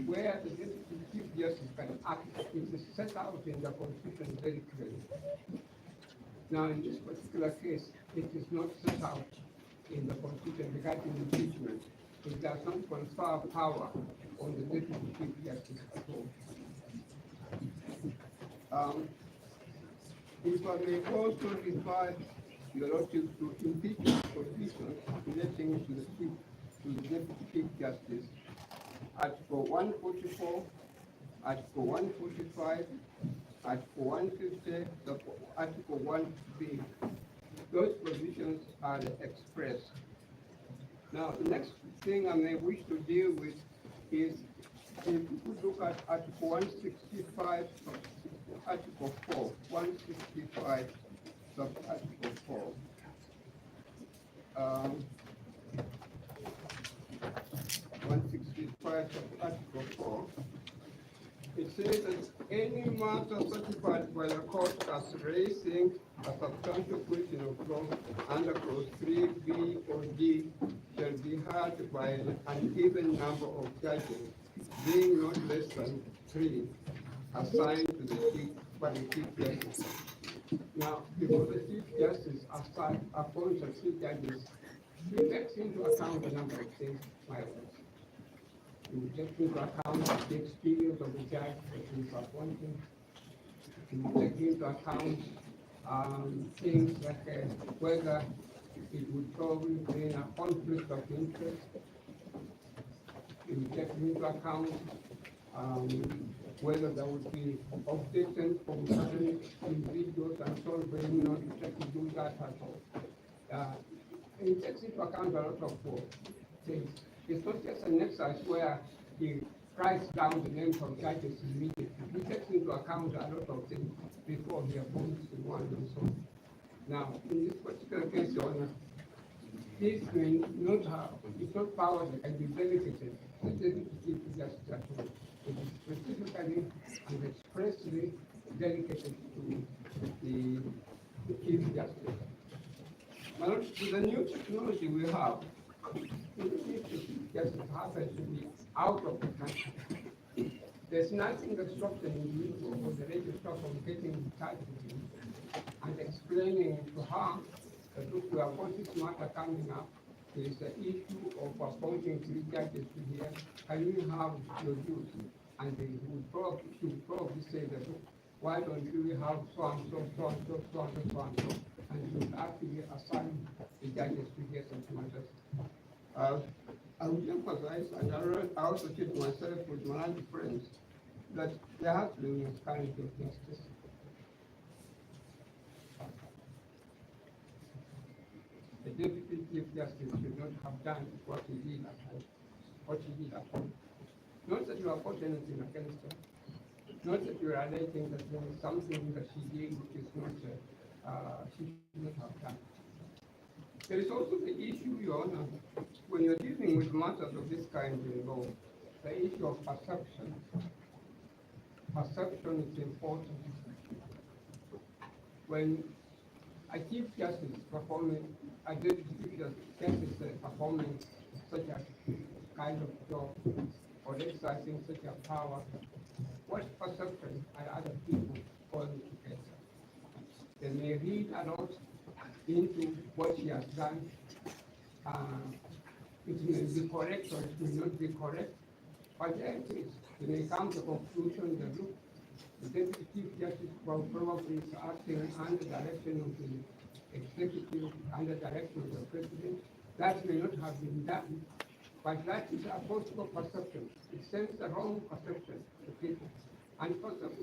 where the Deputy Chief Justice can act, it is set out in the Constitution very clearly. Now, in this particular case, it is not set out in the Constitution regarding impeachment. It does not confer power on the Deputy Chief Justice at all. If I may also refer your Lordship to impeachment provisions relating to the Deputy Chief Justice, Article 144, Article 145, Article 150, Article 1B. Those provisions are expressed. Now, the next thing I may wish to deal with is if you could look at Article 165, Article 4, 165, Article 4. 165 Article 4. It says that any matter certified by the court as raising a substantial question of law under clause 3B or D shall be heard by an even number of judges, being not less than 3, assigned to the Chief Justice. Now, before the Chief Justice appoints the Chief Judges, he takes into account a number of things, my friends. He will take into account the experience of the judge that he is appointing. He will take into account things like whether it would probably bring a conflict of interest. He will take into account whether there would be objections from certain individuals and so on, but not to do that at all. It takes into account a lot of things. It's not just an exercise where he writes down the names of judges immediately. He takes into account a lot of things before he appoints the one and so on. Now, in this particular case, Your Honor, this may not have, it's not power that can be delegated. The Deputy Chief Justice at all. It is specifically and expressly delegated to the Chief Justice. Now, with the new technology we have, the Chief Justice happens to be out of the country. There's nothing that stops an individual or the registrar from getting in touch with him and explaining to her that, look, we have got this matter coming up. There is the issue of appointing 3 judges to here. Can you have your views? And they would probably say that, look, why don't you have so and so, so and so, so and so, so and so? And you would actually assign the judges to hear such matters. I would emphasize, and I also keep myself with my friends, that there has to be miscarriage of justice. The Deputy Chief Justice should not have done what he did at home. Not that you have got anything against her. Not that you are alleging that there is something that she did which is not, she should not have done. There is also the issue, Your Honor, when you're dealing with matters of this kind in law, the issue of perception. Perception is important. When a Chief Justice performing, a Deputy Chief Justice performing such a kind of job or exercising such a power, what perception are other people calling together? They may read a lot into what she has done. It may be correct or it may not be correct, but there it is. They may come to the conclusion that, look, the Deputy Chief Justice probably is acting under direction of the executive, under direction of the President. That may not have been done, but that is a possible perception. It sends the wrong perception to people. And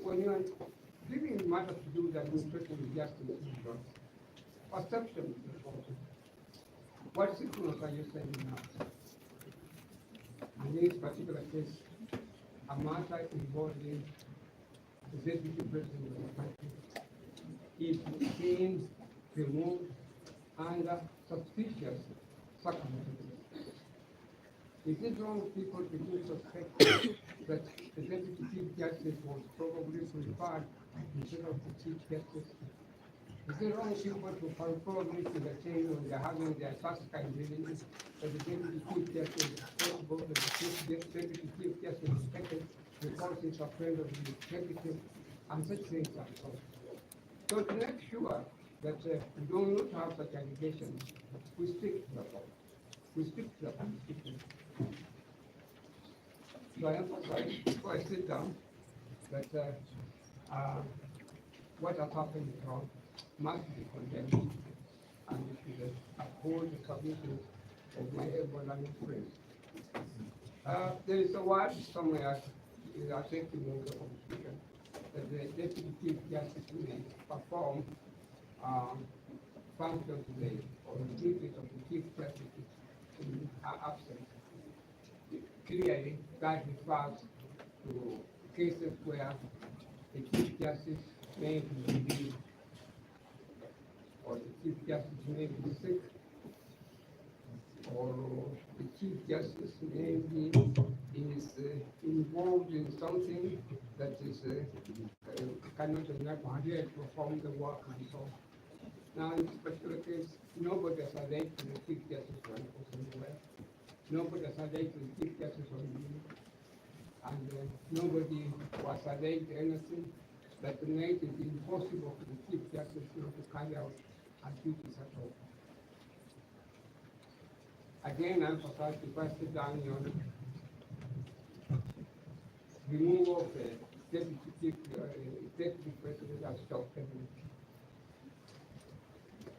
when you are dealing with matters to do with the administration of justice, perception is important. what signals are you sending out? In this particular case, a matter involving the deputy president of the country is being removed under suspicious circumstances. Is it wrong people to suspect that the deputy chief justice was probably preferred instead of the chief justice? Is it wrong people to probably to the chain when they're having their first kind dealings that the deputy chief justice is possible that the deputy chief justice is taken because he's a friend of the executive and such things and so on. So to make sure that we do not have such allegations, we stick to the law. We stick to the Constitution. So I emphasize before I sit down that what has happened is wrong, must be condemned, and we should uphold the submissions of my ever-learning friends. There is a word somewhere, I think in the Constitution, that the deputy chief justice may perform function today or the duties of the chief justice in absence. Clearly, that refers to cases where the chief justice may be relieved or the chief justice may be sick or the chief justice may be involved in something that is cannot enable to perform the work and so on. Now, in this particular case, nobody has alleged to the chief justice for anywhere. Nobody has alleged to the chief justice on duty, and nobody was alleged anything that made it impossible for the chief justice to carry out her duties at all. Again, I emphasize if I sit down on removal of the deputy president as Dr.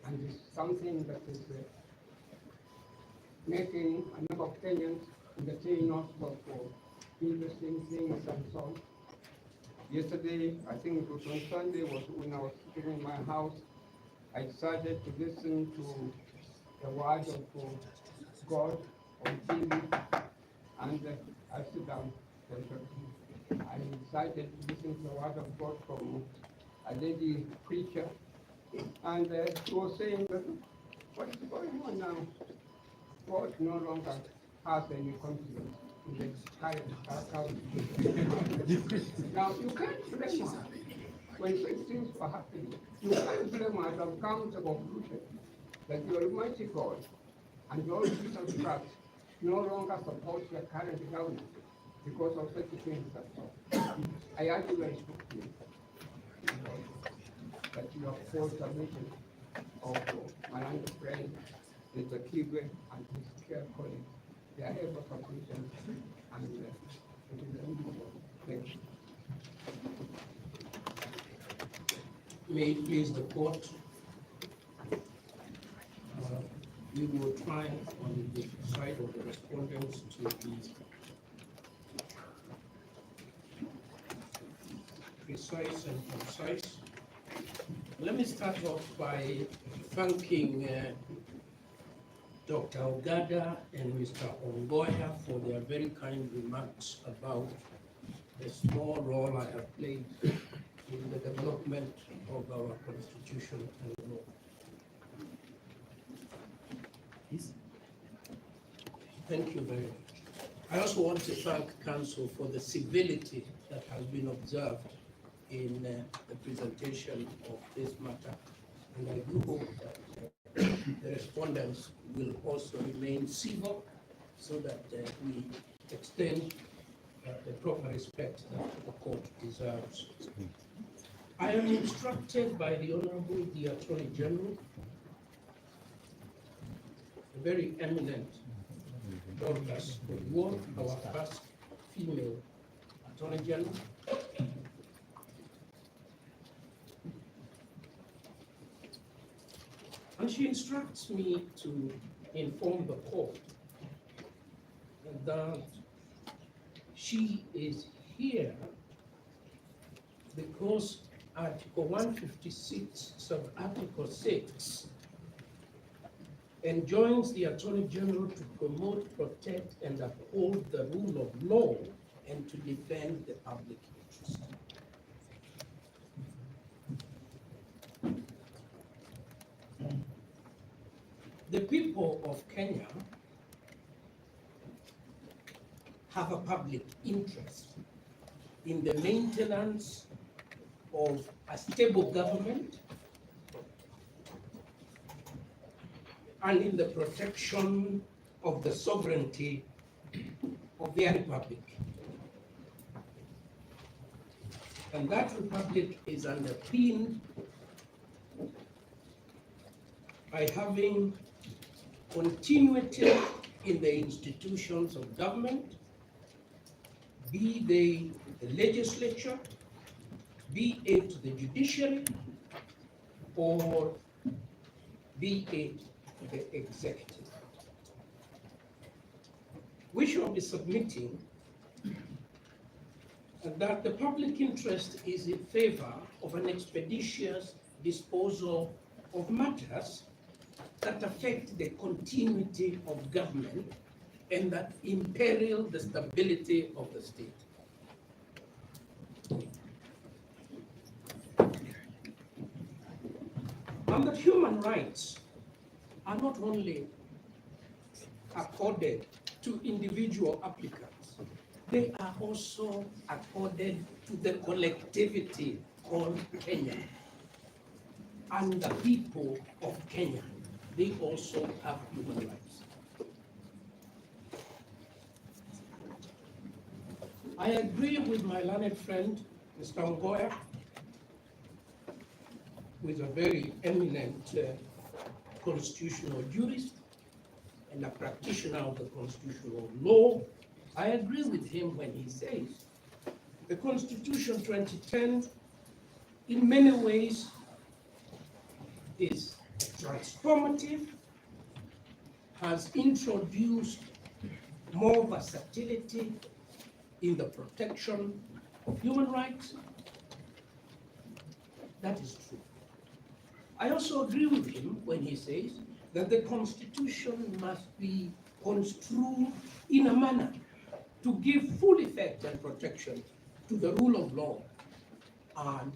And it's something that is making a number of Kenyans entertain us for interesting things and so on. Yesterday, I think it was on Sunday, was when I was sitting in my house, I decided to listen to the word of God on TV, and I sit down. I decided to listen to the word of God from a lady preacher, and she was saying that what is going on now? God no longer has any confidence in the current account. Now, you can't blame us when such things were happening. You can't blame us and come to the conclusion that the Almighty God and the Lord Jesus Christ no longer supports the current government because of such things as well. I argue very strictly that you have forced a mission of my friend, Mr. Kibe and his care colleagues. They are able to function and it is unbelievable. Thank you. May it please the court. We will try on the side of the respondents to be precise and concise. Let me start off by thanking Dr. Ogada and Mr. Ongoya for their very kind remarks about the small role I have played in the development of our constitution and law. Thank you very much. I also want to thank Council for the civility that has been observed in the presentation of this matter, and I do hope that the respondents will also remain civil so that we extend the proper respect that the court deserves. I am instructed by the Honorable the Attorney General, a very eminent Dorcas Oduor, our first female Attorney General, and she instructs me to inform the court that she is here because Article 156, sub-Article 6, enjoins the Attorney General to promote, protect, and uphold the rule of law and to defend the public interest. The people of Kenya have a public interest in the maintenance of a stable government and in the protection of the sovereignty of their republic. And that republic is underpinned by having continuity in the institutions of government, be they the legislature, be it the judiciary, or be it the executive. We shall be submitting that the public interest is in favor of an expeditious disposal of matters that affect the continuity of government and that imperil the stability of the state. And that human rights are not only accorded to individual applicants, they are also accorded to the collectivity called Kenya. And the people of Kenya, they also have human rights. I agree with my learned friend, Mr. Ongoya, who is a very eminent constitutional jurist and a practitioner of the constitutional law. I agree with him when he says the Constitution 2010 in many ways is transformative, has introduced more versatility in the protection of human rights. That is true. I also agree with him when he says that the Constitution must be construed in a manner to give full effect and protection to the rule of law and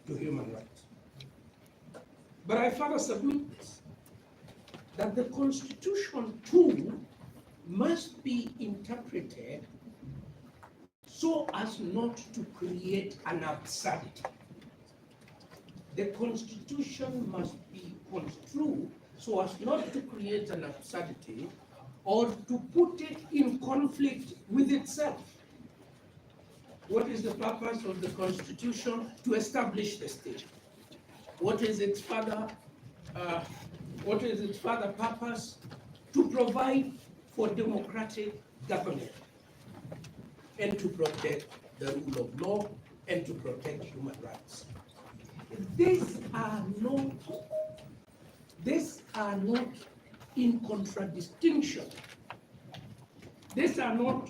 to human rights. But I further submit this, that the Constitution too must be interpreted so as not to create an absurdity. The Constitution must be construed so as not to create an absurdity or to put it in conflict with itself. What is the purpose of the Constitution? To establish the state. What is its further purpose? To provide for democratic government and to protect the rule of law and to protect human rights. These are not in contradistinction. These are not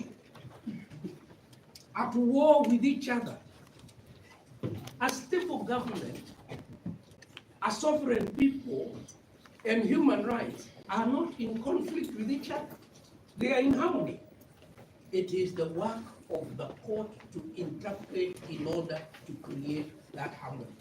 at war with each other. A stable government, a sovereign people, and human rights are not in conflict with each other. They are in harmony. It is the work of the court to interpret in order to create that harmony.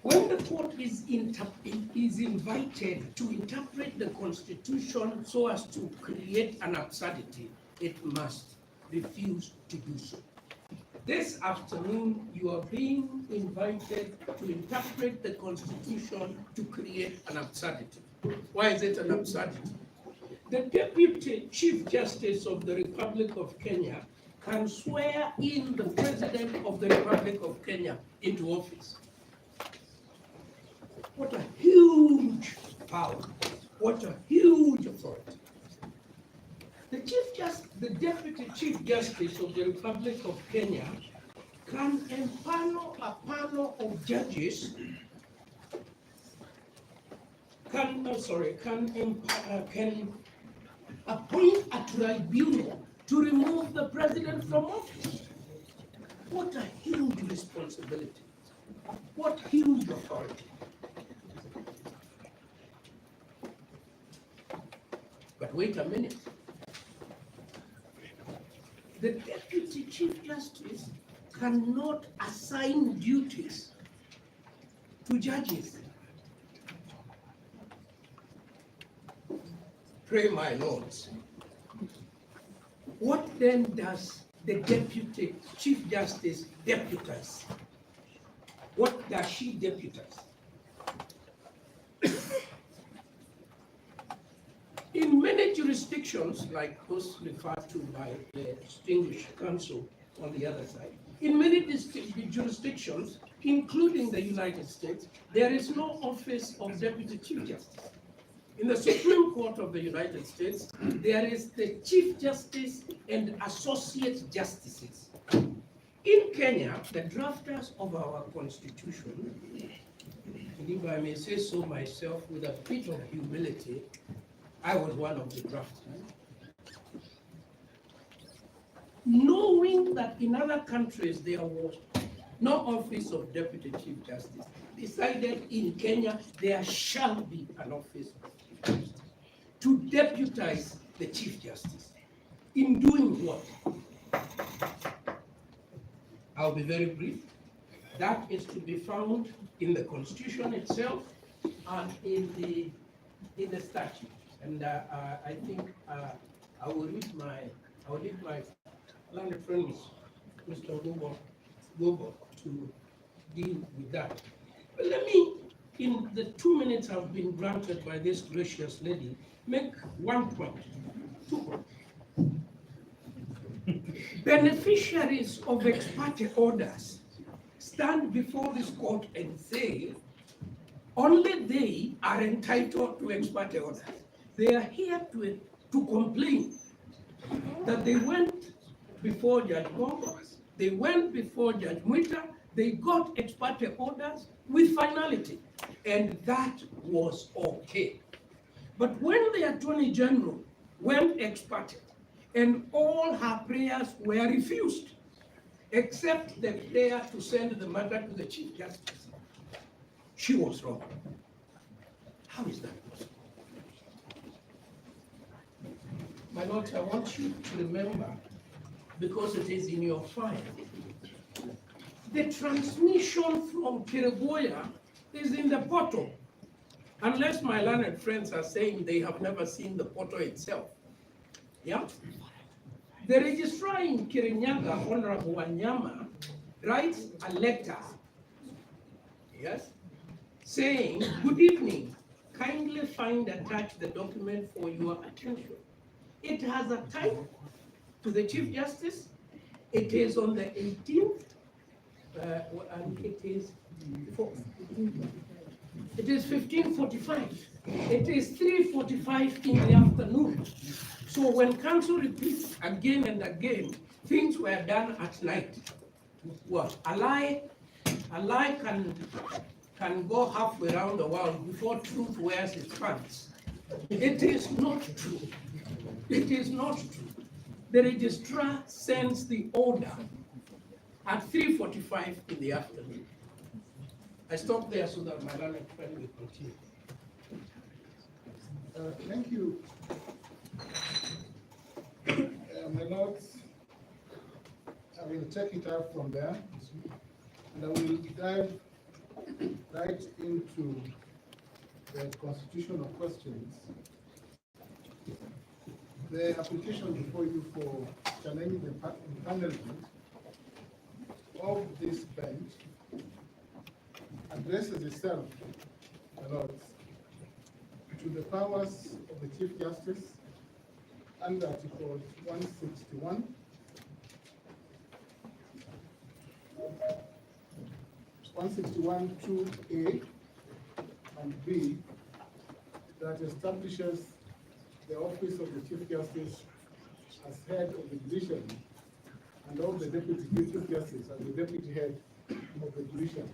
When the court is invited to interpret the Constitution so as to create an absurdity, it must refuse to do so. This afternoon, you are being invited to interpret the Constitution to create an absurdity. Why is it an absurdity? The Deputy Chief Justice of the Republic of Kenya can swear in the President of the Republic of Kenya into office. What a huge power, what a huge authority. The Deputy Chief Justice of the Republic of Kenya can empanel a panel of judges, can appoint a tribunal to remove the president from office. What a huge responsibility. What huge authority. But wait a minute. The Deputy Chief Justice cannot assign duties to judges. Pray my lords. What then does the Deputy Chief Justice deputize? What does she deputize? In many jurisdictions, like those referred to by the distinguished counsel on the other side, in many jurisdictions, including the United States, there is no office of Deputy Chief Justice. In the Supreme Court of the United States, there is the Chief Justice and Associate Justices. In Kenya, the drafters of our Constitution, and if I may say so myself with a bit of humility, I was one of the drafters. Knowing that in other countries there was no office of Deputy Chief Justice, decided in Kenya there shall be an office of Chief Justice to deputize the Chief Justice. In doing what? I'll be very brief. That is to be found in the Constitution itself and in the statute. And I think I will leave my learned friend, Mr. Gobo, to deal with that. But let me, in the 2 minutes I've been granted by this gracious lady, make 1 point, 2 points. Beneficiaries of ex parte orders stand before this court and say, only they are entitled to ex parte orders. They are here to complain that they went before Judge Gombo, they went before Judge Mwita, they got ex parte orders with finality, and that was okay. But when the Attorney General went ex parte, and all her prayers were refused, except the prayer to send the matter to the Chief Justice, she was wrong. How is that possible? My Lord, I want you to remember, because it is in your file, the transmission from Kiriboya is in the portal, unless my learned friends are saying they have never seen the portal itself. Yeah? The registrar in Kirinyaga, Honorable Wanyama, writes a letter, yes, saying, good evening, kindly find attached the document for your attention. It has a time to the Chief Justice. It is on the 18th, and it is 15:45. It is 3:45 in the afternoon. So when counsel repeats again and again, things were done at night. Well, a lie can go halfway around the world before truth wears its pants. It is not true. It is not true. The registrar sends the order at 3:45 in the afternoon. I stop there so that my learned friend will continue. Thank you. My notes, I will take it out from there, and I will dive right into the constitutional questions. The application before you for challenging the empanelment of this bench addresses itself, my lords, to the powers of the Chief Justice under Article 161, (2)(a) and (b) that establishes the office of the Chief Justice as head of the division and of the Deputy Chief Justice as the deputy head of the division,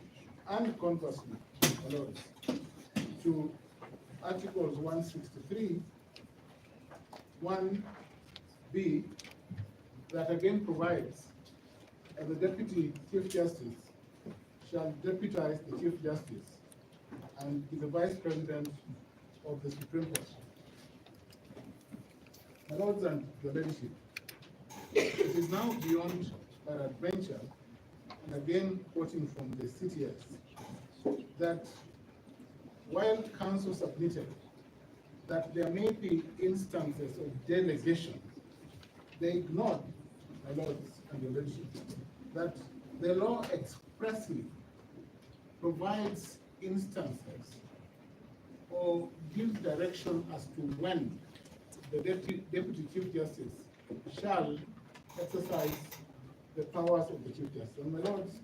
and conversely, my lords, to Articles 163, 1b, that again provides that the Deputy Chief Justice shall deputize the Chief Justice and be the Vice President of the Supreme Court. Lords and the leadership, it is now beyond our adventure, and again quoting from the CTS, that while Council submitted that there may be instances of delegation, they ignored, my Lords and your leadership, that the law expressly provides instances or gives direction as to when the Deputy Chief Justice shall exercise the powers of the Chief Justice. And my Lords,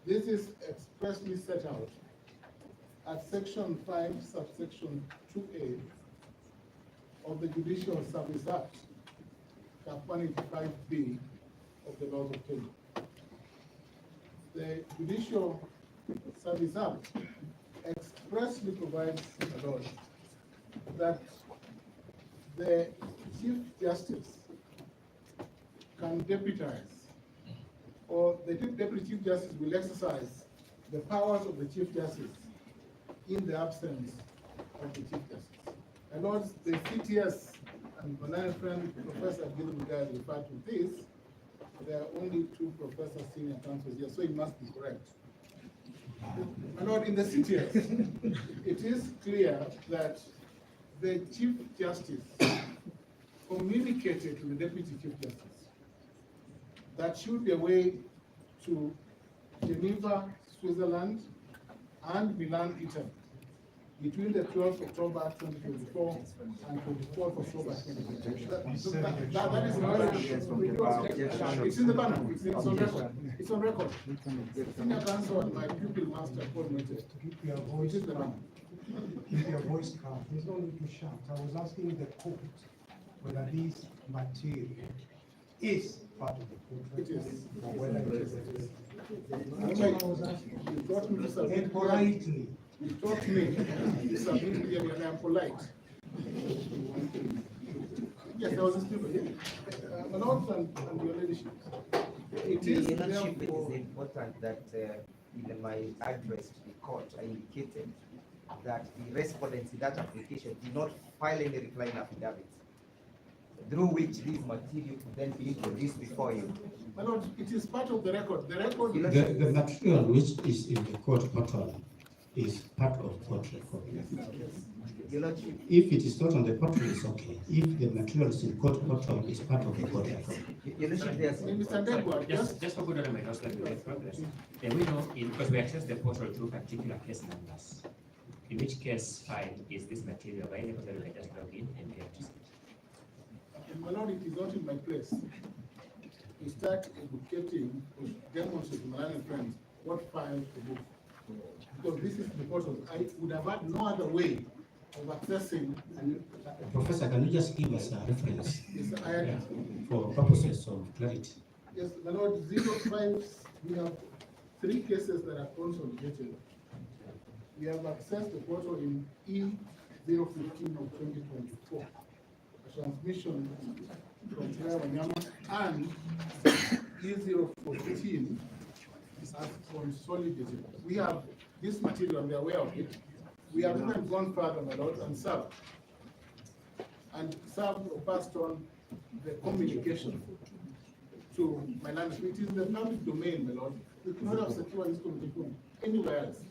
this is expressly set out at Section 5, subsection 2A of the Judicial Service Act, Cap 185B of the Laws of Kenya. The Judicial Service Act expressly provides, my Lord, that the Chief Justice can deputize, or the Deputy Chief Justice will exercise the powers of the Chief Justice in the absence of the Chief Justice. And Lord, the CTS and my learned friend, Professor Gilbert Mugai, referred to this. There are only 2 professors, senior counsels here, so it must be correct. My Lord, in the CTS, it is clear that the Chief Justice communicated to the Deputy Chief Justice that should be a way to Geneva, Switzerland, and Milan, Italy, between the 12th of October 2024 and 24th of October 2024. That is it's in the banner. It's on record. It's on record. Senior counsel and my pupil master coordinated. Keep your voice calm. Keep your voice calm. There's no need to shout. I was asking the court whether this material is part of the contract. It is. Or whether it is. That's why I was asking. You taught me to submit politely. You taught me to submit clearly, and I'm polite. Yes, I was speaking. My Lord and your leadership. It is important that in my address to the court, I indicated that the respondents in that application did not file any replying affidavit, through which this material could then be introduced before you. My Lord, it is part of the record. The record. The material which is in the court portal is part of court record. If it is not on the portal, it's okay. If the material is in court portal, it's part of the court record. Just for good order, my notes that we make progress. And we know, because we access the portal through particular case numbers, in which case file is this material available, that we can just log in and get to see. My Lord, it is not in my place. We start educating, demonstrating my learned friends what files to do. Because this is the portal. I would have had no other way of accessing. Professor, can you just give us a reference? Yes, for purposes of clarity? Yes, my Lord, 05, we have 3 cases that are consolidated. We have accessed the portal in E015 of 2024, a transmission from Kaya Wanyama, and E014 as consolidated. We have this material, and we are aware of it. We have even gone further, my Lord, and served passed on the communication to my land. It is in the public domain, my Lord. We could not have secured this communication anywhere else.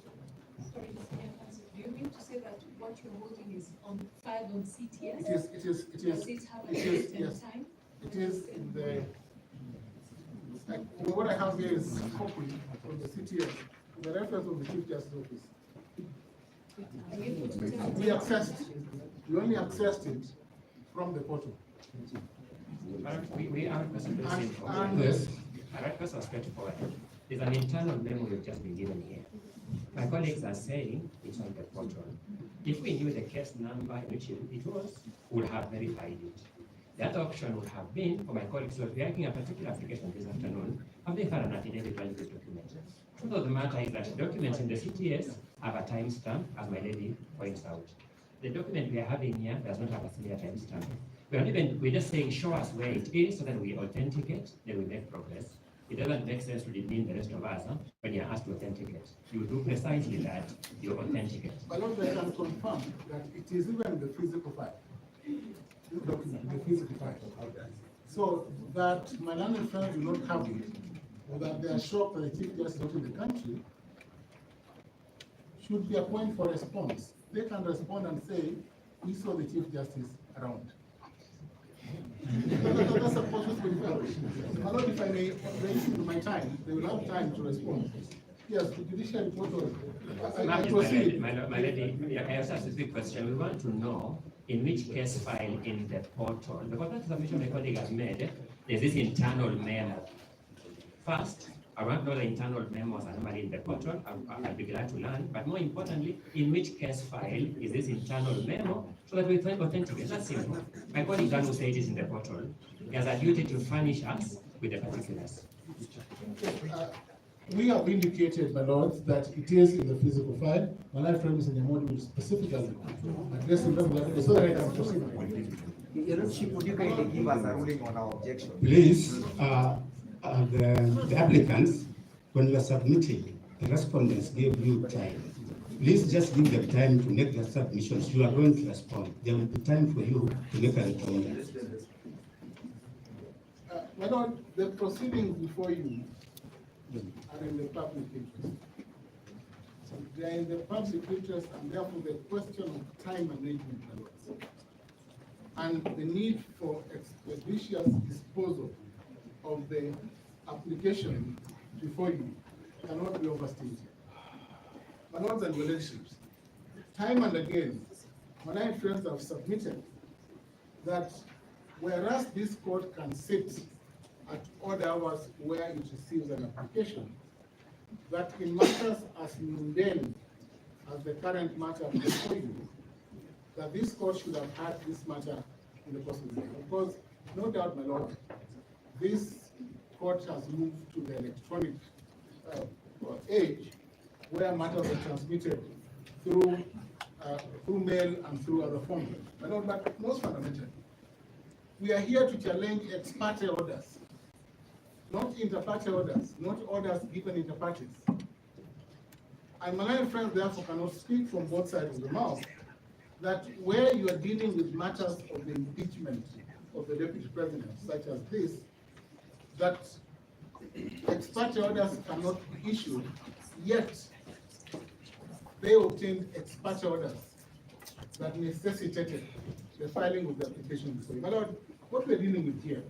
Sorry, do you mean to say that what you're holding is filed on CTS? It is. Does it have a date and time? It is in the. What I have here is a copy from the CTS, the reference of the Chief Justice Office. We only accessed it from the portal. We are Yes. I request us straightforward. There's an internal memo we've just been given here. My colleagues are saying it's on the portal. If we knew the case number which it was, we would have verified it. The other option would have been for my colleagues who are reacting a particular application this afternoon, have they found an affidavit valid document? Truth of the matter is that documents in the CTS have a timestamp, as my lady points out. The document we are having here does not have a similar timestamp. We're just saying, show us where it is so that we authenticate, then we make progress. It doesn't make sense to demean the rest of us when you're asked to authenticate. You do precisely that, you authenticate. But also I can confirm that it is even the physical file. This document, the physical file. So that my learned friends do not have it, or that they are shocked that the Chief Justice is not in the country, should be a point for response. They can respond and say, we saw the Chief Justice around. That's supposed to be fair. My Lord, if I may raise into my time, they will have time to respond. Yes, the judicial report. I proceed. My lady, yeah, I also ask a quick question. We want to know in which case file in the portal, because that submission my colleague has made, there's this internal memo. First, I want to know the internal memos are normally in the portal. I'll be glad to learn. But more importantly, in which case file is this internal memo so that we can authenticate? That's simple. My colleague Dan will say it is in the portal. He has a duty to furnish us with the particulars. We have indicated, my Lord, that it is in the physical file. My life friend Mr. Nyamodi will specifically address it so that I can proceed. Your Lordship, would you kindly give us a ruling on our objection? Please, the applicants, when you are submitting, the respondents gave you time. Please just give them time to make their submissions. You are going to respond. There will be time for you to make a reply. My Lord, the proceedings before you are in the public interest. They are in the public interest, and therefore the question of time management, my Lord, and the need for expeditious disposal of the application before you cannot be overstated. My Lords and relationships, time and again, my friends have submitted that whereas this court can sit at odd hours where it receives an application, that in matters as mundane as the current matter before you, that this court should have had this matter in the course of the day. Because, no doubt, my Lord, this court has moved to the electronic age where matters are transmitted through mail and through other forms. My Lord, but most fundamentally, we are here to challenge ex parte orders, not inter parte orders, not orders given inter partes. And my friends therefore cannot speak from both sides of the mouth that where you are dealing with matters of the impeachment of the deputy president, such as this, that ex parte orders cannot be issued, yet they obtained ex parte orders that necessitated the filing of the application before you. My Lord, what we're dealing with here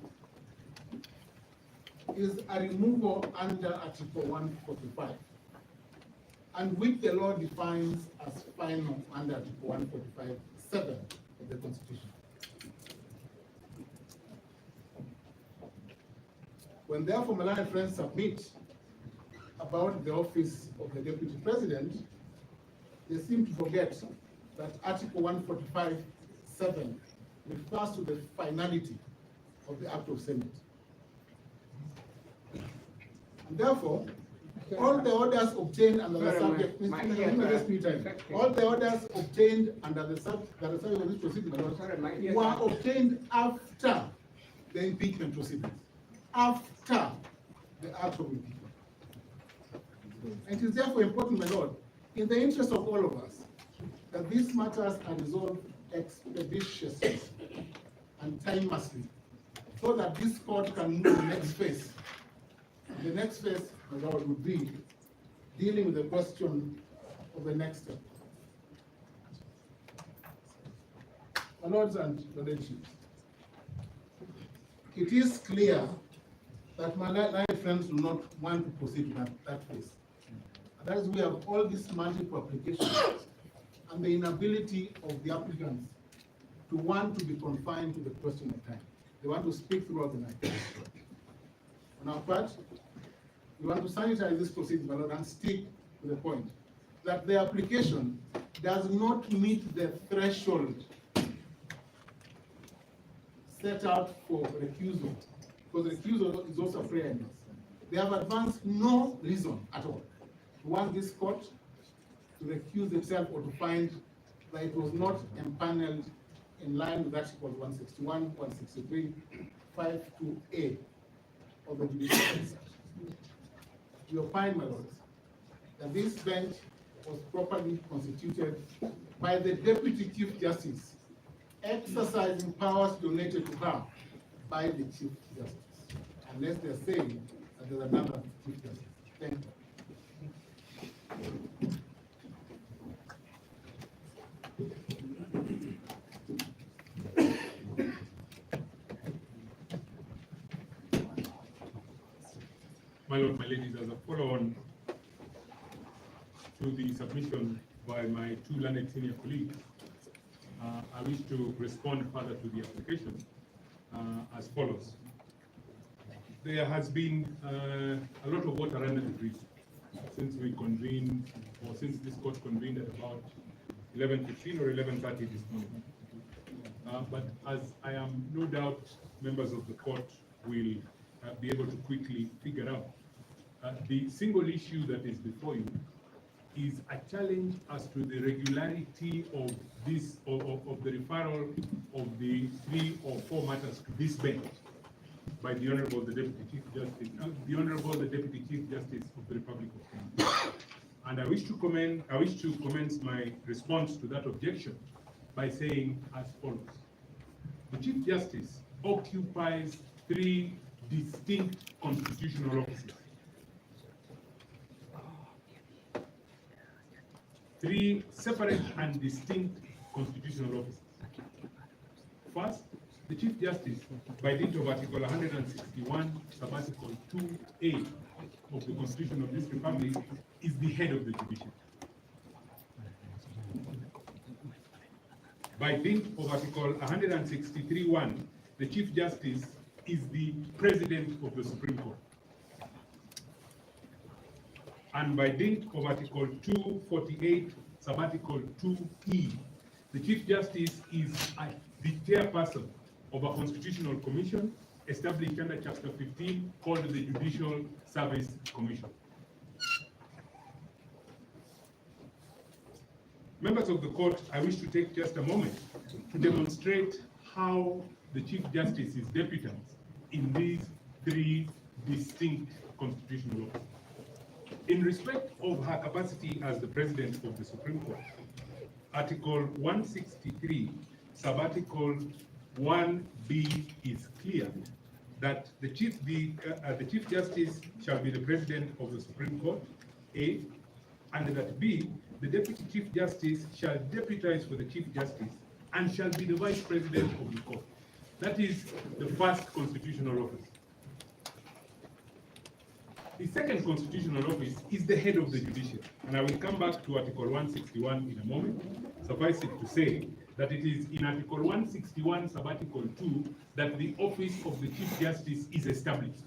is a removal under Article 145, and which the law defines as final under Article 145(7) of the Constitution. When therefore my friends submit about the office of the Deputy President, they seem to forget that Article 145(7) refers to the finality of the Act of Senate. And therefore, all the orders obtained under the subject, all the orders obtained under the subject of this proceeding were obtained after the impeachment proceedings, after the act of impeachment. And it is therefore important, my Lord, in the interest of all of us, that these matters are resolved expeditiously and timelessly, so that this court can move to the next phase. The next phase, my Lord, would be dealing with the question of the next step. My Lords and relationships, it is clear that my friends do not want to proceed to that phase. That is, we have all these multiple applications and the inability of the applicants to want to be confined to the question of time. They want to speak throughout the night. On our part, we want to sanitize this proceeding, my Lord, and stick to the point that the application does not meet the threshold set out for recusal, because recusal is also prayer. They have advanced no reason at all to want this court to recuse itself or to find that it was not empaneled in line with Article 161, 163, 52A of the Judicial Act. We opine, my Lords, that this bench was properly constituted by the Deputy Chief Justice, exercising powers donated to her by the Chief Justice, unless they're saying that there's another Chief Justice. Thank you. My lord, my ladies, as a follow-on to the submission by my two learned senior colleagues, I wish to respond further to the application as follows. There has been a lot of water under the bridge since we convened, or since this court convened at about 11:15 or 11:30 this morning. But as I am no doubt members of the court will be able to quickly figure out, the single issue that is before you is a challenge as to the regularity of this, of the referral of the 3 or 4 matters to this bench by the Honorable the Deputy Chief Justice, the Deputy Chief Justice of the Republic of Kenya. And I wish to commence my response to that objection by saying as follows. The Chief Justice occupies 3 distinct constitutional offices. 3 separate and distinct constitutional offices. First, the Chief Justice, by dint of Article 161, Sub-Article 2A of the Constitution of this Republic, is the head of the judiciary. By dint of Article 163(1), the Chief Justice is the President of the Supreme Court. And by dint of Article 248, Sub-Article 2E, the Chief Justice is the chairperson of a constitutional commission established under Chapter 15 called the Judicial Service Commission. Members of the court, I wish to take just a moment to demonstrate how the Chief Justice is deputized in these 3 distinct constitutional offices. In respect of her capacity as the President of the Supreme Court, Article 163, Sub-Article 1B is clear that the Chief Justice shall be the President of the Supreme Court, A, and that B, the Deputy Chief Justice shall deputize for the Chief Justice and shall be the Vice President of the Court. That is the first constitutional office. The second constitutional office is the head of the judiciary, and I will come back to Article 161 in a moment. Suffice it to say that it is in Article 161, Sub-Article 2, that the office of the Chief Justice is established.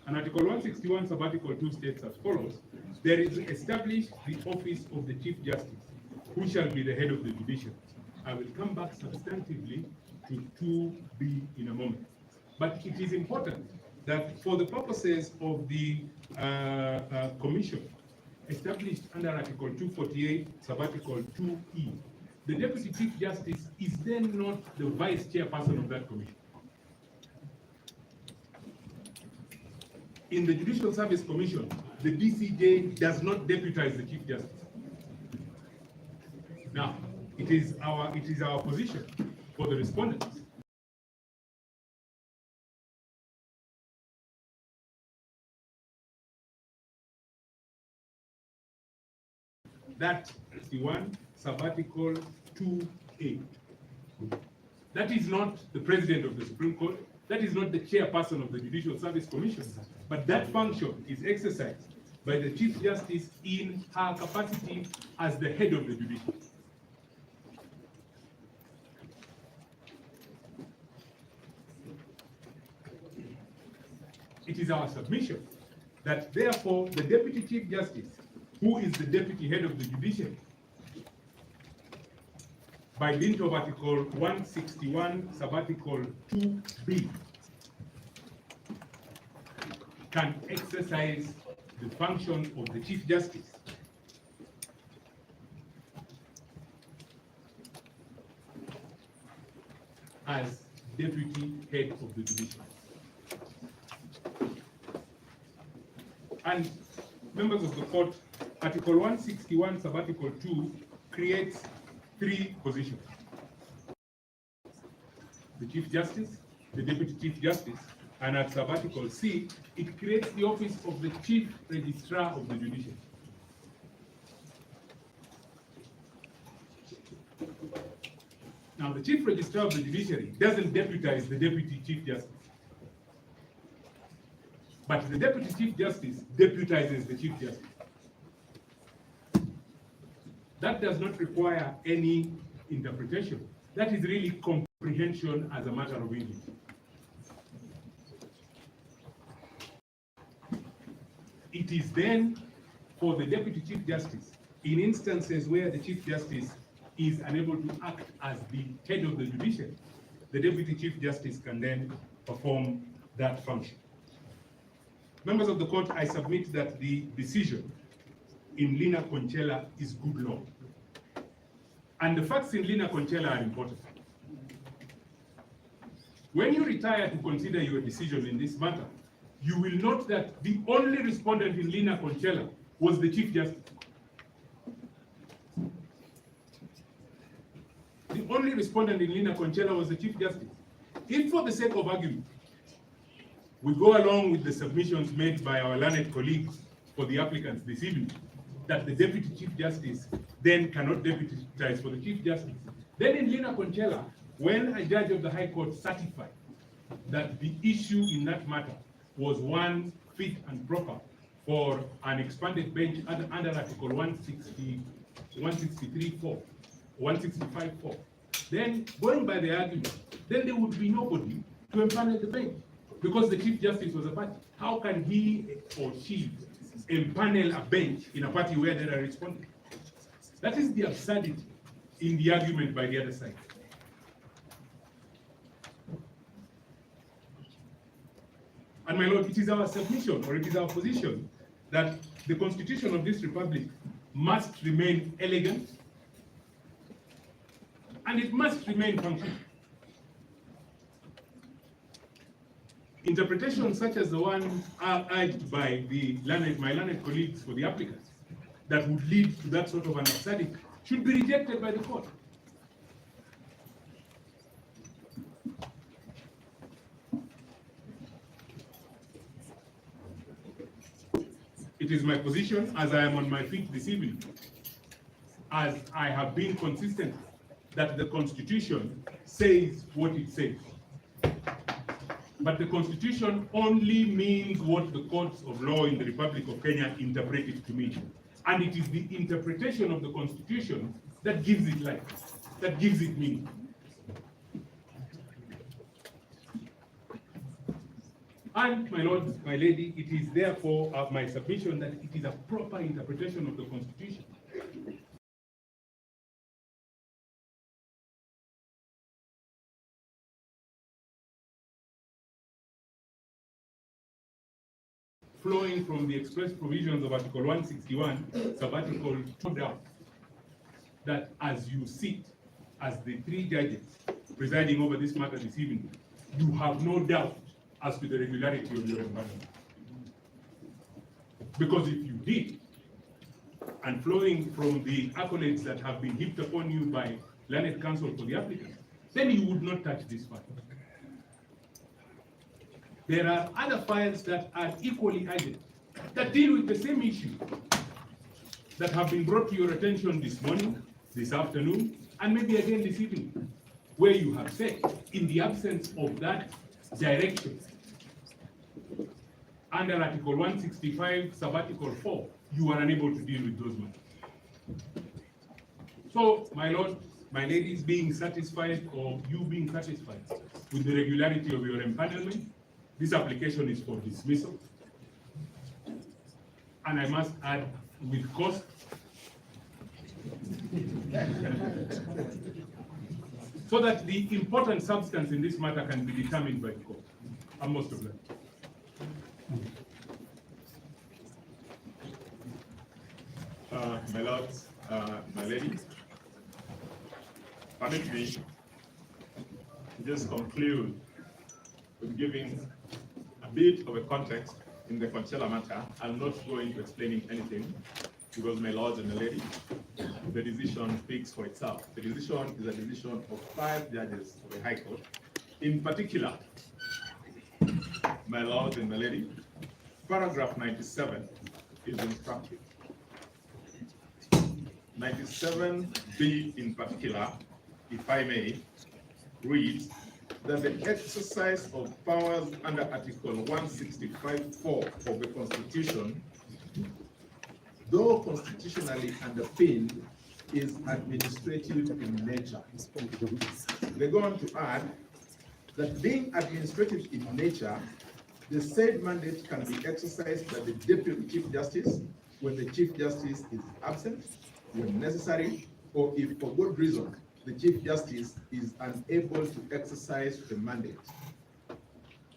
And Article 161, Sub-Article 2 states as follows: there is established the office of the Chief Justice, who shall be the head of the judiciary. I will come back substantively to 2B in a moment. But it is important that for the purposes of the commission established under Article 248, Sub-Article 2E, the Deputy Chief Justice is then not the Vice Chairperson of that commission. In the Judicial Service Commission, the DCJ does not deputize the Chief Justice. Now, it is our position for the respondents that is the one Sub-Article 2A. That is not the President of the Supreme Court. That is not the chairperson of the Judicial Service Commission. But that function is exercised by the Chief Justice in her capacity as the head of the judiciary. It is our submission that therefore the Deputy Chief Justice, who is the deputy head of the judiciary, by dint of Article 161, Sub-Article 2B, can exercise the function of the Chief Justice as deputy head of the judiciary. And members of the court, Article 161, Sub-Article 2 creates 3 positions: the Chief Justice, the Deputy Chief Justice, and at sabbatical C, it creates the office of the Chief Registrar of the Judiciary. Now, the Chief Registrar of the Judiciary doesn't deputize the Deputy Chief Justice, but the Deputy Chief Justice deputizes the Chief Justice. That does not require any interpretation. That is really comprehension as a matter of English. It is then for the Deputy Chief Justice, in instances where the Chief Justice is unable to act as the head of the judiciary, the Deputy Chief Justice can then perform that function. Members of the court, I submit that the decision in Lina Conchela is good law. And the facts in Lina Conchela are important. When you retire to consider your decision in this matter, you will note that the only respondent in Lina Conchela was the Chief Justice. The only respondent in Lina Conchela was the Chief Justice. If, for the sake of argument, we go along with the submissions made by our learned colleagues for the applicants this evening, that the Deputy Chief Justice then cannot deputize for the Chief Justice, then in Lina Conchela, when a judge of the High Court certified that the issue in that matter was one fit and proper for an expanded bench under Article 165.4, then going by the argument, then there would be nobody to empanel the bench because the Chief Justice was a party. How can he or she empanel a bench in a party where there are respondents? That is the absurdity in the argument by the other side. And my lord, it is our submission, or it is our position, that the constitution of this republic must remain elegant, and it must remain functional. Interpretations such as the one urged by my learned colleagues for the applicants, that would lead to that sort of an absurdity, should be rejected by the court. It is my position, as I am on my feet this evening, as I have been consistent, that the Constitution says what it says. But the Constitution only means what the courts of law in the Republic of Kenya interpret it to mean. And it is the interpretation of the Constitution that gives it life, that gives it meaning. And, my lord, my lady, it is therefore my submission that it is a proper interpretation of the Constitution. Flowing from the express provisions of Article 161, sabbatical, no doubt that as you sit as the three judges presiding over this matter this evening, you have no doubt as to the regularity of your environment. Because if you did, and flowing from the accolades that have been heaped upon you by learned counsel for the applicant, then you would not touch this file. There are other files that are equally urgent, that deal with the same issue, that have been brought to your attention this morning, this afternoon, and maybe again this evening, where you have said, in the absence of that direction, under Article 165, sabbatical 4, you are unable to deal with those matters. So, my lord, my ladies, being satisfied, or you being satisfied with the regularity of your empanelment, this application is for dismissal. And I must add, with cost. So that the important substance in this matter can be determined by the court. I'm most obliged. My lords, my lady, permit me to just conclude with giving a bit of a context in the Conchela matter. I'm not going to explaining anything because, my lords and my lady, the decision speaks for itself. The decision is a decision of 5 judges of the High Court In particular, my lord and my lady, paragraph 97 is instructive. 97B in particular, if I may, reads that the exercise of powers under Article 165(4) of the Constitution, though constitutionally underpinned, is administrative in nature. They go on to add that being administrative in nature, the said mandate can be exercised by the Deputy Chief Justice when the Chief Justice is absent, when necessary, or if for good reason the Chief Justice is unable to exercise the mandate.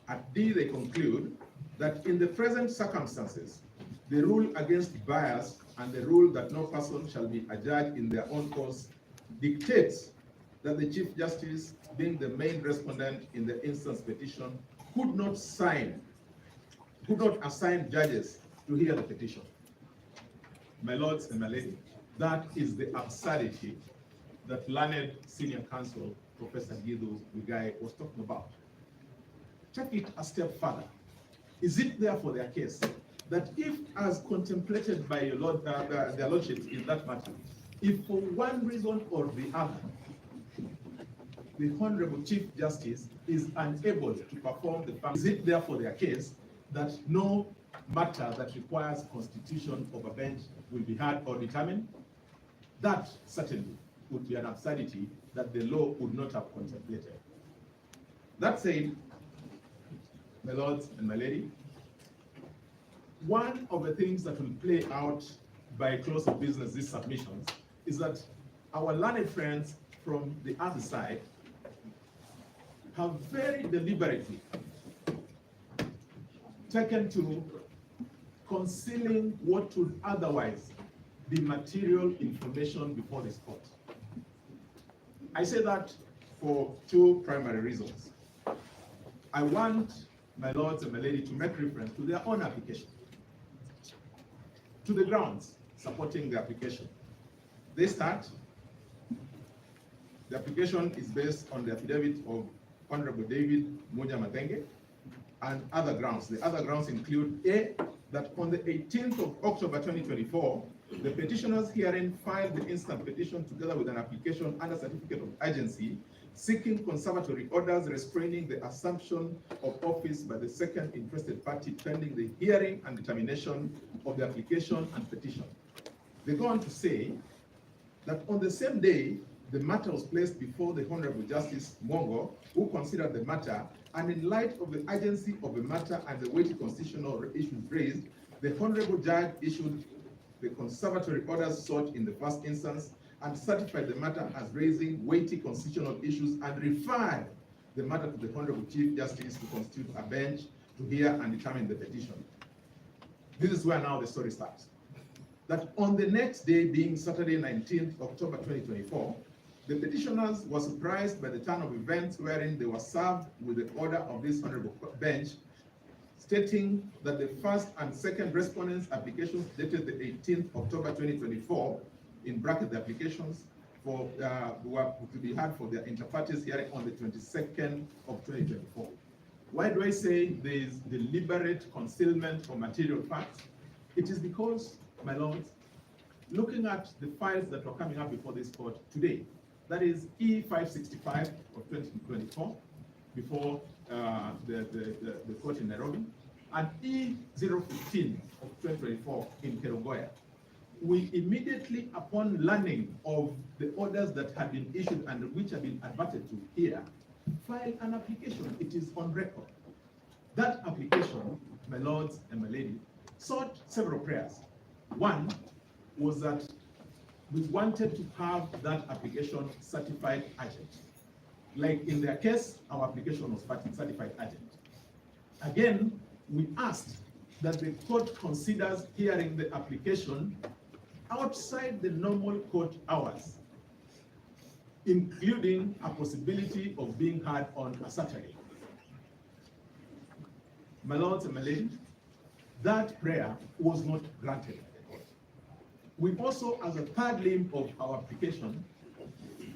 At D, they conclude that in the present circumstances, the rule against bias and the rule that no person shall be adjudged in their own cause dictates that the Chief Justice, being the main respondent in the instance petition, could not assign judges to hear the petition. My lords and my lady, that is the absurdity that learned senior counsel, Professor Gidu Wigai, was talking about. Take it a step further. Is it therefore their case that if, as contemplated by their lordships in that matter, if for one reason or the other, the Honorable Chief Justice is unable to perform the function, is it therefore their case that no matter that requires constitution of a bench will be heard or determined? That certainly would be an absurdity that the law would not have contemplated. That said, my lords and my lady, one of the things that will play out by close of business these submissions is that our learned friends from the other side have very deliberately taken to concealing what would otherwise be material information before this court. I say that for two primary reasons. I want my lords and my lady to make reference to their own application, to the grounds supporting the application. They start, the application is based on the affidavit of Honorable David Munya Matenge and other grounds. The other grounds include A, that on the 18th of October 2024, the petitioners herein filed the instant petition together with an application under certificate of agency seeking conservatory orders restraining the assumption of office by the second interested party pending the hearing and determination of the application and petition. They go on to say that on the same day, the matter was placed before the Honorable Justice Mongo, who considered the matter, and in light of the urgency of the matter and the weighty constitutional issues raised, the Honorable Judge issued the conservatory orders sought in the first instance and certified the matter as raising weighty constitutional issues and referred the matter to the Honorable Chief Justice to constitute a bench to hear and determine the petition. This is where now the story starts. That on the next day, being Saturday, 19th October 2024, the petitioners were surprised by the turn of events wherein they were served with the order of this Honorable Bench, stating that the first and second respondents' applications dated the 18th October 2024, in bracket the applications, were to be had for their inter-parties hearing on the 22nd of 2024. Why do I say there is deliberate concealment of material facts? It is because, my lords, looking at the files that were coming up before this court today, that is E565 of 2024, before the court in Nairobi, and E015 of 2024 in Kerugoya. We immediately, upon learning of the orders that had been issued and which have been adverted to here, filed an application. It is on record. That application, my lords and my lady, sought several prayers. One was that we wanted to have that application certified urgent. Like in their case, our application was certified urgent. Again, we asked that the court considers hearing the application outside the normal court hours, including a possibility of being heard on a Saturday. My lords and my ladies, that prayer was not granted. We also, as a third limb of our application,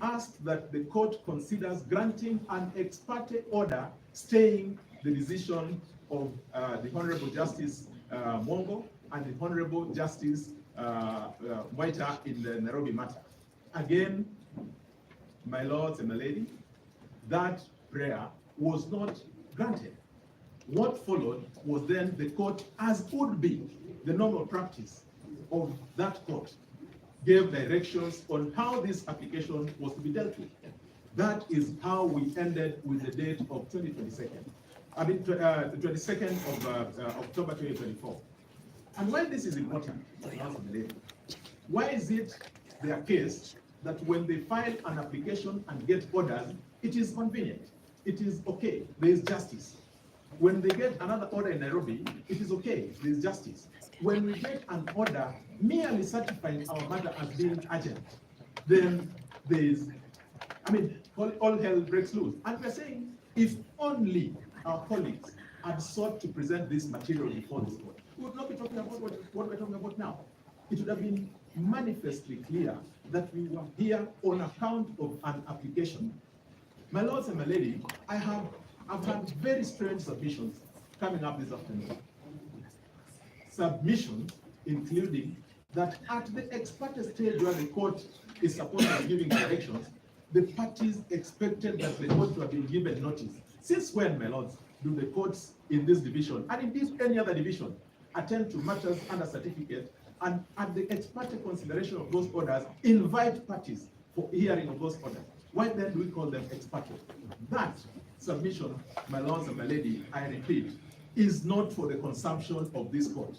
asked that the court considers granting an ex parte order staying the decision of the Honorable Justice Mongo and the Honorable Justice Waita in the Nairobi matter. Again, my lords and my lady, that prayer was not granted. What followed was then the court, as would be the normal practice of that court, gave directions on how this application was to be dealt with. That is how we ended with the date of 22nd of October 2024. And why this is important, why is it their case that when they file an application and get orders, it is convenient, it is okay, there is justice. When they get another order in Nairobi, it is okay, there is justice. When we get an order merely certifying our matter as being urgent, then there is, all hell breaks loose. And we're saying, if only our colleagues had sought to present this material before this court, we would not be talking about what we're talking about now. It would have been manifestly clear that we were here on account of an application. My lords and my lady, I've had very strange submissions coming up this afternoon. Submissions including that at the ex parte stage where the court is supposed to be giving directions, the parties expected that the court to have been given notice. Since when, my lords, do the courts in this division, and indeed any other division, attend to matters under certificate, and at the ex parte consideration of those orders, invite parties for hearing of those orders? Why then do we call them ex parte? That submission, my lords and my lady, I repeat, is not for the consumption of this court.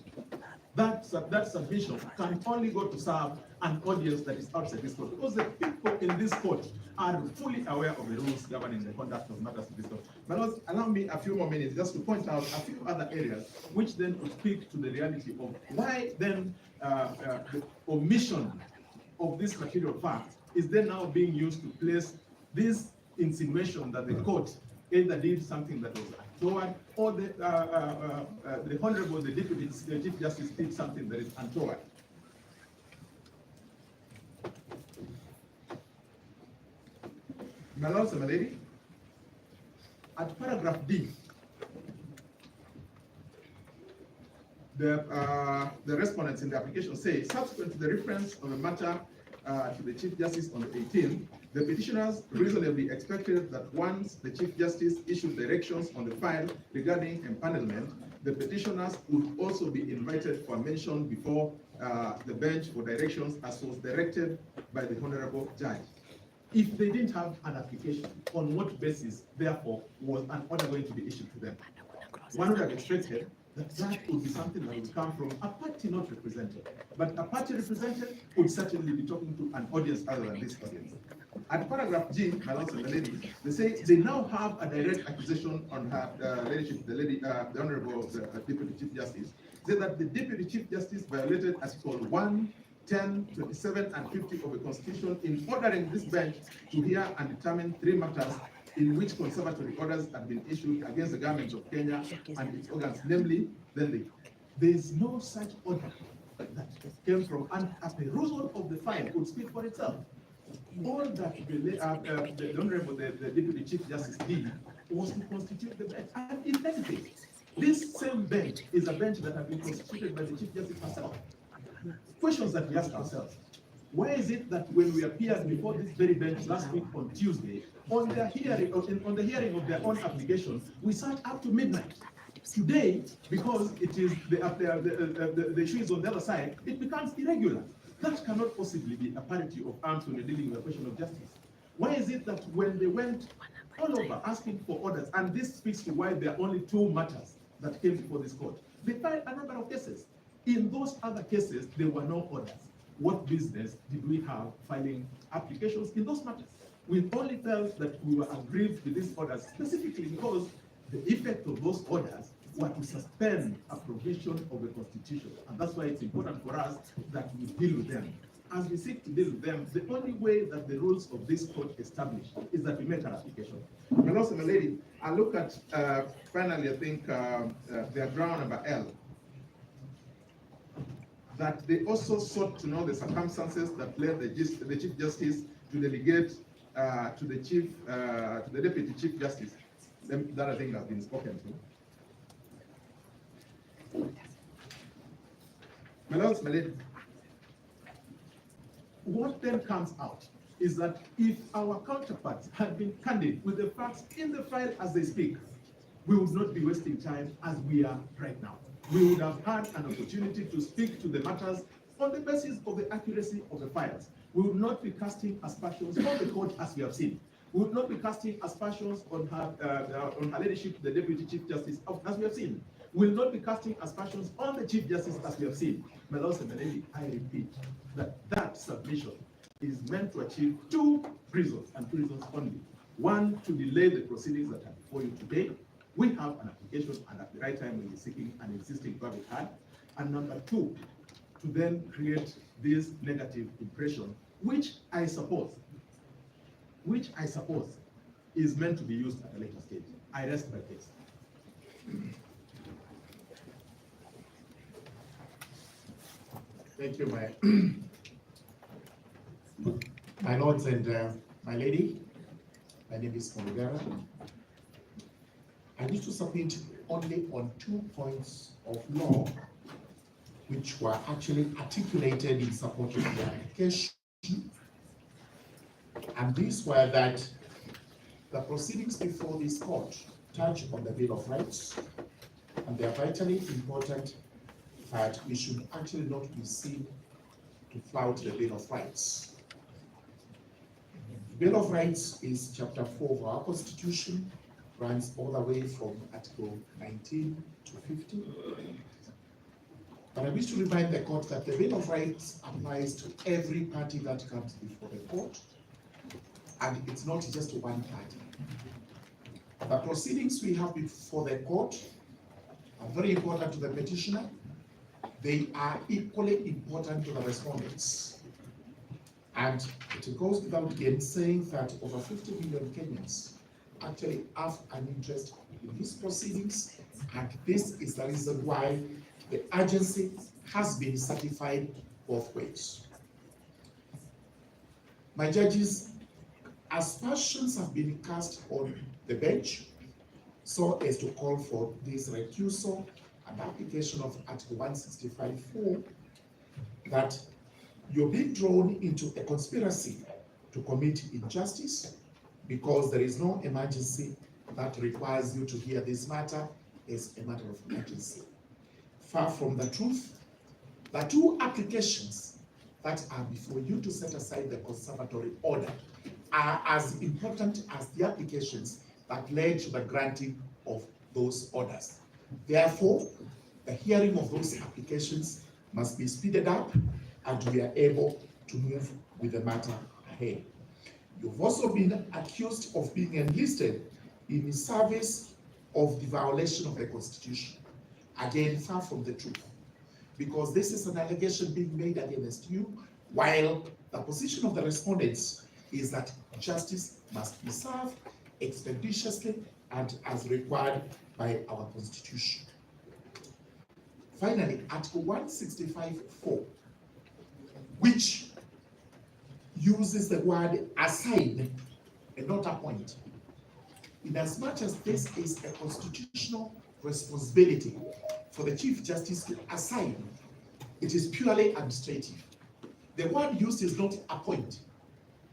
That submission can only go to serve an audience that is outside this court, because the people in this court are fully aware of the rules governing the conduct of matters in this court. But lords, allow me a few more minutes just to point out a few other areas which then would speak to the reality of why then the omission of this material fact is then now being used to place this insinuation that the court either did something that was untoward, or the Honorable, the Deputy Chief Justice did something that is untoward. My lords and my lady, at paragraph D, the respondents in the application say, subsequent to the reference of the matter to the Chief Justice on the 18th, the petitioners reasonably expected that once the Chief Justice issued directions on the file regarding empanelment, the petitioners would also be invited for mention before the bench for directions as was directed by the Honorable Judge. If they didn't have an application, on what basis, therefore, was an order going to be issued to them? One would have expected that would be something that would come from a party not represented. But a party represented would certainly be talking to an audience other than this audience. At paragraph G, my lords and the ladies, they say they now have a direct accusation on her ladyship, the Honorable Deputy Chief Justice. Say that the Deputy Chief Justice violated Article 1, 10, 27, and 50 of the Constitution in ordering this bench to hear and determine 3 matters in which conservatory orders have been issued against the government of Kenya and its organs, namely, there is no such order that came from, and a perusal of the file would speak for itself. All that the Honorable, the Deputy Chief Justice did was to constitute the bench. And in any case, this same bench is a bench that has been constituted by the Chief Justice herself. Questions that we ask ourselves: why is it that when we appeared before this very bench last week on Tuesday, on the hearing of their own application, we sat up to midnight? Today, because it is the issue is on the other side, it becomes irregular. That cannot possibly be a parity of arms when you're dealing with a question of justice. Why is it that when they went all over asking for orders, and this speaks to why there are only 2 matters that came before this court, they filed a number of cases. In those other cases, there were no orders. What business did we have filing applications in those matters? We only felt that we were aggrieved with these orders specifically because the effect of those orders were to suspend a provision of the Constitution. And that's why it's important for us that we deal with them. As we seek to deal with them, the only way that the rules of this court establish is that we make an application. My lords and my lady, I look at, finally, I think, their ground number L, that they also sought to know the circumstances that led the Chief Justice to delegate to the Deputy Chief Justice, that I think has been spoken to. My lords, my ladies, what then comes out is that if our counterparts had been candid with the facts in the file as they speak, we would not be wasting time as we are right now. We would have had an opportunity to speak to the matters on the basis of the accuracy of the files. We would not be casting aspersions on the court as we have seen. We would not be casting aspersions on her leadership, the Deputy Chief Justice, as we have seen. We will not be casting aspersions on the Chief Justice as we have seen. My lords and my lady, I repeat that submission is meant to achieve two reasons, and two reasons only. One, to delay the proceedings that are before you today. We have an application, and at the right time we'll be seeking and insisting to have it had. And number two, to then create this negative impression, which I suppose is meant to be used at a later stage. I rest my case. Thank you, my lords and my lady. My name is Morgara. I need to submit only on 2 points of law which were actually articulated in support of the application. And these were that the proceedings before this court touch on the Bill of Rights, and they are vitally important that we should actually not be seen to flout the Bill of Rights. The Bill of Rights is chapter 4 of our Constitution, runs all the way from Article 19 to 50. But I wish to remind the court that the Bill of Rights applies to every party that comes before the court, and it's not just one party. The proceedings we have before the court are very important to the petitioner. They are equally important to the respondents. And it goes without saying that over 50 million Kenyans actually have an interest in these proceedings, and this is the reason why the agency has been certified both ways. My judges, aspersions have been cast on the bench so as to call for this recusal and application of Article 165(4), that you're being drawn into a conspiracy to commit injustice because there is no emergency that requires you to hear this matter as a matter of emergency. Far from the truth, the two applications that are before you to set aside the conservatory order are as important as the applications that led to the granting of those orders. Therefore, the hearing of those applications must be speeded up, and we are able to move with the matter ahead. You've also been accused of being enlisted in the service of the violation of the Constitution. Again, far from the truth, because this is an allegation being made against you, while the position of the respondents is that justice must be served expeditiously and as required by our Constitution. Finally, Article 165(4), which uses the word assign and not appoint. Inasmuch as this is a constitutional responsibility for the Chief Justice to assign, it is purely administrative. The word used is not appoint.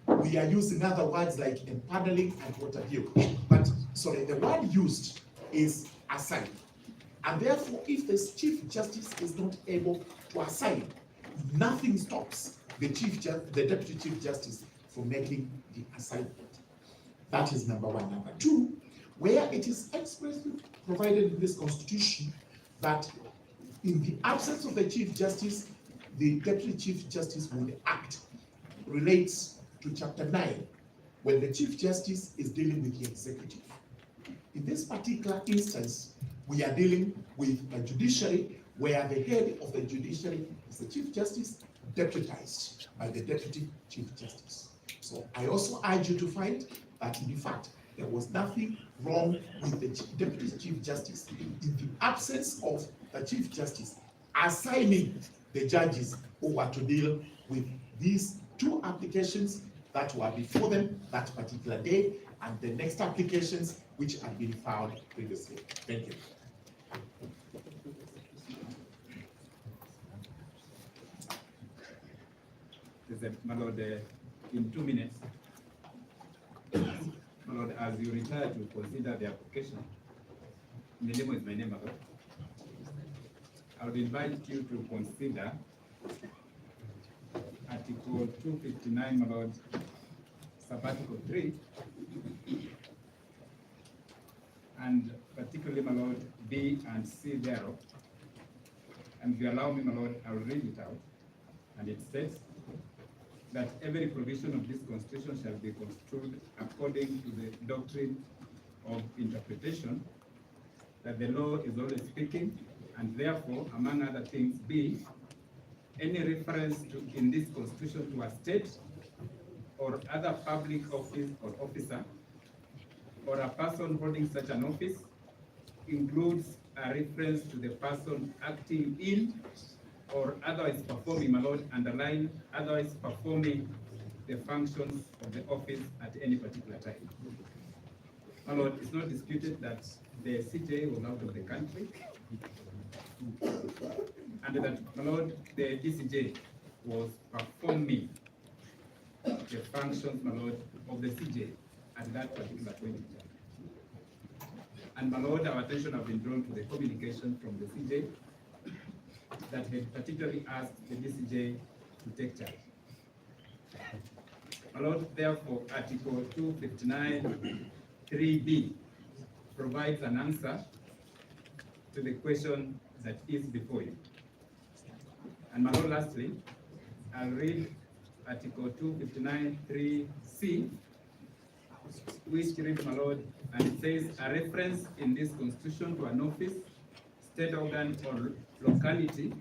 We are using other words like empaneling and what have you. But sorry, the word used is assign. And therefore, if the Chief Justice is not able to assign, nothing stops the Deputy Chief Justice from making the assignment. That is number one. Number two, where it is expressly provided in this Constitution that in the absence of the Chief Justice, the Deputy Chief Justice will act, relates to Chapter 9, when the Chief Justice is dealing with the executive. In this particular instance, we are dealing with a judiciary where the head of the judiciary is the Chief Justice, deputized by the Deputy Chief Justice. So I also urge you to find that in fact, there was nothing wrong with the Deputy Chief Justice in the absence of the Chief Justice assigning the judges who were to deal with these two applications that were before them that particular day and the next applications which had been filed previously. Thank you. My Lord, in 2 minutes, my Lord, as you retire to consider the application, Nemo is my name, my Lord. I would invite you to consider Article 259, my Lord, Sub-Article 3, and particularly, my Lord, B and C thereof. And if you allow me, my Lord, I will read it out. And it states that every provision of this Constitution shall be construed according to the doctrine of interpretation, that the law is always speaking, and therefore, among other things, B, any reference to, in this Constitution to a state or other public office or officer or a person holding such an office includes a reference to the person acting in or otherwise performing, my Lord, underline, otherwise performing the functions of the office at any particular time. My Lord, it's not disputed that the CJ was out of the country, and that, my Lord, the DCJ was performing the functions, my Lord, of the CJ at that particular point in time. And my Lord, our attention has been drawn to the communication from the CJ that had particularly asked the DCJ to take charge. My Lord, therefore, Article 259 3B provides an answer to the question that is before you. And my Lord, lastly, I'll read Article 259 3C, which reads, my Lord, and it says, a reference in this Constitution to an office, state organ, or locality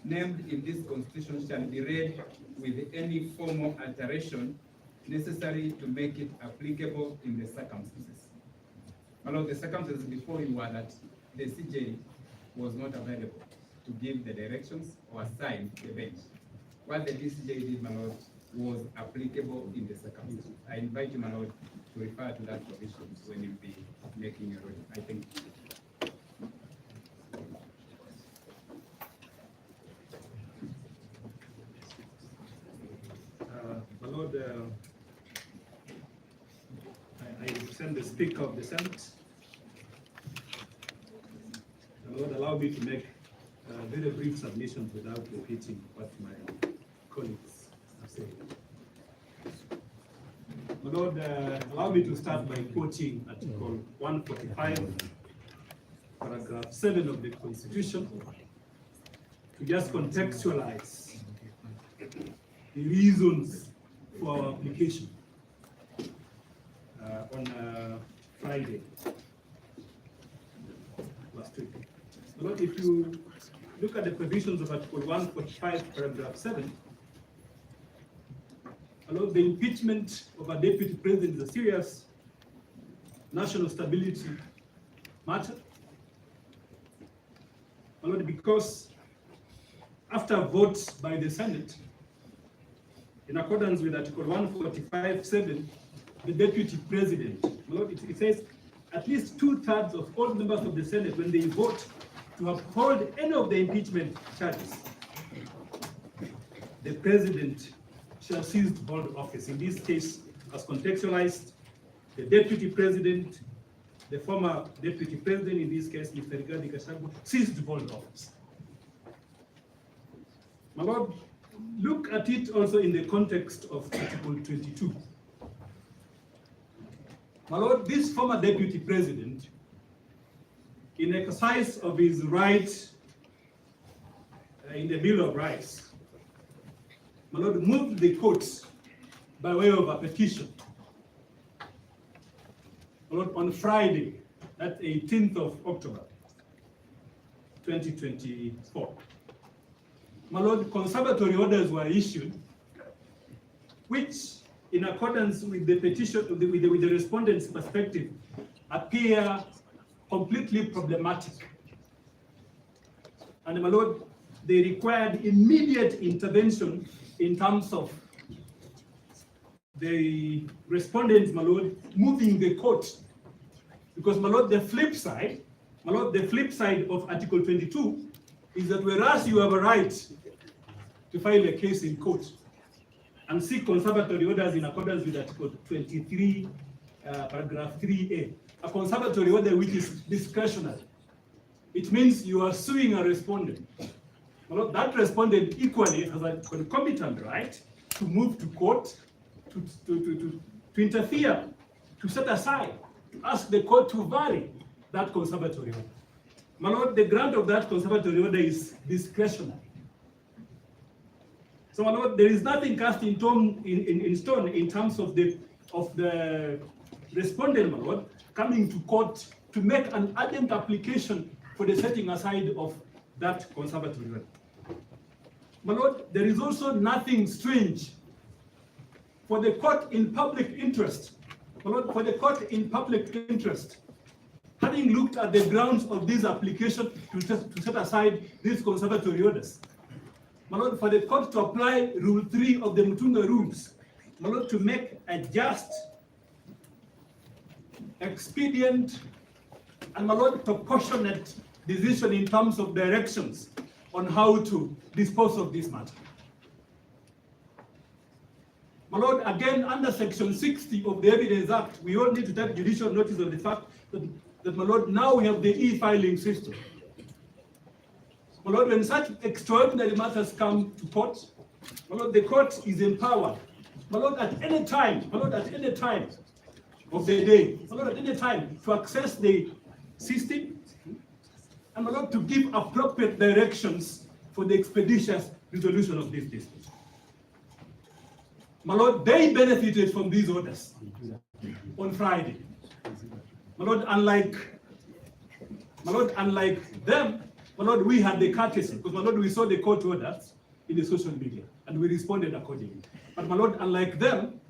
named in this Constitution shall be read with any formal alteration necessary to make it applicable in the circumstances. My Lord, the circumstances before you were that the CJ was not available to give the directions or assign the bench. What the DCJ did, my Lord, was applicable in the circumstances. I invite you, my Lord, to refer to that provision when you'll be making your ruling. I thank you. My Lord, I send the Speaker of the Senate. My Lord, allow me to make very brief submissions without repeating what my colleagues have said. My Lord, allow me to start by quoting Article 145, paragraph 7 of the Constitution, to just contextualize the reasons for our application on Friday last week. But if you look at the provisions of Article 145, paragraph 7, the impeachment of a deputy president is a serious national stability matter. Because after votes by the Senate, in accordance with Article 145(7), the deputy president, it says at least 2/3 of all members of the Senate, when they vote to uphold any of the impeachment charges, the president shall cease to hold office. In this case, as contextualized, the deputy president, the former deputy president, in this case, Mr. Gachagua, ceased to hold office. My Lord, look at it also in the context of Article 22. My Lord, this former deputy president, in exercise of his right in the Bill of Rights, my Lord, moved the courts by way of a petition. My Lord, on Friday, that 18th of October, 2024. My Lord, conservatory orders were issued, which, in accordance with the petition, with the respondent's perspective, appear completely problematic. And my Lord, they required immediate intervention in terms of the respondents, my lord, moving the court. Because, my lord, the flip side of Article 22 is that whereas you have a right to file a case in court and seek conservatory orders in accordance with Article 23, paragraph 3A, a conservatory order which is discretionary. It means you are suing a respondent. Well, that respondent equally has a concomitant right to move to court, to interfere, to set aside, to ask the court to vary that conservatory order. My lord, the grant of that conservatory order is discretionary. So, my lord, there is nothing cast in stone in terms of the respondent, my lord, coming to court to make an urgent application for the setting aside of that conservatory order. My lord, there is also nothing strange for the court in public interest. My lord, for the court in public interest, having looked at the grounds of this application to set aside these conservatory orders, my lord, for the court to apply Rule 3 of the Mutunga rules, my lord, to make a just, expedient, and my lord, proportionate decision in terms of directions on how to dispose of this matter. My lord, again, under Section 60 of the Evidence Act, we all need to take judicial notice of the fact that my lord, now we have the e-filing system. My lord, when such extraordinary matters come to court, my lord, the court is empowered. My lord, at any time, my lord, at any time of the day, my lord, at any time to access the system, and my lord, to give appropriate directions for the expeditious resolution of this dispute. My lord, they benefited from these orders on Friday. My lord, unlike them, my lord, we had the courtesy, because my lord, we saw the court orders in the social media, and we responded accordingly. But my lord, unlike them,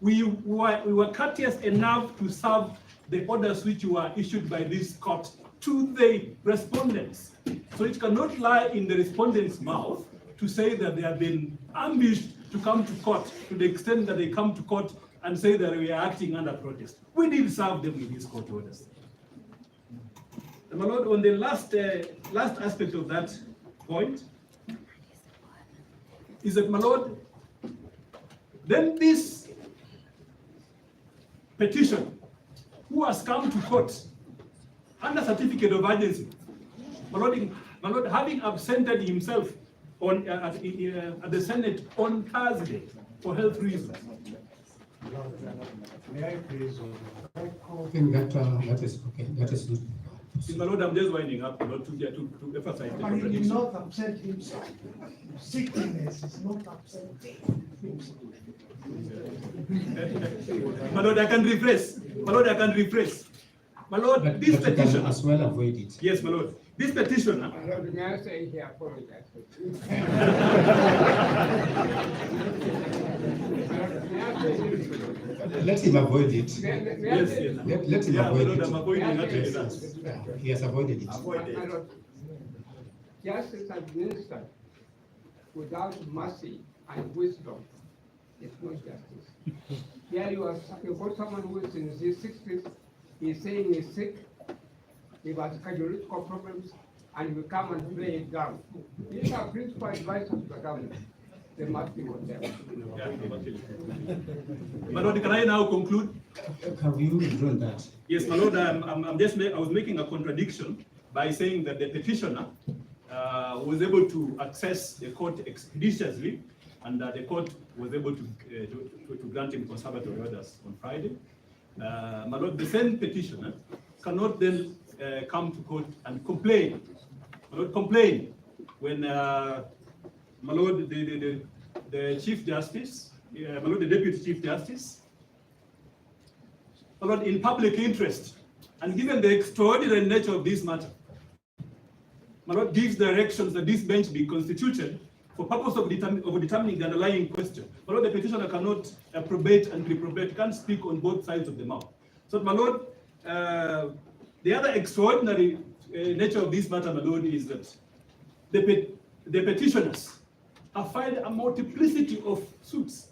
we were courteous enough to serve the orders which were issued by this court to the respondents. So it cannot lie in the respondent's mouth to say that they have been ambushed to come to court, to the extent that they come to court and say that we are acting under protest. We did serve them with these court orders. And my lord, on the last aspect of that point, is that, my lord, then this petition, who has come to court under certificate of urgency, my lord, having absented himself on at the Senate on Thursday for health reasons. May I please? I think that is okay. That is good. My lord, I'm just winding up, not to emphasize the But he did not absent himself. Sickness is not absenting himself. My lord, I can rephrase. My lord, I can rephrase. My lord, But this you can petition. as well avoid it. Yes, my lord. This petition. My lord, may I say he apologized? Let him avoid it. Yes, Let him avoid it. I'm avoiding Yes, he has avoided it. My lord, justice administered without mercy and wisdom is not justice. Here you got someone who is in his 60s, he's saying he's sick, he has cardiological problems, and you come and play it down. These are principal advisors to the government. They must be condemned. My lord, can I now conclude? Have you withdrawn that? Yes, my lord, I was making a contradiction by saying that the petitioner was able to access the court expeditiously, and the court was able to grant him conservatory orders on Friday. My lord, the same petitioner cannot then come to court and complain. My lord, complain when my lord, the Chief Justice, my lord, the Deputy Chief Justice, my lord, in public interest, and given the extraordinary nature of this matter, my lord, gives directions that this bench be constituted for purpose of determining the underlying question. My lord, the petitioner cannot probate and reprobate, can't speak on both sides of the mouth. So, my lord, the other extraordinary nature of this matter, my lord, is that the petitioners have filed a multiplicity of suits.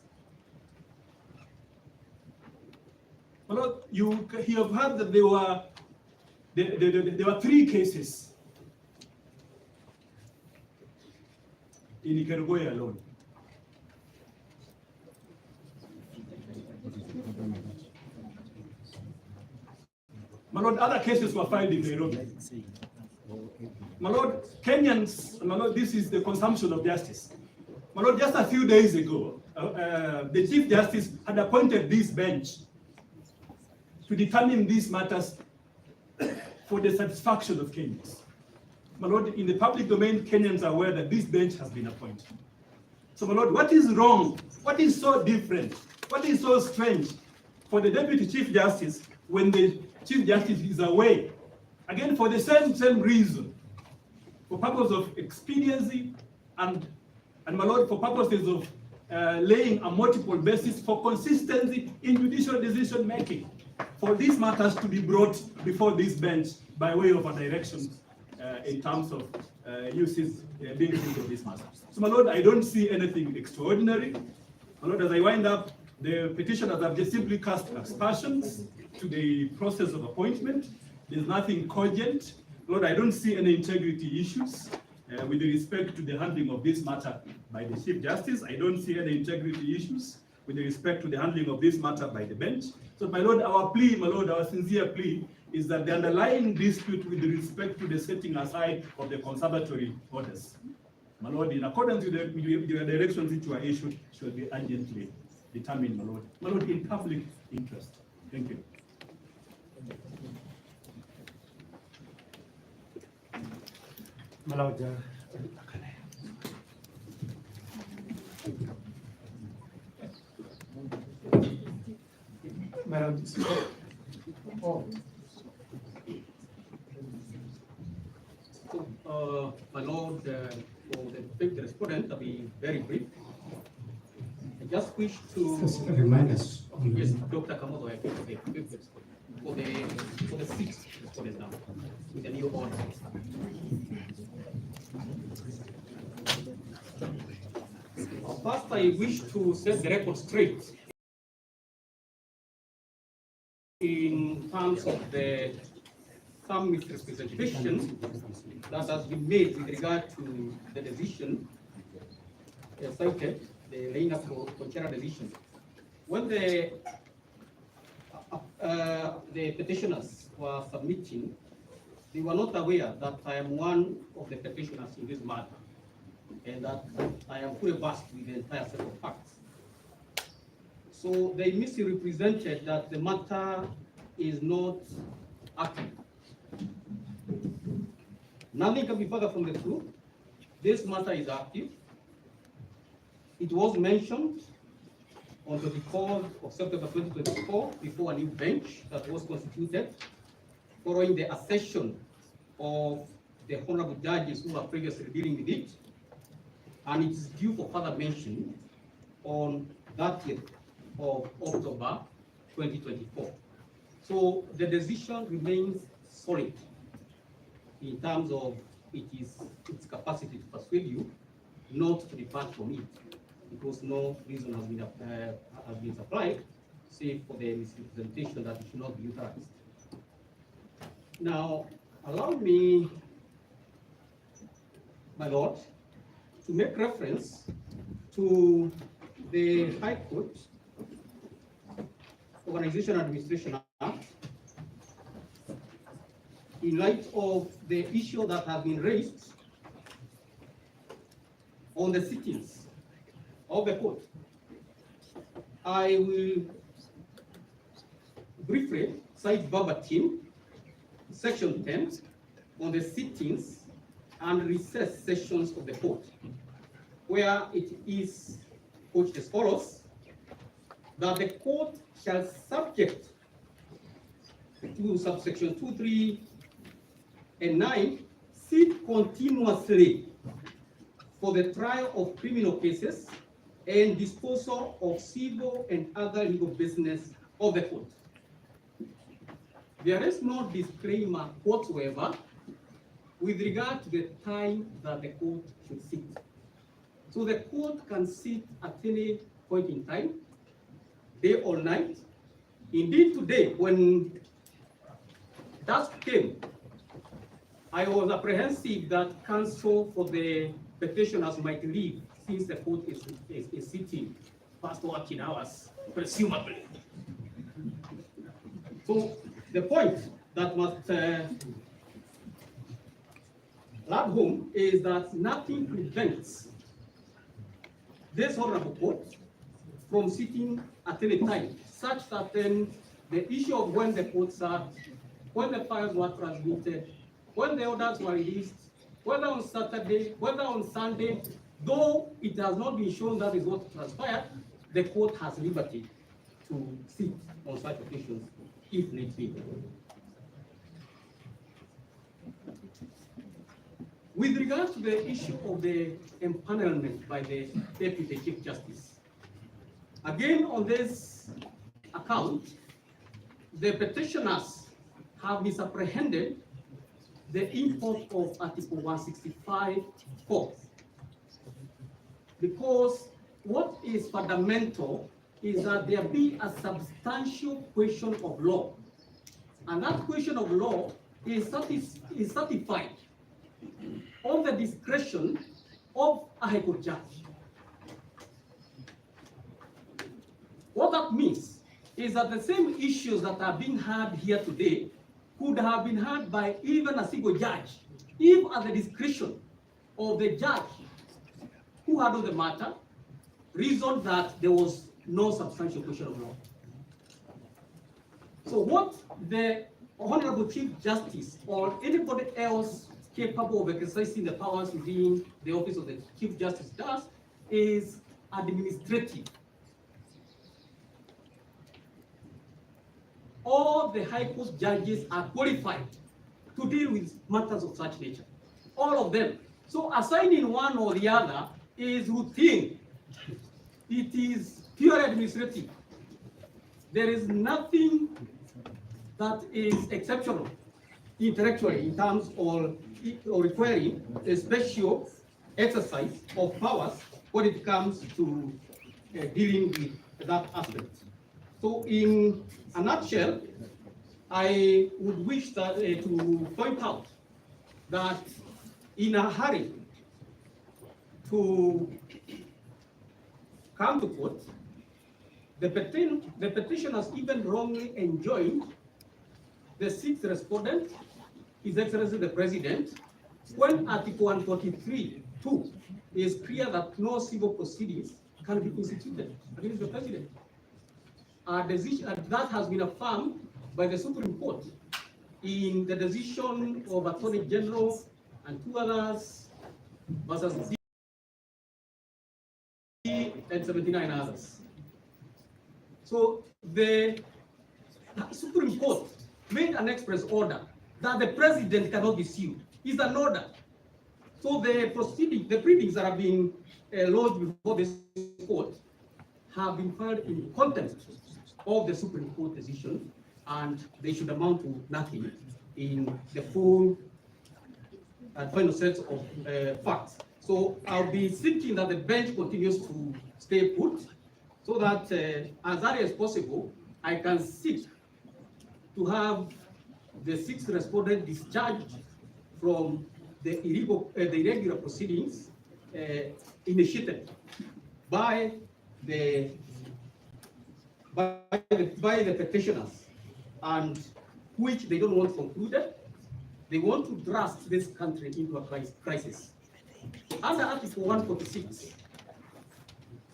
My Lord, you have heard that there were 3 cases in Ikerugoya alone. My Lord, other cases were filed in Nairobi. My Lord, Kenyans, my Lord, this is the consumption of justice. My Lord, just a few days ago, the Chief Justice had appointed this bench to determine these matters for the satisfaction of Kenyans. My Lord, in the public domain, Kenyans are aware that this bench has been appointed. So, my Lord, what is wrong? What is so different? What is so strange for the Deputy Chief Justice when the Chief Justice is away? Again, for the same reason, for purpose of expediency and my Lord, for purposes of laying a multiple basis for consistency in judicial decision making, for these matters to be brought before this bench by way of a direction in terms of uses being used of this matter. So, my Lord, I don't see anything extraordinary. My Lord, as I wind up, the petitioners have just simply cast aspersions to the process of appointment. There's nothing cogent. Lord, I don't see any integrity issues with respect to the handling of this matter by the Chief Justice. I don't see any integrity issues with respect to the handling of this matter by the bench. So, my Lord, our plea, my Lord, our sincere plea is that the underlying dispute with respect to the setting aside of the conservatory orders, my Lord, in accordance with the directions which were issued, should be urgently determined, my Lord. My Lord, in public interest. Thank you. My Lord, Madam Speaker. My Lord, for the respondent, I'll be very brief. I just wish to remind us. Yes, Dr. Kamoto, I think for the 6th respondent now, with the new order. First, I wish to set the record straight in terms of some misrepresentation that has been made with regard to the decision cited, the Reina Conchera decision. When the petitioners were submitting, they were not aware that I am one of the petitioners in this matter, and that I am fully versed with the entire set of facts. So they misrepresented that the matter is not active. Nothing can be further from the truth. This matter is active. It was mentioned on the 24th of September 2024 before a new bench that was constituted following the accession of the honorable judges who were previously dealing with it, and it is due for further mention on 30th of October 2024. So the decision remains solid in terms of its capacity to persuade you not to depart from it, because no reason has been supplied, save for the misrepresentation that it should not be utilized. Now, allow me, my Lord, to make reference to the High Court Organization and Administration Act in light of the issue that has been raised on the sittings of the court. I will briefly cite verbatim Section 10 on the sittings and recess sessions of the court, where it is quoted as follows: that the court shall subject to subsection 2, 3, and 9 sit continuously for the trial of criminal cases and disposal of civil and other legal business of the court. There is no disclaimer whatsoever with regard to the time that the court should sit. So the court can sit at any point in time, day or night, Indeed, today, when dusk came, I was apprehensive that counsel for the petitioners might leave since the court is sitting past working hours, presumably. So the point that must land home is that nothing prevents this honorable court from sitting at any time, such that then the issue of when the court sat, when the files were transmitted, when the orders were released, whether on Saturday, whether on Sunday, though it has not been shown that is what transpired, the court has liberty to sit on such occasions if need be. With regard to the issue of the empanelment by the Deputy Chief Justice, again on this account, the petitioners have misapprehended the import of Article 165(4), because what is fundamental is that there be a substantial question of law, and that question of law is certified on the discretion of a High Court judge. What that means is that the same issues that are being heard here today could have been heard by even a single judge, if at the discretion of the judge who handled the matter reasoned that there was no substantial question of law. So what the Honorable Chief Justice or anybody else capable of exercising the powers within the office of the Chief Justice does is administrative. All the High Court judges are qualified to deal with matters of such nature. All of them. So assigning one or the other is routine. It is pure administrative. There is nothing that is exceptional intellectually in terms of requiring a special exercise of powers when it comes to dealing with that aspect. So in a nutshell, I would wish that, to point out that in a hurry to come to court, the petitioners even wrongly enjoined the sixth respondent, His Excellency the President, when Article 143(2) is clear that no civil proceedings can be instituted against the President. A decision that has been affirmed by the Supreme Court in the decision of Attorney General and two others versus D and 79 others. So the Supreme Court made an express order that the President cannot be sued. It's an order. So the pleadings that have been lodged before this court have been filed in contempt of the Supreme Court decision, and they should amount to nothing in the full and final sense of facts. So I'll be seeking that the bench continues to stay put, so that as early as possible, I can seek to have the sixth respondent discharged from the irregular proceedings initiated by the petitioners, and which they don't want concluded. They want to thrust this country into a crisis. Under Article 146,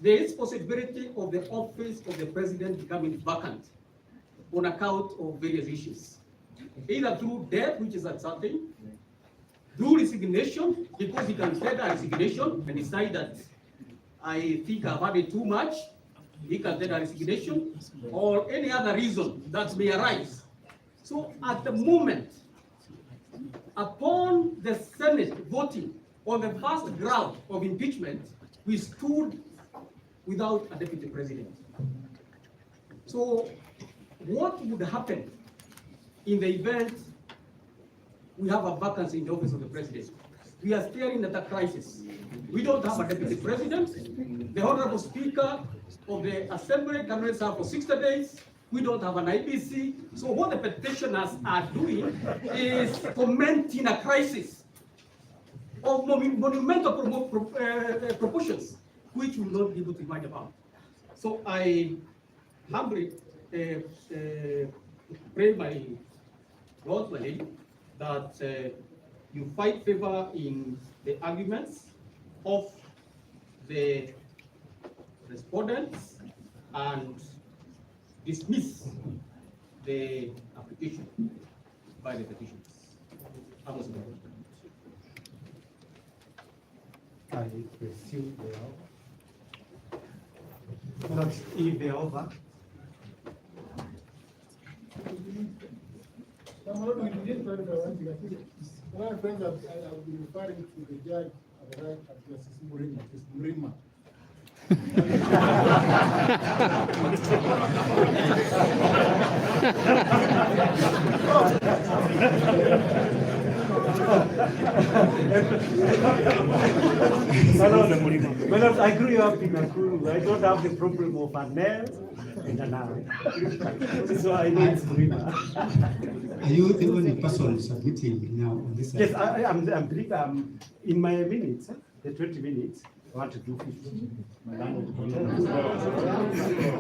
there is possibility of the office of the President becoming vacant on account of various issues, either through death, which is uncertain, through resignation, because he can tender a resignation and decide that I think I've had it too much, he can tender a resignation, or any other reason that may arise. So at the moment, upon the Senate voting on the first round of impeachment, we stood without a deputy president. So what would happen in the event we have a vacancy in the office of the president? We are staring at a crisis. We don't have a deputy president. The Honorable Speaker of the Assembly can only serve for 60 days. We don't have an IBC. So what the petitioners are doing is fomenting a crisis of monumental proportions, which we will not be able to imagine about. So I humbly pray my Lord, my Lady, that you fight favor in the arguments of the respondents and dismiss the application by the petitioners. I presume they are. Not if they are over. One friend that I will be referring to the judge at the right at Justice Murima, is Murima. Well, I grew up in Nakuru. I don't have the problem of a nail and an arm. So I know it's Murima. Are you the only person submitting now on this? Yes, I'm in my minutes, the 20 minutes. I want to do 15.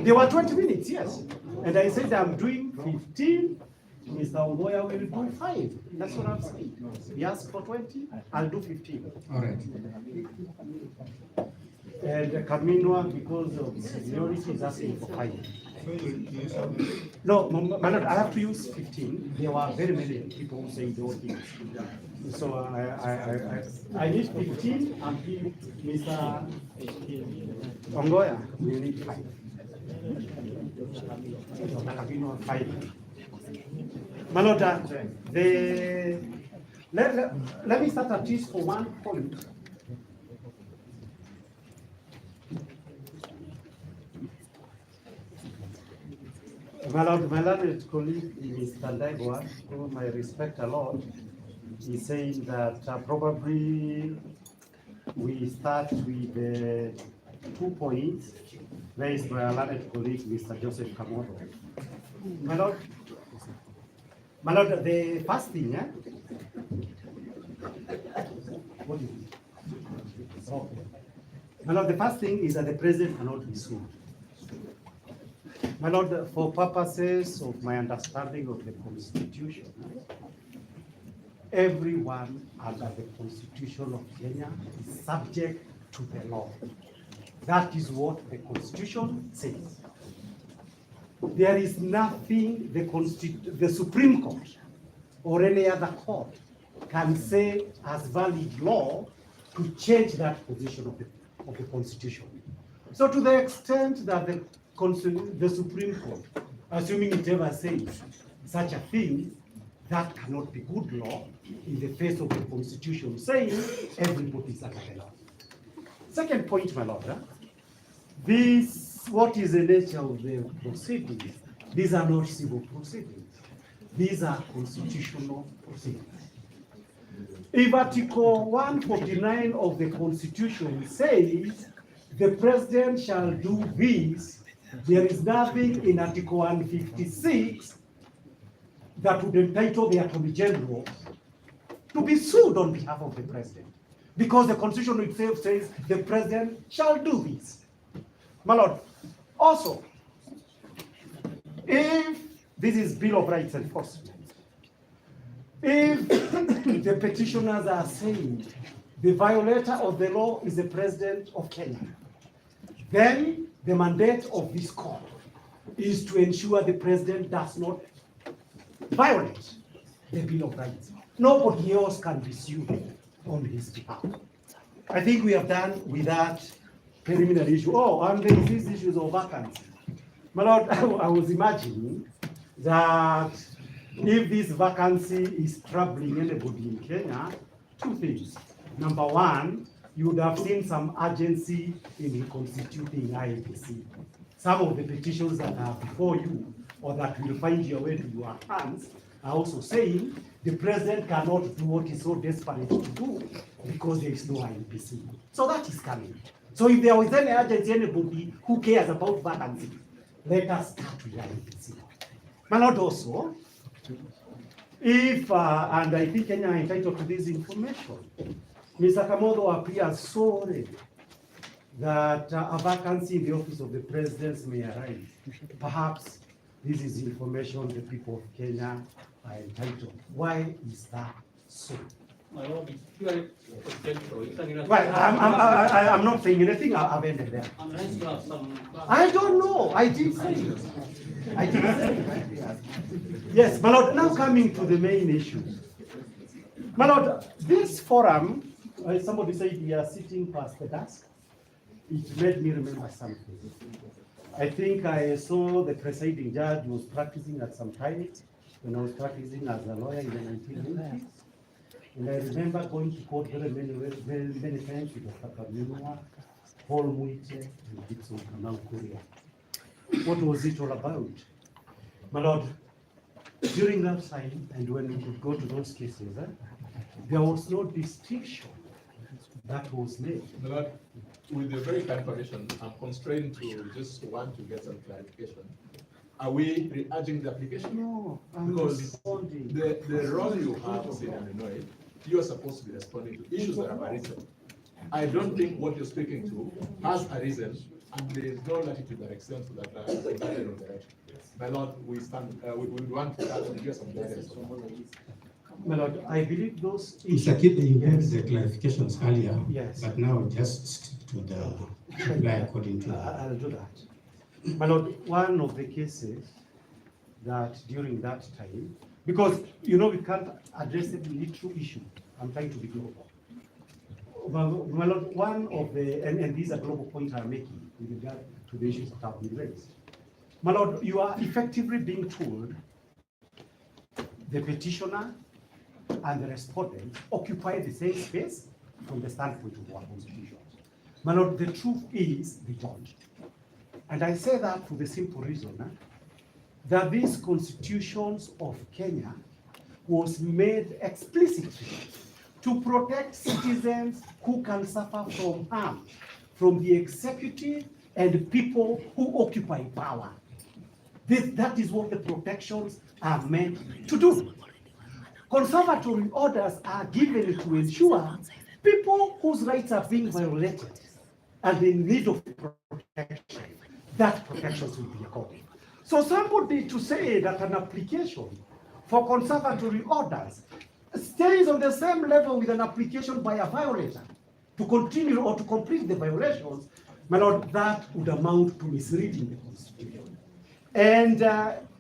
There were 20 minutes, yes. And I said I'm doing 15. Mr. Ongoya will do 5. That's what I'm saying. He asked for 20, I'll do 15. All right. And Kaminwa, because of seniority, is asking for 5. No, I have to use 15. There were very many people who say they were things. So I need 15 and Mr. Ongoya will need 5. So 5. Malota, let me start at least for one point. My learned colleague, Mr. Ndegwa, whom I respect a lot, is saying that probably we start with 2 points raised by a learned colleague, Mr. Joseph Kamoto. My Lord, the first thing, what is it? Okay. My Lord, the first thing is that the president cannot be sued. My Lord, for purposes of my understanding of the Constitution, everyone under the Constitution of Kenya is subject to the law. That is what the Constitution says. There is nothing the Supreme Court or any other court can say as valid law to change that position of the Constitution. So to the extent that the Supreme Court, assuming it ever says such a thing, that cannot be good law in the face of the Constitution saying everybody is under the law. Second point, my Lord, what is the nature of the proceedings? These are not civil proceedings. These are constitutional proceedings. If Article 149 of the Constitution says the president shall do this, there is nothing in Article 156 that would entitle the Attorney General to be sued on behalf of the president, because the Constitution itself says the president shall do this. My Lord, also, if this is Bill of Rights enforcement, if the petitioners are saying the violator of the law is the president of Kenya, then the mandate of this court is to ensure the president does not violate the Bill of Rights. Nobody else can be sued on his behalf. I think we have done with that preliminary issue. Oh, and there is these issues of vacancy. My Lord, I was imagining that if this vacancy is troubling anybody in Kenya, 2 things. Number one, you would have seen some urgency in reconstituting IEBC. Some of the petitions that are before you or that will find your way to your hands are also saying the president cannot do what is so desperate to do because there is no IEBC. So that is coming. So if there was any urgency, anybody who cares about vacancy, let us start with IEBC. My Lord, also, if, and I think Kenya are entitled to this information, Mr. Kamodo appears sorry that a vacancy in the office of the president may arise. Perhaps this is information the people of Kenya are entitled. Why is that so? My Lord, it's purely confidential. You can Well, I'm not saying anything. I've ended there. Unless you have some. I don't know. I did say it. I did say it. Yes, my Lord, now coming to the main issue. My Lord, this forum, somebody said we are sitting past the desk. It made me remember something. I think I saw the presiding judge was practicing at some time when I was practicing as a lawyer in the 1990s. And I remember going to court very many times with Dr. Minua, Paul Muite, and Dixon Kamau Kuria. What was it all about? My Lord, during that time, and when we could go to those cases, there was no distinction that was made. My Lord, with your very kind permission, I'm constrained to just want to get some clarification. Are we re-urging the application? No, I'm because responding. The role you have as in Illinois, you are supposed to be responding to issues that have arisen. I don't think what you're speaking to has arisen, and there is no latitude that extends to that direction. My Lord, we stand. We want to start and give some guidance. My Lord, I believe those Mr. Kid, you had the clarifications earlier. Yes. But now just stick to the reply according to I'll do that. My Lord, one of the cases that during that time, because you know we can't address the literal issue. I'm trying to be global. My Lord, one of the, and these are global points I'm making with regard to the issues that have been raised. My Lord, you are effectively being told the petitioner and the respondent occupy the same space from the standpoint of our constitution. My Lord, the truth is they don't. And I say that for the simple reason that these constitutions of Kenya was made explicitly to protect citizens who can suffer from harm from the executive and people who occupy power. That is what the protections are meant to do. Conservatory orders are given to ensure people whose rights are being violated and in need of protection, that protections will be accorded. So somebody to say that an application for conservatory orders stays on the same level with an application by a violator to continue or to complete the violations, my Lord, that would amount to misreading the Constitution. And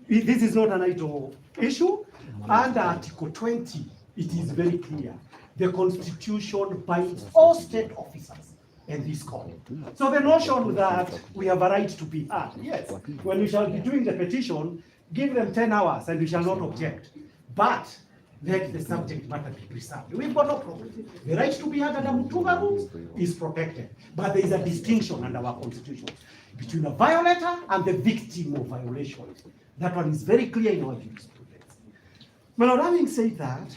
this is not an idle issue. Under Article 20, it is very clear. The Constitution binds all state officers and this court. So the notion that we have a right to be heard, yes, when we shall be doing the petition, give them 10 hours and we shall not object. But let the subject matter be preserved. We've got no problem. The right to be heard under Mutunga rules is protected. But there is a distinction under our Constitution between a violator and the victim of violations. That one is very clear in our jurisprudence. Well, having said that,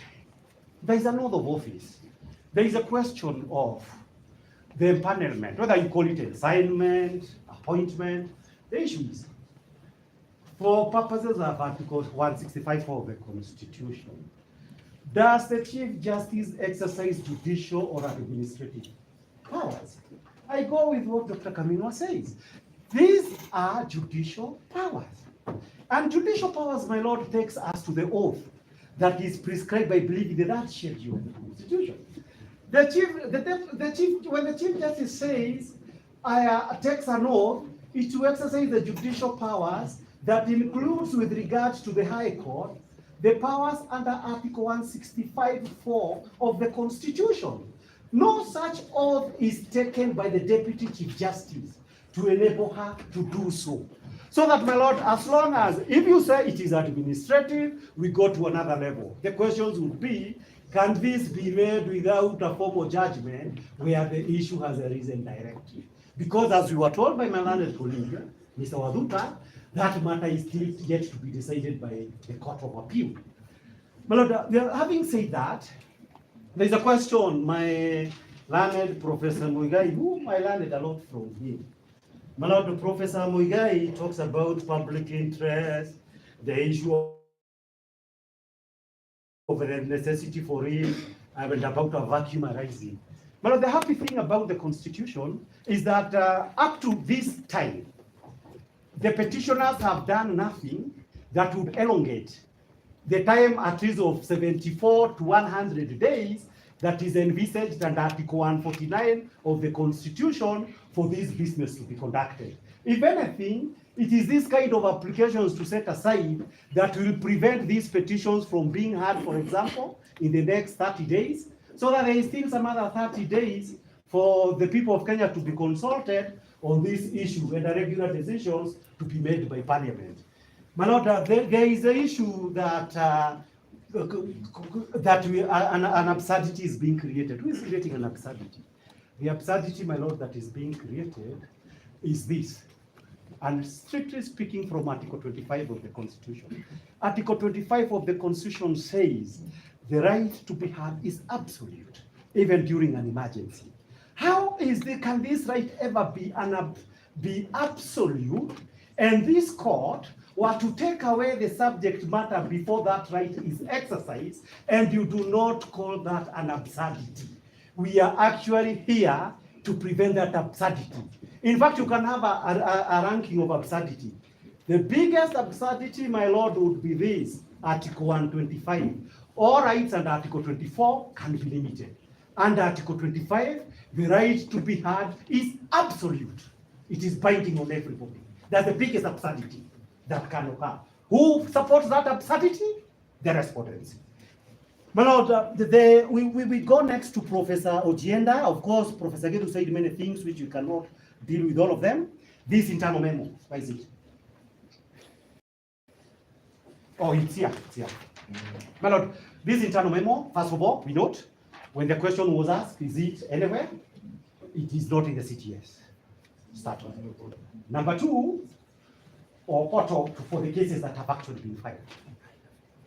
there is another office. There is a question of the empanelment, whether you call it assignment, appointment. The issue is, for purposes of Article 165 of the Constitution, does the Chief Justice exercise judicial or administrative powers? I go with what Dr. Kaminwa says. These are judicial powers. And judicial powers, my Lord, takes us to the oath that is prescribed by believing the that schedule of the Constitution. When the Chief Justice says, takes an oath, it to exercise the judicial powers that includes, with regards to the High Court, the powers under Article 165(4) of the Constitution. No such oath is taken by the Deputy Chief Justice to enable her to do so. So that, my Lord, as long as, if you say it is administrative, we go to another level. The questions would be, can this be made without a formal judgment where the issue has arisen directly? Because as we were told by my learned colleague, Mr. Waduta, that matter is still yet to be decided by the Court of Appeal. My Lord, having said that, there's a question my learned Professor Muigai, whom I learned a lot from him. My Lord, Professor Muigai talks about public interest, the issue of the necessity for it, and about a vacuum arising. But the happy thing about the Constitution is that up to this time, the petitioners have done nothing that would elongate the time at least of 74 to 100 days that is envisaged under Article 149 of the Constitution for this business to be conducted. If anything, it is this kind of applications to set aside that will prevent these petitions from being heard, for example, in the next 30 days, so that there is still some other 30 days for the people of Kenya to be consulted on this issue and the regular decisions to be made by Parliament. My Lord, there is an issue that an absurdity is being created. Who is creating an absurdity? The absurdity, my Lord, that is being created is this. And strictly speaking from Article 25 of the Constitution. Article 25 of the Constitution says the right to be heard is absolute, even during an emergency. How can this right ever be absolute, and this court were to take away the subject matter before that right is exercised, and you do not call that an absurdity? We are actually here to prevent that absurdity. In fact, you can have a ranking of absurdity. The biggest absurdity, my Lord, would be this, Article 125. All rights under Article 24 can be limited. Under Article 25, the right to be heard is absolute. It is binding on everybody. That's the biggest absurdity that can occur. Who supports that absurdity? The respondents. My Lord, we go next to Professor Ojienda. Of course, Professor Gedu said many things which we cannot deal with all of them. This internal memo, where is it? Oh, it's here. It's here. My Lord, this internal memo, first of all, we note, when the question was asked, is it anywhere? It is not in the CTS. Start with. Number two, or portal for the cases that have actually been filed.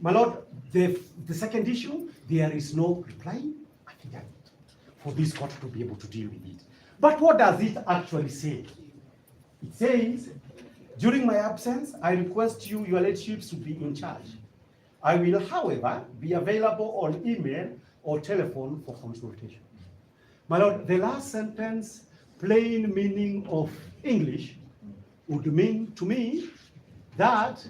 My Lord, the second issue, there is no reply affidavit for this court to be able to deal with it. But what does it actually say? It says, during my absence, I request you, your lordships, to be in charge. I will, however, be available on email or telephone for consultation. My Lord, the last sentence, plain meaning of English, would mean to me that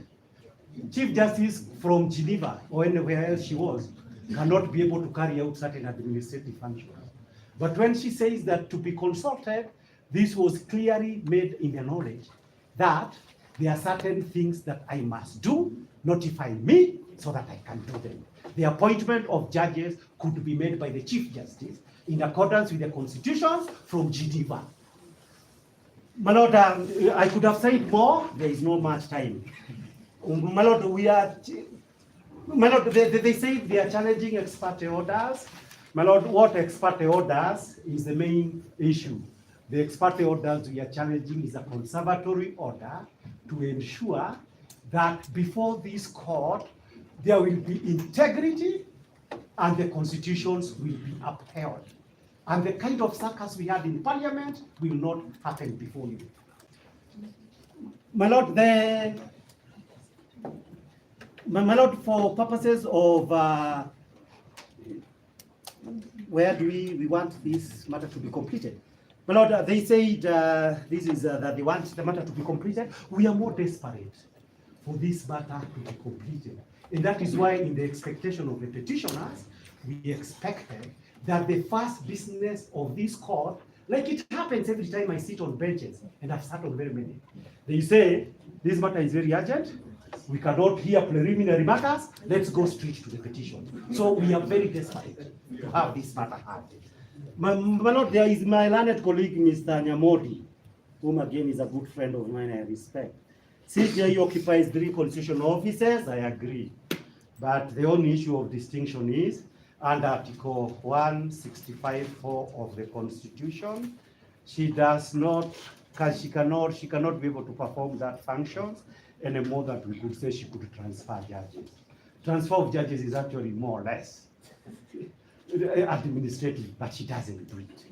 Chief Justice from Geneva or anywhere else she was cannot be able to carry out certain administrative functions. But when she says that to be consulted, this was clearly made in the knowledge that there are certain things that I must do, notify me so that I can do them. The appointment of judges could be made by the Chief Justice in accordance with the constitutions from Geneva. My Lord, I could have said more, there is no much time. My Lord, they say they are challenging ex parte orders. My Lord, what ex parte orders is the main issue. The ex parte orders we are challenging is a conservatory order to ensure that before this court, there will be integrity and the constitutions will be upheld. And the kind of circus we had in Parliament will not happen before you. My Lord, my Lord, for purposes of where do we want this matter to be completed? My Lord, they said this is that they want the matter to be completed. We are more desperate for this matter to be completed. And that is why in the expectation of the petitioners, we expected that the first business of this court, like it happens every time I sit on benches, and I've sat on very many, they say, this matter is very urgent, we cannot hear preliminary matters, let's go straight to the petition. So we are very desperate to have this matter heard. My Lord, there is my learned colleague, Mr. Nyamodi, whom again is a good friend of mine I respect. CJI occupies 3 constitutional offices, I agree. But the only issue of distinction is, under Article 165(4) of the Constitution, she cannot be able to perform that function any more than we could say she could transfer judges. Transfer of judges is actually more or less administrative, but she doesn't do it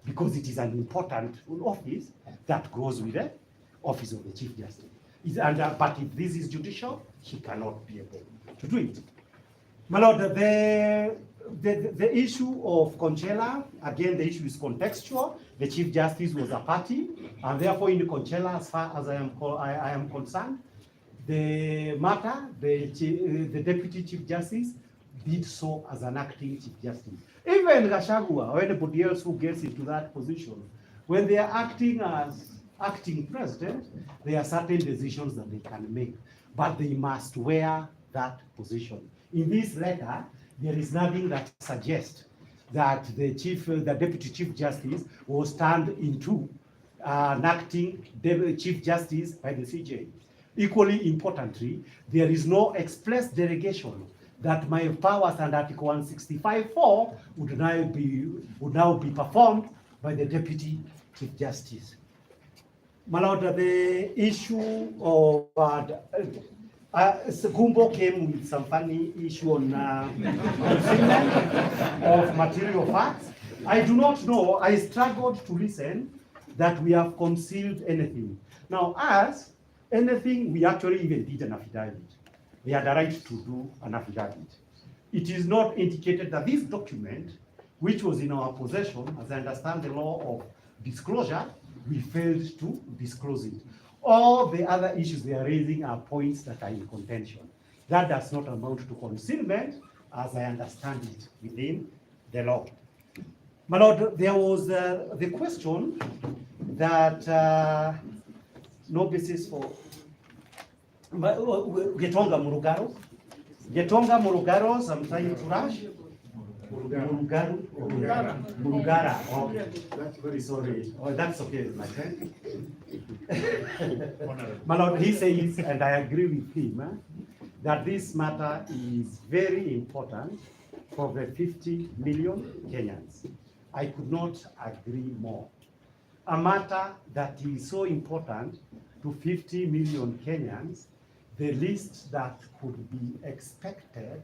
because it is an important office that goes with office of the Chief Justice. But if this is judicial, he cannot be able to do it. My Lord, the issue of Conchela, again, the issue is contextual. The Chief Justice was a party, and therefore in Conchela, as far as I am concerned, the matter, the Deputy Chief Justice did so as an acting Chief Justice. Even Gachagua or anybody else who gets into that position, when they are acting as acting president, there are certain decisions that they can make, but they must wear that position. In this letter, there is nothing that suggests that the Deputy Chief Justice was turned into an acting Chief Justice by the CJ. Equally importantly, there is no express delegation that my powers under Article 165(4) would now be performed by the Deputy Chief Justice. My Lord, the issue of Gumbo came with some funny issue on concealment of material facts. I do not know. I struggled to listen that we have concealed anything. Now, as anything, we actually even did an affidavit. We had a right to do an affidavit. It is not indicated that this document, which was in our possession, as I understand the law of disclosure, we failed to disclose it. All the other issues they are raising are points that are in contention. That does not amount to concealment, as I understand it within the law. My Lord, there was the question that no basis for Getonga Murugaro. Getonga Murugaro, I'm trying to rush. Murugara. Oh, that's very sorry. Oh, that's okay, my friend. My Lord, he says, and I agree with him, that this matter is very important for the 50 million Kenyans. I could not agree more. A matter that is so important to 50 million Kenyans, the least that could be expected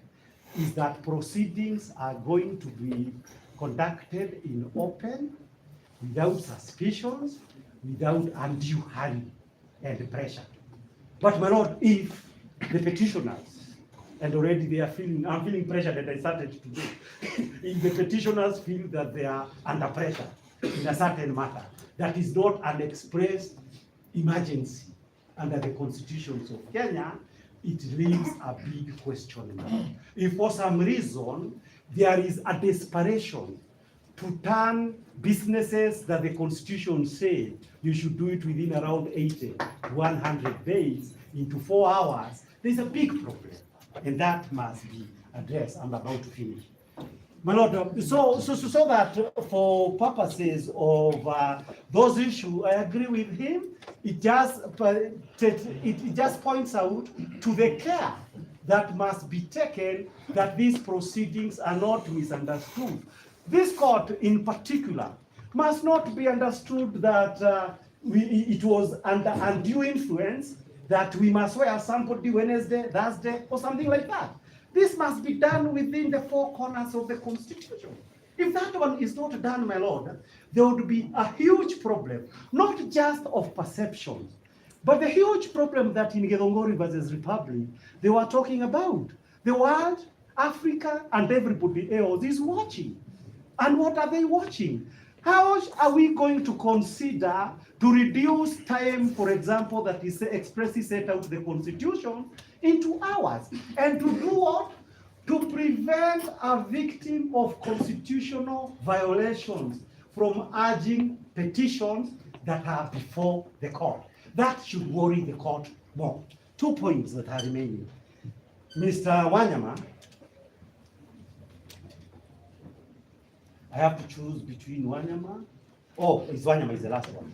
is that proceedings are going to be conducted in open, without suspicions, without undue hurry and pressure. But my Lord, if the petitioners, and already they are feeling, I'm feeling pressure that I started to do, if the petitioners feel that they are under pressure in a certain matter, that is not an expressed emergency under the constitutions of Kenya, it leaves a big question mark. If for some reason there is a desperation to turn businesses that the constitution says you should do it within around 80 to 100 days into 4 hours, there's a big problem, and that must be addressed. I'm about to finish. My Lord, so that for purposes of those issues, I agree with him. It just points out to the care that must be taken that these proceedings are not misunderstood. This court in particular must not be understood that it was under undue influence, that we must wear somebody Wednesday, Thursday, or something like that. This must be done within the 4 corners of the Constitution. If that one is not done, my Lord, there would be a huge problem, not just of perceptions, but the huge problem that in Githongori versus Republic, they were talking about. The world, Africa, and everybody else is watching. And what are they watching? How are we going to consider to reduce time, for example, that is expressly set out the Constitution into hours? And to do what? To prevent a victim of constitutional violations from urging petitions that are before the court. That should worry the court more. 2 points that are remaining. Mr. Wanyama, I have to choose between Wanyama. Oh, Wanyama is the last one.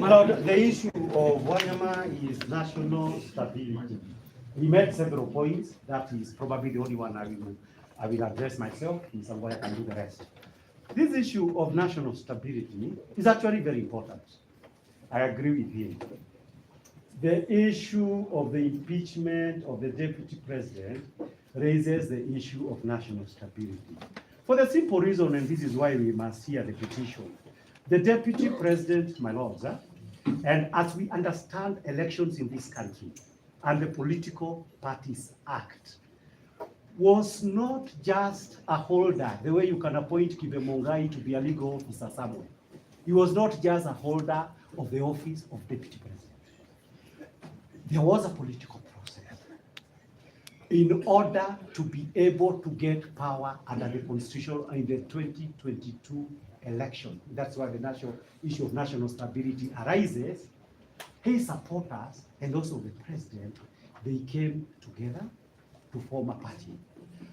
My Lord, the issue of Wanyama is national stability. He made several points. That is probably the only one I will address myself. In some way I can do the rest. This issue of national stability is actually very important. I agree with him. The issue of the impeachment of the deputy president raises the issue of national stability. For the simple reason, and this is why we must hear the petition, the deputy president, my lords, And as we understand elections in this country and the Political Parties Act, was not just a holder, the way you can appoint Kibemongai to be a legal officer somewhere. He was not just a holder of the office of deputy president. There was a political process in order to be able to get power under the constitution in the 2022 election. That's why the national issue of national stability arises. His supporters and also the president, they came together to form a party.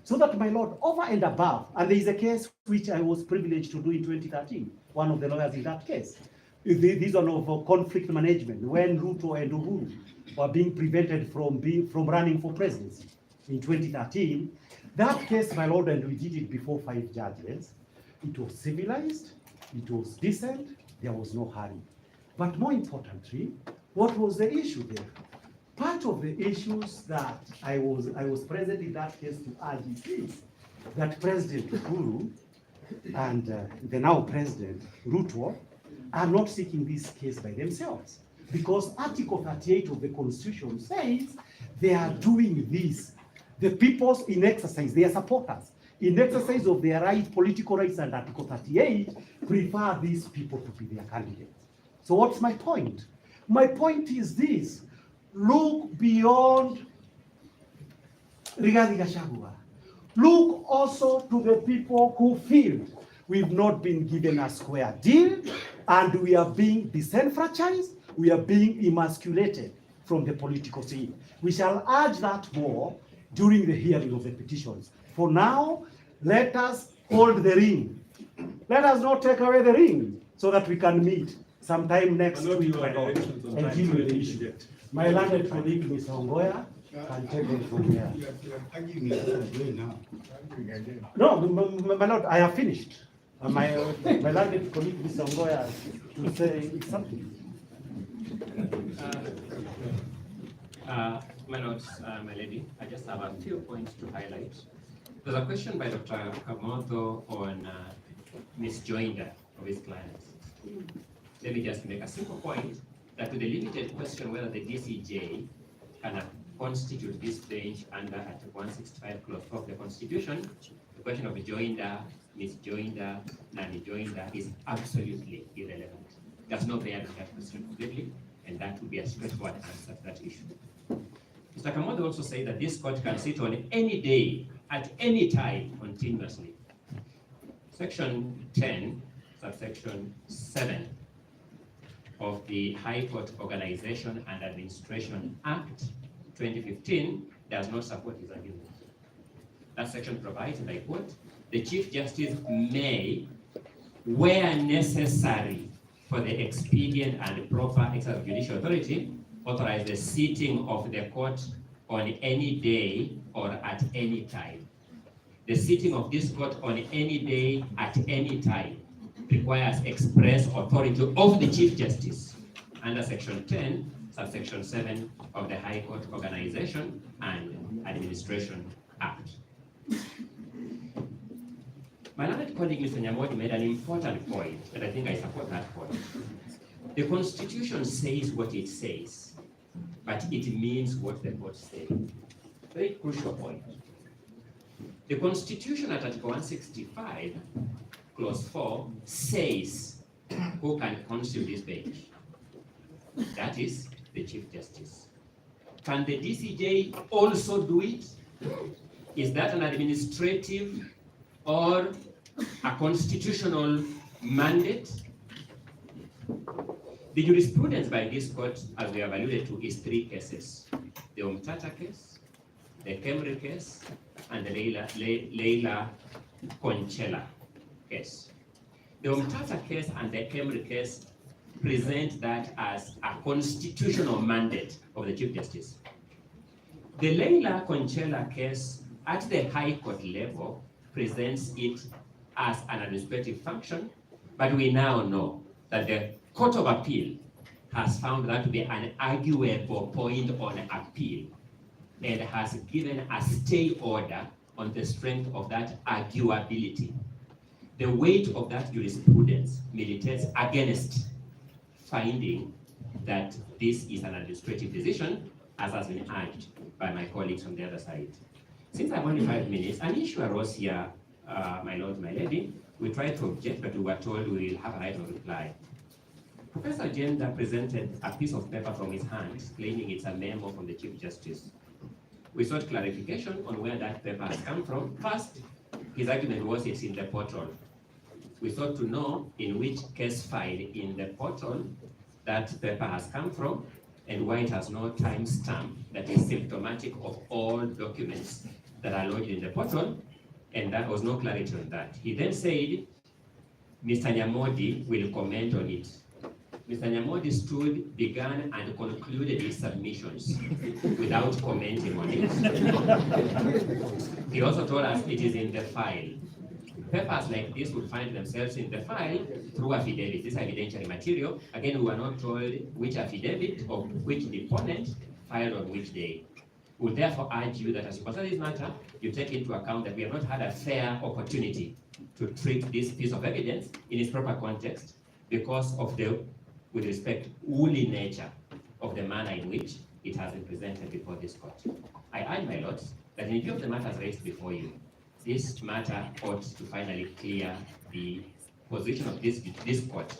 So that, my lord, over and above, and there is a case which I was privileged to do in 2013, one of the lawyers in that case, this one of conflict management, when Ruto and Uhuru were being prevented from running for presidency in 2013. That case, my lord, and we did it before 5 judges. It was civilized, it was decent, there was no hurry. But more importantly, what was the issue there? Part of the issues that I was present in that case to urge is that President Uhuru and the now President Ruto are not seeking this case by themselves, because Article 38 of the Constitution says they are doing this. The people's in exercise, their supporters, in exercise of their right, political rights, and Article 38, prefer these people to be their candidates. So what's my point? My point is this: look beyond Rigathi Gachagua. Look also to the people who feel we've not been given a square deal and we are being disenfranchised, we are being emasculated from the political scene. We shall urge that more during the hearing of the petitions. For now, let us hold the ring. Let us not take away the ring so that we can meet sometime next week and deal with the issue. My landed colleague, Mr. Ongoya, can take it from here. No, my lord, I have finished. My landed colleague, Mr. Ongoya, will say something. My lords, my lady, I just have a few points to highlight. There's a question by Dr. Kamoto on misjoinder of his clients. Let me just make a simple point that to the limited question whether the DCJ can constitute this bench under Article 165 Clause 4 of the Constitution, the question of joinder, misjoinder, non-joinder is absolutely irrelevant. Does not bear that question completely, and that would be a straightforward answer to that issue. Mr. Kamoto also said that this court can sit on any day, at any time, continuously. Section 10, subsection 7 of the High Court Organization and Administration Act 2015 does not support his argument. That section provides, and I quote, the Chief Justice may, where necessary for the expedient and proper exercise of judicial authority, authorize the sitting of the court on any day or at any time. The sitting of this court on any day at any time requires express authority of the Chief Justice under Section 10, subsection 7 of the High Court Organization and Administration Act. My learned colleague, Mr. Nyamodi, made an important point, and I think I support that point. The Constitution says what it says, but it means what the court says. Very crucial point. The Constitution at Article 165, Clause 4, says who can constitute this bench. That is the Chief Justice. Can the DCJ also do it? Is that an administrative or a constitutional mandate? The jurisprudence by this court, as we have alluded to, is 3 cases. The Umtata case, the Kemri case, and the Leila Conchela case. The Umtata case and the Kemri case present that as a constitutional mandate of the Chief Justice. The Leila Conchela case at the High Court level presents it as an administrative function, but we now know that the Court of Appeal has found that to be an arguable point on appeal and has given a stay order on the strength of that arguability. The weight of that jurisprudence militates against finding that this is an administrative decision, as has been urged by my colleagues on the other side. Since I have only 5 minutes, an issue arose here, my lord, my lady. We tried to object, but we were told we will have a right of reply. Professor Jenda presented a piece of paper from his hand, claiming it's a memo from the Chief Justice. We sought clarification on where that paper has come from. First, his argument was it's in the portal. We sought to know in which case file in the portal that paper has come from and why it has no timestamp that is symptomatic of all documents that are lodged in the portal, and there was no clarity on that. He then said, Mr. Nyamodi will comment on it. Mr. Nyamodi stood, began, and concluded his submissions without commenting on it. He also told us it is in the file. Papers like this would find themselves in the file through affidavit. This evidentiary material. Again, we were not told which affidavit or which deponent filed on which day. We would therefore urge you that as you consider this matter, you take into account that we have not had a fair opportunity to treat this piece of evidence in its proper context because of the, with respect, woolly nature of the manner in which it has been presented before this court. I urge, my lords, that in view of the matters raised before you, this matter ought to finally clear the position of this court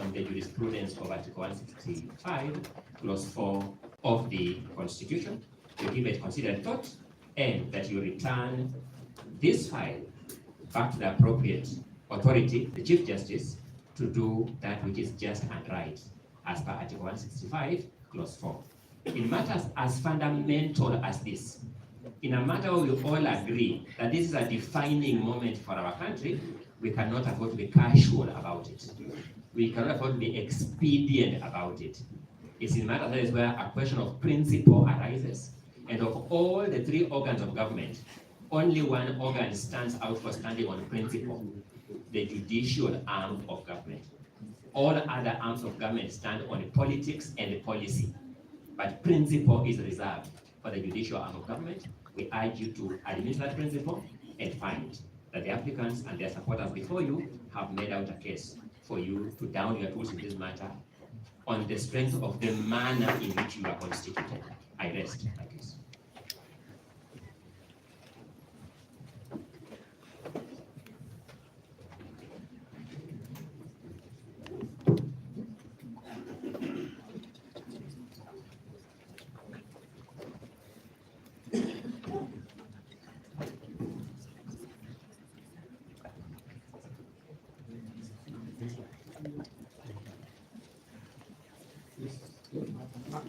on the jurisprudence of Article 165, Clause 4 of the Constitution. You give it considered thought, and that you return this file back to the appropriate authority, the Chief Justice, to do that which is just and right, as per Article 165, Clause 4. In matters as fundamental as this, in a matter where we all agree that this is a defining moment for our country, we cannot afford to be casual about it. We cannot afford to be expedient about it. It's in matters that is where a question of principle arises, and of all the 3 organs of government, only one organ stands out for standing on principle, the judicial arm of government. All other arms of government stand on politics and policy, but principle is reserved for the judicial arm of government. We urge you to admit that principle and find that the applicants and their supporters before you have made out a case for you to down your tools in this matter on the strength of the manner in which you are constituted. I rest my case.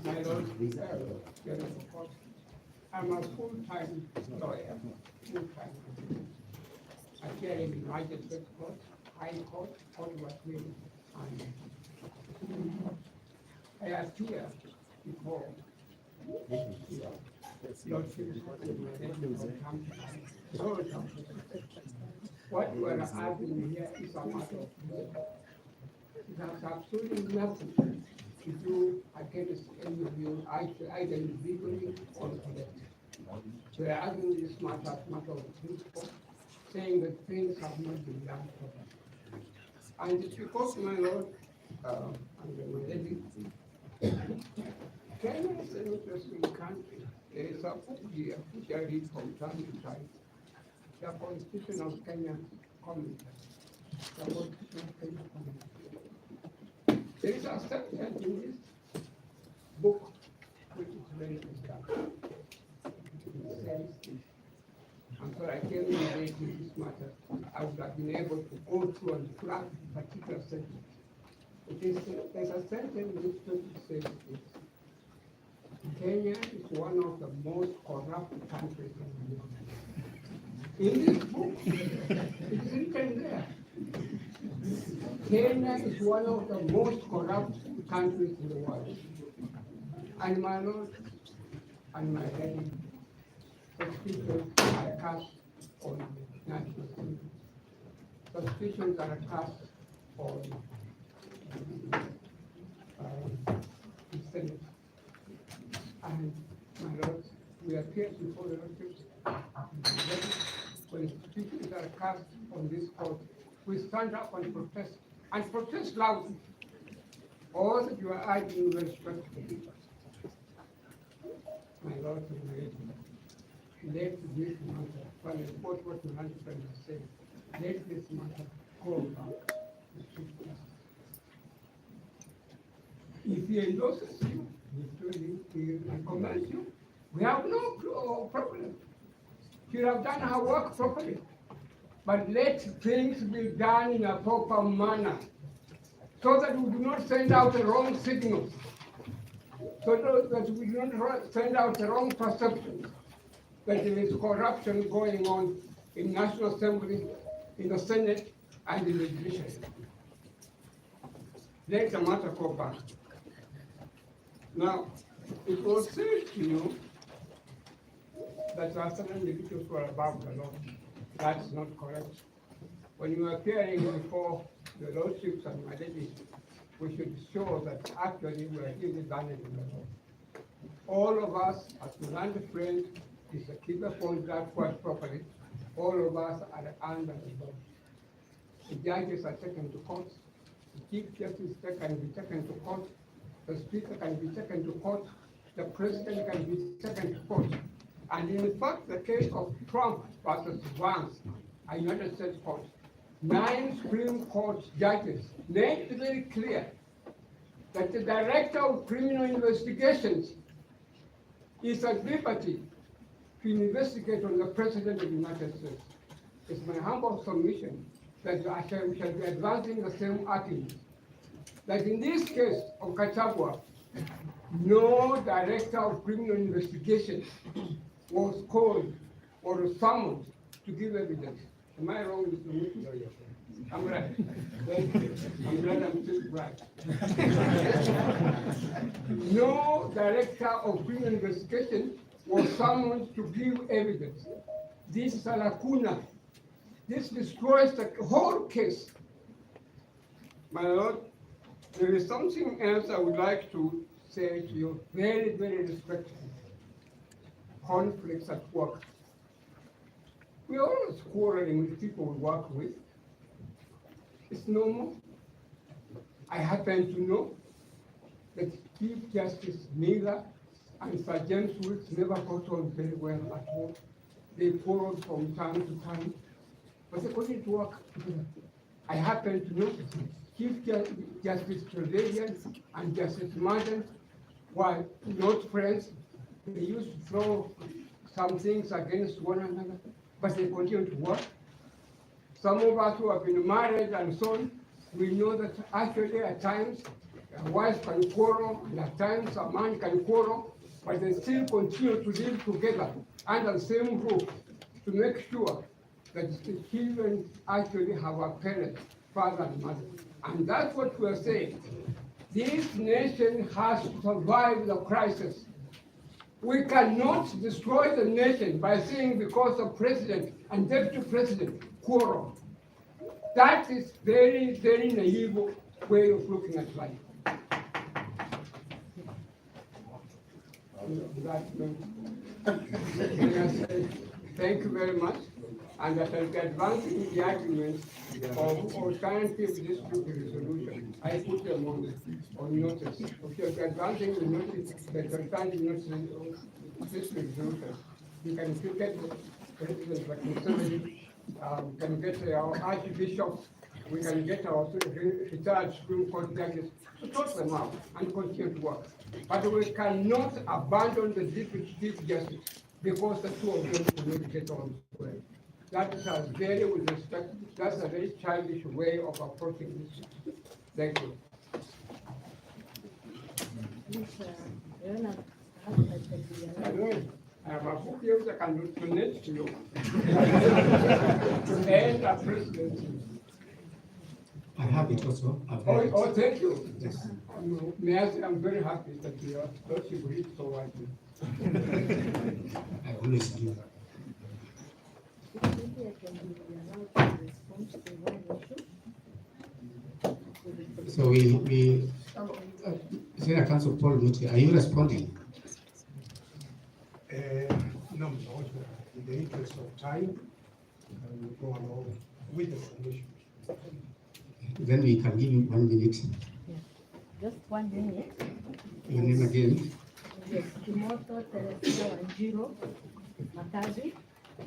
My Lord, I'm a full-time lawyer, full-time. I appear in the Magistrate Court, High Court, Court Appeal, and I appear before what we are arguing here is a matter of law. It has absolutely nothing to do against any of you, either individually or collectively. We are arguing this matter as a matter of principle, saying that things have not been done properly. And it's because, my Lord, and my lady, Kenya is an interesting country. There is a book here which I read from time to time, the Constitution of Kenya Commentary. The Constitution of Kenya Commentary. There is a section in this book which is very interesting. It says, and so I came in with this matter, I would have been able to go through and flag particular sentence. There's a sentence which says this: Kenya is one of the most corrupt countries in the world. In this book, it is written there. Kenya is one of the most corrupt countries in the world. And my Lord and my lady, suspicions are cast on national security. Suspicions are cast on the Senate. And my Lord, we appear before the Lord when suspicions are cast on this court, we stand up and protest loudly. All that you are arguing with respect to the people. My Lord, let this matter, when I quote what the man friend has said, let this matter go back to Chief Justice. If he endorses you, he recommends you, we have no problem. She have done her work properly. But let things be done in a proper manner so that we do not send out the wrong signals, so that we do not send out the wrong perception that there is corruption going on in National Assembly, in the Senate, and in the judiciary. Let the matter go back. Now, it was said to you that certain individuals were above the law. That's not correct. When you are appearing before the lordships and my ladies, we should show that actually we are really valuing the law. All of us, as the land friend, is to keep upon that word properly. All of us are under the law. The judges are taken to court. The chief justice can be taken to court. The speaker can be taken to court. The president can be taken to court. And in fact, the case of Trump versus Vance, a United States court, 9 Supreme Court judges made it very clear that the director of criminal investigations is at liberty to investigate on the president of the United States. It's my humble submission that we shall be advancing the same argument. That in this case of Gachagua, no director of criminal investigation was called or summoned to give evidence. Am I wrong, Mr. Mr. I'm right. Thank you. I'm glad I'm still right. No director of criminal investigation was summoned to give evidence. This is a lacuna. This destroys the whole case. My Lord, there is something else I would like to say to you, very, very respectfully. Conflicts at work. We are always quarreling with people we work with. It's normal. I happen to know that Chief Justice Miller and Sir James Wilkes never got on very well at all. They quarreled from time to time, but they couldn't work together. I happen to know Chief Justice Trevelyan and Justice Martin were not friends. They used to throw some things against one another, but they continue to work. Some of us who have been married and so on, we know that actually at times a wife can quarrel, and at times a man can quarrel, but they still continue to live together under the same roof to make sure that the children actually have a parent, father and mother. And that's what we are saying. This nation has to survive the crisis. We cannot destroy the nation by saying because the president and deputy president quarrel. That is very, very naive way of looking at life. Thank you very much. And I shall be advancing the arguments of alternative dispute resolution. I put them on notice. If you are advancing the notice, the alternative notice dispute resolution, you can get President Bakisari, we can get our archbishops, we can get our retired Supreme Court judges to sort them out and continue to work. But we cannot abandon the Deputy Chief Justice because the two of them cannot get on well. That is a very, with respect, that's a very childish way of approaching this. Thank you. I have a book here that can donate to you. And a presidency. I have it also. Oh, thank you. Yes. May I say, I'm very happy that you are thought you read so widely. I always do. So Senior Counsel Paul Muti, are you responding? No, in the interest of time, I will go along with the submission. Then we can give you 1 minute. Just 1 minute. Your name again? Yes, Kimoto Teresia Wanjiro Makazi,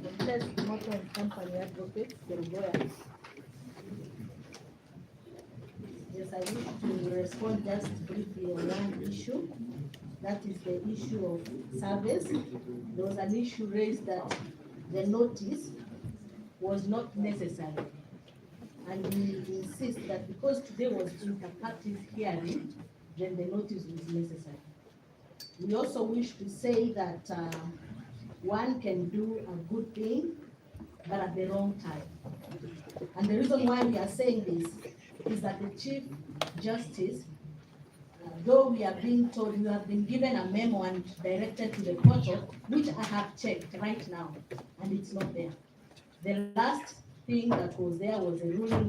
Moses Kimoto and Company Advocates, Kerugoya. Yes, I wish to respond just briefly on one issue. That is the issue of service. There was an issue raised that the notice was not necessary. And we insist that because today was inter-parties hearing, then the notice was necessary. We also wish to say that one can do a good thing, but at the wrong time. And the reason why we are saying this is that the Chief Justice, though we are being told, we have been given a memo and directed to the portal, which I have checked right now, and it's not there. The last thing that was there was a ruling